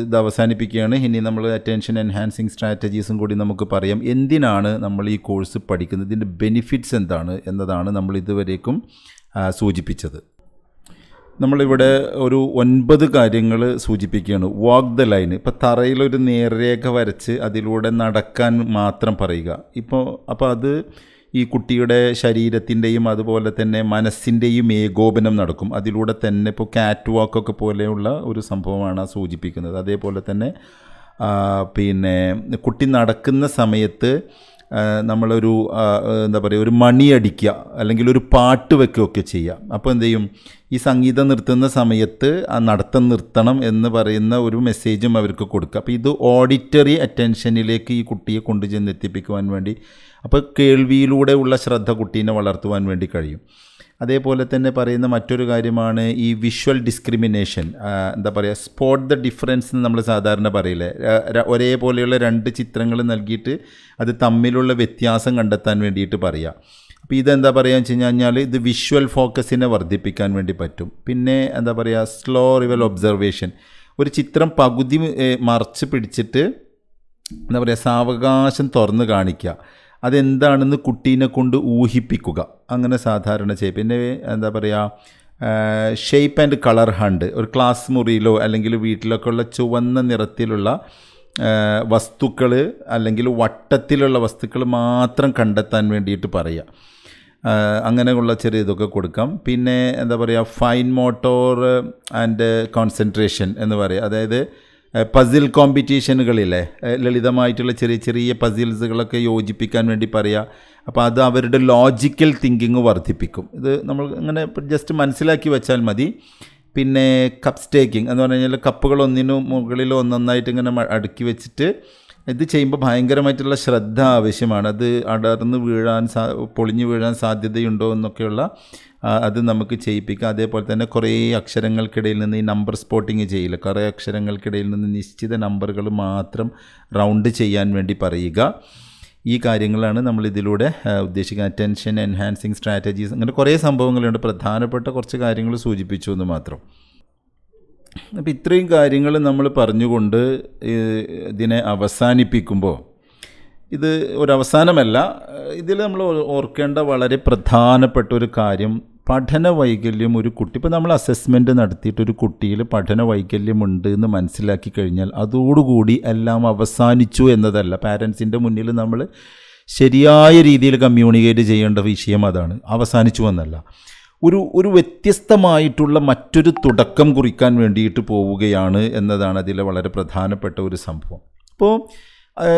ഇത് അവസാനിപ്പിക്കുകയാണ്. ഇനി നമ്മൾ അറ്റൻഷൻ എൻഹാൻസിങ് സ്ട്രാറ്റജീസും കൂടി നമുക്ക് പറയാം. എന്തിനാണ് നമ്മൾ ഈ കോഴ്സ് പഠിക്കുന്നത്, ഇതിൻ്റെ ബെനിഫിറ്റ്സ് എന്താണ് എന്നതാണ് നമ്മൾ ഇതുവരേക്കും സൂചിപ്പിച്ചത്. നമ്മളിവിടെ ഒരു 9 കാര്യങ്ങൾ സൂചിപ്പിക്കുകയാണ്. വാക്ക് ദ ലൈൻ. ഇപ്പോൾ തറയിലൊരു നേർരേഖ വരച്ച് അതിലൂടെ നടക്കാൻ മാത്രം പറയുക. അപ്പോൾ അത് ഈ കുട്ടിയുടെ ശരീരത്തിൻ്റെയും അതുപോലെ തന്നെ മനസ്സിൻ്റെയും ഏകോപനം നടക്കും. അതിലൂടെ തന്നെ ഇപ്പോൾ കാറ്റ് വാക്കൊക്കെ പോലെയുള്ള ഒരു സംഭവമാണ് സൂചിപ്പിക്കുന്നത്. അതേപോലെ തന്നെ കുട്ടി നടക്കുന്ന സമയത്ത് നമ്മളൊരു എന്താ പറയുക, ഒരു മണിയടിക്കുക അല്ലെങ്കിൽ ഒരു പാട്ട് വെക്കുകയൊക്കെ ചെയ്യാം. അപ്പോൾ എന്ത് ചെയ്യും, ഈ സംഗീതം നിർത്തുന്ന സമയത്ത് ആ നടത്തം നിർത്തണം എന്ന് പറയുന്ന ഒരു മെസ്സേജും അവർക്ക് കൊടുക്കുക. അപ്പോൾ ഇത് ഓഡിറ്ററി അറ്റൻഷനിലേക്ക് ഈ കുട്ടിയെ കൊണ്ടുചെന്ന് എത്തിപ്പിക്കുവാൻ വേണ്ടി, അപ്പോൾ കേൾവിയിലൂടെ ഉള്ള ശ്രദ്ധ കുട്ടീനെ വളർത്തുവാൻ വേണ്ടി കഴിയും. അതേപോലെ തന്നെ പറയുന്ന മറ്റൊരു കാര്യമാണ് ഈ വിഷ്വൽ ഡിസ്ക്രിമിനേഷൻ. എന്താ പറയുക, സ്പോട്ട് ദ ഡിഫറൻസ് എന്ന് നമ്മൾ സാധാരണ പറയില്ലേ, ഒരേപോലെയുള്ള 2 ചിത്രങ്ങൾ നൽകിയിട്ട് അത് തമ്മിലുള്ള വ്യത്യാസം കണ്ടെത്താൻ വേണ്ടിയിട്ട് പറയുക. അപ്പോൾ ഇതെന്താ പറയുക വെച്ച് കഴിഞ്ഞാൽ ഇത് വിഷ്വൽ ഫോക്കസിനെ വർദ്ധിപ്പിക്കാൻ വേണ്ടി പറ്റും. പിന്നെ എന്താ പറയുക, സ്ലോ റിവൽ ഒബ്സർവേഷൻ. ഒരു ചിത്രം പകുതി മറച്ച് പിടിച്ചിട്ട് എന്താ പറയുക, സാവകാശം തുറന്ന് കാണിക്കുക, അതെന്താണെന്ന് കുട്ടീനെ കൊണ്ട് ഊഹിപ്പിക്കുക, അങ്ങനെ സാധാരണ ചെയ്യും. പിന്നെ എന്താ പറയുക, ഷേപ്പ് ആൻഡ് കളർ ഹണ്ട്. ഒരു ക്ലാസ് മുറിയിലോ അല്ലെങ്കിൽ വീട്ടിലൊക്കെ ഉള്ള ചുവന്ന നിറത്തിലുള്ള വസ്തുക്കൾ അല്ലെങ്കിൽ വട്ടത്തിലുള്ള വസ്തുക്കൾ മാത്രം കണ്ടെത്താൻ വേണ്ടിയിട്ട് പറയുക. അങ്ങനെയുള്ള ചെറിയ ഇതൊക്കെ കൊടുക്കാം. പിന്നെ എന്താ പറയുക, ഫൈൻ മോട്ടോർ ആൻഡ് കോൺസെൻട്രേഷൻ എന്ന് പറയുക. അതായത് പസിൽ കോമ്പറ്റീഷനുകളിലെ ലളിതമായിട്ടുള്ള ചെറിയ ചെറിയ പസിൽസുകളൊക്കെ യോജിപ്പിക്കാൻ വേണ്ടി പറയുക. അപ്പോൾ അത് അവരുടെ ലോജിക്കൽ തിങ്കിങ് വർദ്ധിപ്പിക്കും. ഇത് നമ്മൾ ഇങ്ങനെ ജസ്റ്റ് മനസ്സിലാക്കി വെച്ചാൽ മതി. പിന്നെ കപ്പ് സ്റ്റേക്കിംഗ് എന്ന് പറഞ്ഞു കഴിഞ്ഞാൽ കപ്പുകൾ ഒന്നിനു മുകളിൽ ഒന്നൊന്നായിട്ട് ഇങ്ങനെ അടുക്കി വെച്ചിട്ട് ഇത് ചെയ്യുമ്പോൾ ഭയങ്കരമായിട്ടുള്ള ശ്രദ്ധ ആവശ്യമാണ്. അത് അടർന്ന് പൊളിഞ്ഞു വീഴാൻ സാധ്യതയുണ്ടോ എന്നൊക്കെയുള്ള അത് നമുക്ക് ചെയ്യിപ്പിക്കാം. അതേപോലെ തന്നെ കുറേ അക്ഷരങ്ങൾക്കിടയിൽ നിന്ന് ഈ നമ്പർ സ്പോട്ടിങ് ചെയ്യില്ല, കുറേ അക്ഷരങ്ങൾക്കിടയിൽ നിന്ന് നിശ്ചിത നമ്പറുകൾ മാത്രം റൗണ്ട് ചെയ്യാൻ വേണ്ടി പറയുക. ഈ കാര്യങ്ങളാണ് നമ്മൾ ഇതിലൂടെ ഉദ്ദേശിക്കുന്നത്. അറ്റൻഷൻ എൻഹാൻസിങ് സ്ട്രാറ്റജീസ്, അങ്ങനെ കുറേ സംഭവങ്ങളുണ്ട്. പ്രധാനപ്പെട്ട കുറച്ച് കാര്യങ്ങൾ സൂചിപ്പിച്ചു എന്ന് മാത്രം. അപ്പോൾ ഇത്രയും കാര്യങ്ങൾ നമ്മൾ പറഞ്ഞുകൊണ്ട് ഇതിനെ അവസാനിപ്പിക്കുമ്പോൾ, ഇത് ഒരവസാനമല്ല, ഇതിൽ നമ്മൾ ഓർക്കേണ്ട വളരെ പ്രധാനപ്പെട്ട ഒരു കാര്യം, പഠന വൈകല്യം ഒരു കുട്ടി, ഇപ്പോൾ നമ്മൾ അസസ്മെൻറ്റ് നടത്തിയിട്ടൊരു കുട്ടിയിൽ പഠന വൈകല്യമുണ്ട് എന്ന് മനസ്സിലാക്കി കഴിഞ്ഞാൽ അതോടുകൂടി എല്ലാം അവസാനിച്ചു എന്നതല്ല. പാരൻസിൻ്റെ മുന്നിൽ നമ്മൾ ശരിയായ രീതിയിൽ കമ്മ്യൂണിക്കേറ്റ് ചെയ്യേണ്ട വിഷയം അതാണ്. അവസാനിച്ചു എന്നല്ല, ഒരു വ്യത്യസ്തമായിട്ടുള്ള മറ്റൊരു തുടക്കം കുറിക്കാൻ വേണ്ടിയിട്ട് പോവുകയാണ് എന്നതാണ് അതിലെ വളരെ പ്രധാനപ്പെട്ട ഒരു സംഭവം. അപ്പോൾ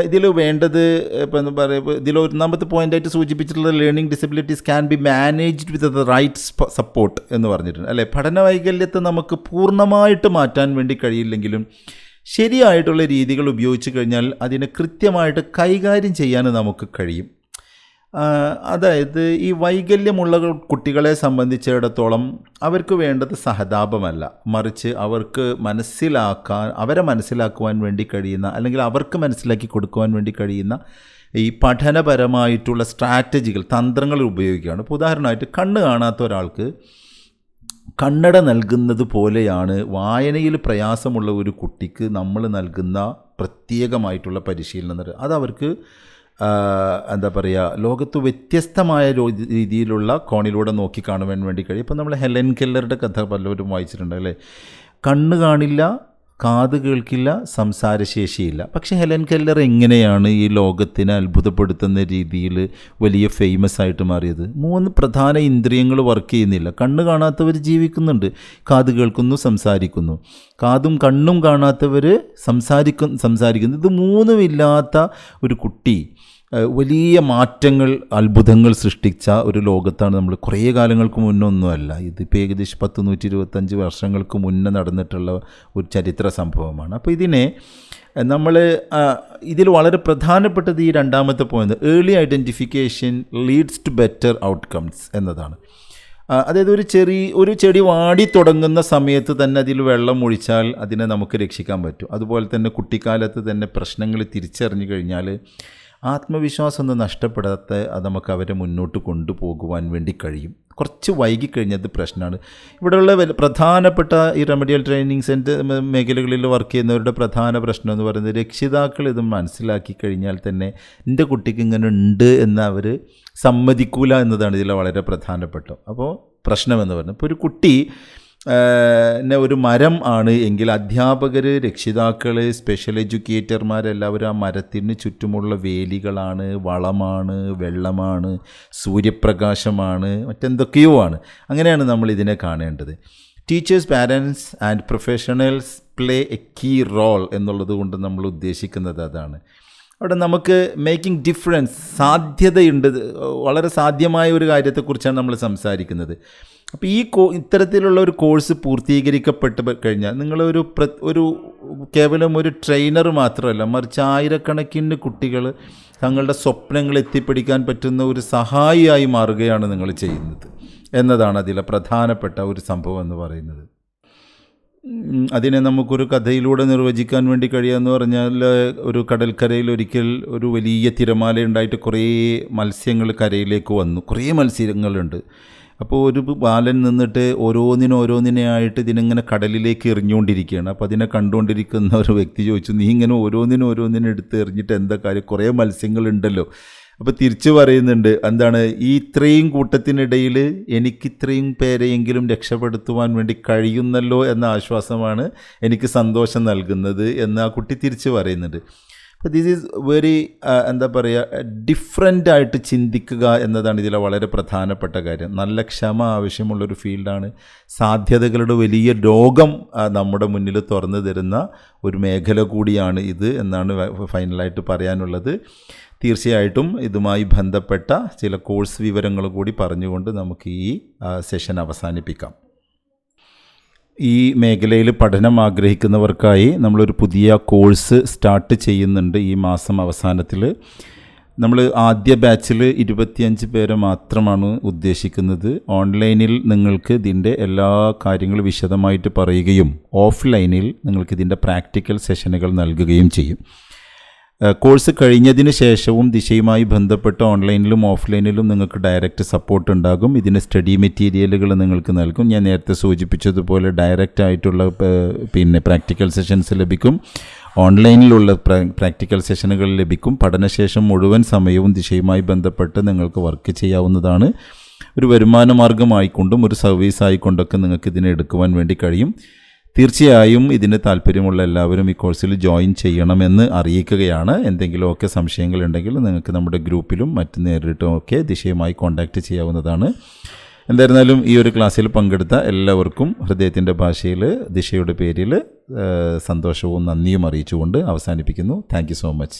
ഇതിൽ വേണ്ടത് ഇപ്പോൾ എന്താ പറയുക, ഇതിൽ ഒന്നാമത്തെ പോയിൻ്റായിട്ട് സൂചിപ്പിച്ചിട്ടുള്ള learning disabilities can be managed with the right support എന്ന് പറഞ്ഞിട്ടുണ്ട് അല്ലേ. പഠന വൈകല്യത്തെ നമുക്ക് പൂർണ്ണമായിട്ട് മാറ്റാൻ വേണ്ടി കഴിയില്ലെങ്കിലും ശരിയായിട്ടുള്ള രീതികൾ ഉപയോഗിച്ച് കഴിഞ്ഞാൽ അതിനെ കൃത്യമായിട്ട് കൈകാര്യം ചെയ്യാൻ നമുക്ക് കഴിയും. അതായത് ഈ വൈകല്യമുള്ള കുട്ടികളെ സംബന്ധിച്ചിടത്തോളം അവർക്ക് വേണ്ടത് സഹതാപമല്ല, മറിച്ച് അവരെ മനസ്സിലാക്കുവാൻ വേണ്ടി കഴിയുന്ന, അല്ലെങ്കിൽ അവർക്ക് മനസ്സിലാക്കി കൊടുക്കുവാൻ വേണ്ടി കഴിയുന്ന ഈ പഠനപരമായിട്ടുള്ള സ്ട്രാറ്റജികൾ, തന്ത്രങ്ങൾ ഉപയോഗിക്കുകയാണ്. ഇപ്പോൾ ഉദാഹരണമായിട്ട് കണ്ണ് കാണാത്ത ഒരാൾക്ക് കണ്ണട നൽകുന്നത് പോലെയാണ് വായനയിൽ പ്രയാസമുള്ള ഒരു കുട്ടിക്ക് നമ്മൾ നൽകുന്ന പ്രത്യേകമായിട്ടുള്ള പരിശീലനം. അതവർക്ക് എന്താ പറയുക, ലോകത്ത് വ്യത്യസ്തമായ രീതിയിലുള്ള കോണിലൂടെ നോക്കിക്കാണുവാൻ വേണ്ടി കഴിയും. ഇപ്പം നമ്മൾ ഹെലൻ കെല്ലറുടെ കഥ പലവരും വായിച്ചിട്ടുണ്ട് അല്ലേ. കണ്ണ് കാണില്ല, കാത് കേൾക്കില്ല, സംസാരശേഷിയില്ല. പക്ഷേ ഹെലൻ കെല്ലർ എങ്ങനെയാണ് ഈ ലോകത്തിനെ അത്ഭുതപ്പെടുത്തുന്ന രീതിയിൽ വലിയ ഫേമസ് ആയിട്ട് മാറിയത്? 3 പ്രധാന ഇന്ദ്രിയങ്ങൾ വർക്ക് ചെയ്യുന്നില്ല. കണ്ണ് കാണാത്തവർ ജീവിക്കുന്നുണ്ട്, കാത് കേൾക്കുന്നു, സംസാരിക്കുന്നു. കാതും കണ്ണും കാണാത്തവർ സംസാരിക്കുന്നു. ഇത് 3 ഇല്ലാത്ത ഒരു കുട്ടി വലിയ മാറ്റങ്ങൾ, അത്ഭുതങ്ങൾ സൃഷ്ടിച്ച ഒരു ലോകത്താണ് നമ്മൾ. കുറേ കാലങ്ങൾക്ക് മുന്നൊന്നുമല്ല, ഇതിപ്പോൾ ഏകദേശം 125 വർഷങ്ങൾക്ക് മുന്നേ നടന്നിട്ടുള്ള ഒരു ചരിത്ര സംഭവമാണ്. അപ്പോൾ ഇതിനെ നമ്മൾ ഇതിൽ വളരെ പ്രധാനപ്പെട്ടത് ഈ 2ാമത്തെ point, early identification leads to better outcomes എന്നതാണ്. അതായത് ഒരു ചെടി വാടി തുടങ്ങുന്ന സമയത്ത് തന്നെ അതിൽ വെള്ളം ഒഴിച്ചാൽ അതിനെ നമുക്ക് രക്ഷിക്കാൻ പറ്റും. അതുപോലെ തന്നെ കുട്ടിക്കാലത്ത് തന്നെ പ്രശ്നങ്ങൾ തിരിച്ചറിഞ്ഞു കഴിഞ്ഞാൽ ആത്മവിശ്വാസം ഒന്നും നഷ്ടപ്പെടാത്ത അത് നമുക്ക് അവരെ മുന്നോട്ട് കൊണ്ടുപോകുവാൻ വേണ്ടി കഴിയും. കുറച്ച് വൈകിക്കഴിഞ്ഞത് പ്രശ്നമാണ്. ഇവിടെയുള്ള പ്രധാനപ്പെട്ട ഈ റെമഡിയൽ ട്രെയിനിങ് സെൻറ്റർ മേഖലകളിൽ വർക്ക് ചെയ്യുന്നവരുടെ പ്രധാന പ്രശ്നം എന്ന് പറയുന്നത്, രക്ഷിതാക്കൾ ഇത് മനസ്സിലാക്കി കഴിഞ്ഞാൽ തന്നെ എൻ്റെ കുട്ടിക്ക് ഇങ്ങനെ ഉണ്ട് എന്ന് അവർ സമ്മതിക്കൂല എന്നതാണ് ഇതിൽ വളരെ പ്രധാനപ്പെട്ട അപ്പോൾ പ്രശ്നമെന്ന് പറയുന്നത്. ഇപ്പോൾ ഒരു കുട്ടി ഒരു മരം ആണ് എങ്കിൽ അധ്യാപകർ, രക്ഷിതാക്കൾ, സ്പെഷ്യൽ എഡ്യൂക്കേറ്റർമാരെല്ലാവരും ആ മരത്തിന് ചുറ്റുമുള്ള വേലികളാണ്, വളമാണ്, വെള്ളമാണ്, സൂര്യപ്രകാശമാണ്, മറ്റെന്തൊക്കെയോ ആണ്. അങ്ങനെയാണ് നമ്മൾ ഇതിനെ കാണേണ്ടത്. Teachers, parents and professionals play a key role എന്നുള്ളത് കൊണ്ട് നമ്മൾ ഉദ്ദേശിക്കുന്നത് അതാണ്. അവിടെ നമുക്ക് മേക്കിംഗ് ഡിഫറൻസ്, സാധ്യതയുണ്ട്, വളരെ സാധ്യമായ ഒരു കാര്യത്തെക്കുറിച്ചാണ് നമ്മൾ സംസാരിക്കുന്നത്. അപ്പോൾ ഈ ഇത്തരത്തിലുള്ള ഒരു കോഴ്സ് പൂർത്തീകരിക്കപ്പെട്ട് കഴിഞ്ഞാൽ നിങ്ങളൊരു കേവലം ഒരു ട്രെയിനർ മാത്രമല്ല, മറിച്ച് ആയിരക്കണക്കിന് കുട്ടികൾ തങ്ങളുടെ സ്വപ്നങ്ങൾ എത്തിപ്പിടിക്കാൻ പറ്റുന്ന ഒരു സഹായിയായി മാറുകയാണ് നിങ്ങൾ ചെയ്യുന്നത് എന്നതാണ് അതിലെ പ്രധാനപ്പെട്ട ഒരു സംഭവം എന്ന് പറയുന്നത്. അതിനെ നമുക്കൊരു കഥയിലൂടെ നിർവചിക്കാൻ വേണ്ടി കഴിയുമെന്ന് പറഞ്ഞാൽ, ഒരു കടൽക്കരയിൽ ഒരിക്കൽ ഒരു വലിയ തിരമാല ഉണ്ടായിട്ട് കുറേ മത്സ്യങ്ങൾ കരയിലേക്ക് വന്നു. കുറേ മത്സ്യങ്ങളുണ്ട്. അപ്പോൾ ഒരു ബാലൻ നിന്നിട്ട് ഓരോന്നിനായിട്ട് ഇതിനിങ്ങനെ കടലിലേക്ക് എറിഞ്ഞുകൊണ്ടിരിക്കുകയാണ്. അപ്പോൾ അതിനെ കണ്ടുകൊണ്ടിരിക്കുന്ന ഒരു വ്യക്തി ചോദിച്ചു, നീ ഇങ്ങനെ ഓരോന്നിനും എടുത്ത് എറിഞ്ഞിട്ട് എന്താ കാര്യം, കുറേ മത്സ്യങ്ങളുണ്ടല്ലോ. അപ്പോൾ തിരിച്ചു പറയുന്നുണ്ട്, എന്താണ്, ഈ ഇത്രയും കൂട്ടത്തിനിടയിൽ എനിക്ക് ഇത്രയും പേരെയെങ്കിലും രക്ഷപ്പെടുത്തുവാൻ വേണ്ടി കഴിയുന്നല്ലോ എന്ന ആശ്വാസമാണ് എനിക്ക് സന്തോഷം നൽകുന്നത് എന്ന് ആ കുട്ടി തിരിച്ചു പറയുന്നുണ്ട്. അപ്പോൾ ദിസ് ഈസ് വെരി എന്താ പറയുക, ഡിഫറൻ്റായിട്ട് ചിന്തിക്കുക എന്നതാണ് ഇതിലെ വളരെ പ്രധാനപ്പെട്ട കാര്യം. നല്ല ക്ഷമ ആവശ്യമുള്ളൊരു ഫീൽഡാണ്. സാധ്യതകളുടെ വലിയ ലോകം നമ്മുടെ മുന്നിൽ തുറന്നു തരുന്ന ഒരു മേഖല കൂടിയാണ് ഇത് എന്നാണ് ഫൈനലായിട്ട് പറയാനുള്ളത്. തീർച്ചയായിട്ടും ഇതുമായി ബന്ധപ്പെട്ട ചില കോഴ്സ് വിവരങ്ങൾ കൂടി പറഞ്ഞുകൊണ്ട് നമുക്ക് ഈ സെഷൻ അവസാനിപ്പിക്കാം. ഈ മേഖലയിൽ പഠനം ആഗ്രഹിക്കുന്നവർക്കായി നമ്മളൊരു പുതിയ കോഴ്സ് സ്റ്റാർട്ട് ചെയ്യുന്നുണ്ട് ഈ മാസം അവസാനത്തിൽ. നമ്മൾ ആദ്യ ബാച്ചിൽ 25 പേരെ മാത്രമാണ് ഉദ്ദേശിക്കുന്നത്. ഓൺലൈനിൽ നിങ്ങൾക്ക് ഇതിൻ്റെ എല്ലാ കാര്യങ്ങളും വിശദമായിട്ട് പറയുകയും ഓഫ്ലൈനിൽ നിങ്ങൾക്ക് ഇതിൻ്റെ പ്രാക്ടിക്കൽ സെഷനുകൾ നൽകുകയും ചെയ്യും. കോഴ്സ് കഴിഞ്ഞതിന് ശേഷവും ദിശയുമായി ബന്ധപ്പെട്ട് ഓൺലൈനിലും ഓഫ്ലൈനിലും നിങ്ങൾക്ക് ഡയറക്റ്റ് സപ്പോർട്ട് ഉണ്ടാകും. ഇതിന് സ്റ്റഡി മെറ്റീരിയലുകൾ നിങ്ങൾക്ക് നൽകും. ഞാൻ നേരത്തെ സൂചിപ്പിച്ചതുപോലെ ഡയറക്റ്റ് ആയിട്ടുള്ള പ്രാക്ടിക്കൽ സെഷൻസ് ലഭിക്കും. ഓൺലൈനിലുള്ള പ്രാക്ടിക്കൽ സെഷനുകൾ ലഭിക്കും. പഠനശേഷം മുഴുവൻ സമയവും ദിശയുമായി ബന്ധപ്പെട്ട് നിങ്ങൾക്ക് വർക്ക് ചെയ്യാവുന്നതാണ്. ഒരു വരുമാന മാർഗമായിക്കൊണ്ടും ഒരു സർവീസ് ആയിക്കൊണ്ടൊക്കെ നിങ്ങൾക്ക് ഇതിനെ എടുക്കുവാൻ വേണ്ടി കഴിയും. തീർച്ചയായും ഇതിന് താല്പര്യമുള്ള എല്ലാവരും ഈ കോഴ്സിൽ ജോയിൻ ചെയ്യണമെന്ന് അറിയിക്കുകയാണ്. എന്തെങ്കിലുമൊക്കെ സംശയങ്ങളുണ്ടെങ്കിൽ നിങ്ങൾക്ക് നമ്മുടെ ഗ്രൂപ്പിലും മറ്റ് നേരിട്ടും ഒക്കെ ദിശയുമായി കോൺടാക്റ്റ് ചെയ്യാവുന്നതാണ്. എന്തായിരുന്നാലും ഈ ഒരു ക്ലാസ്സിൽ പങ്കെടുത്ത എല്ലാവർക്കും ഹൃദയത്തിൻ്റെ ഭാഷയിൽ ദിശയുടെ പേരിൽ സന്തോഷവും നന്ദിയും അറിയിച്ചുകൊണ്ട് അവസാനിപ്പിക്കുന്നു. Thank you so much.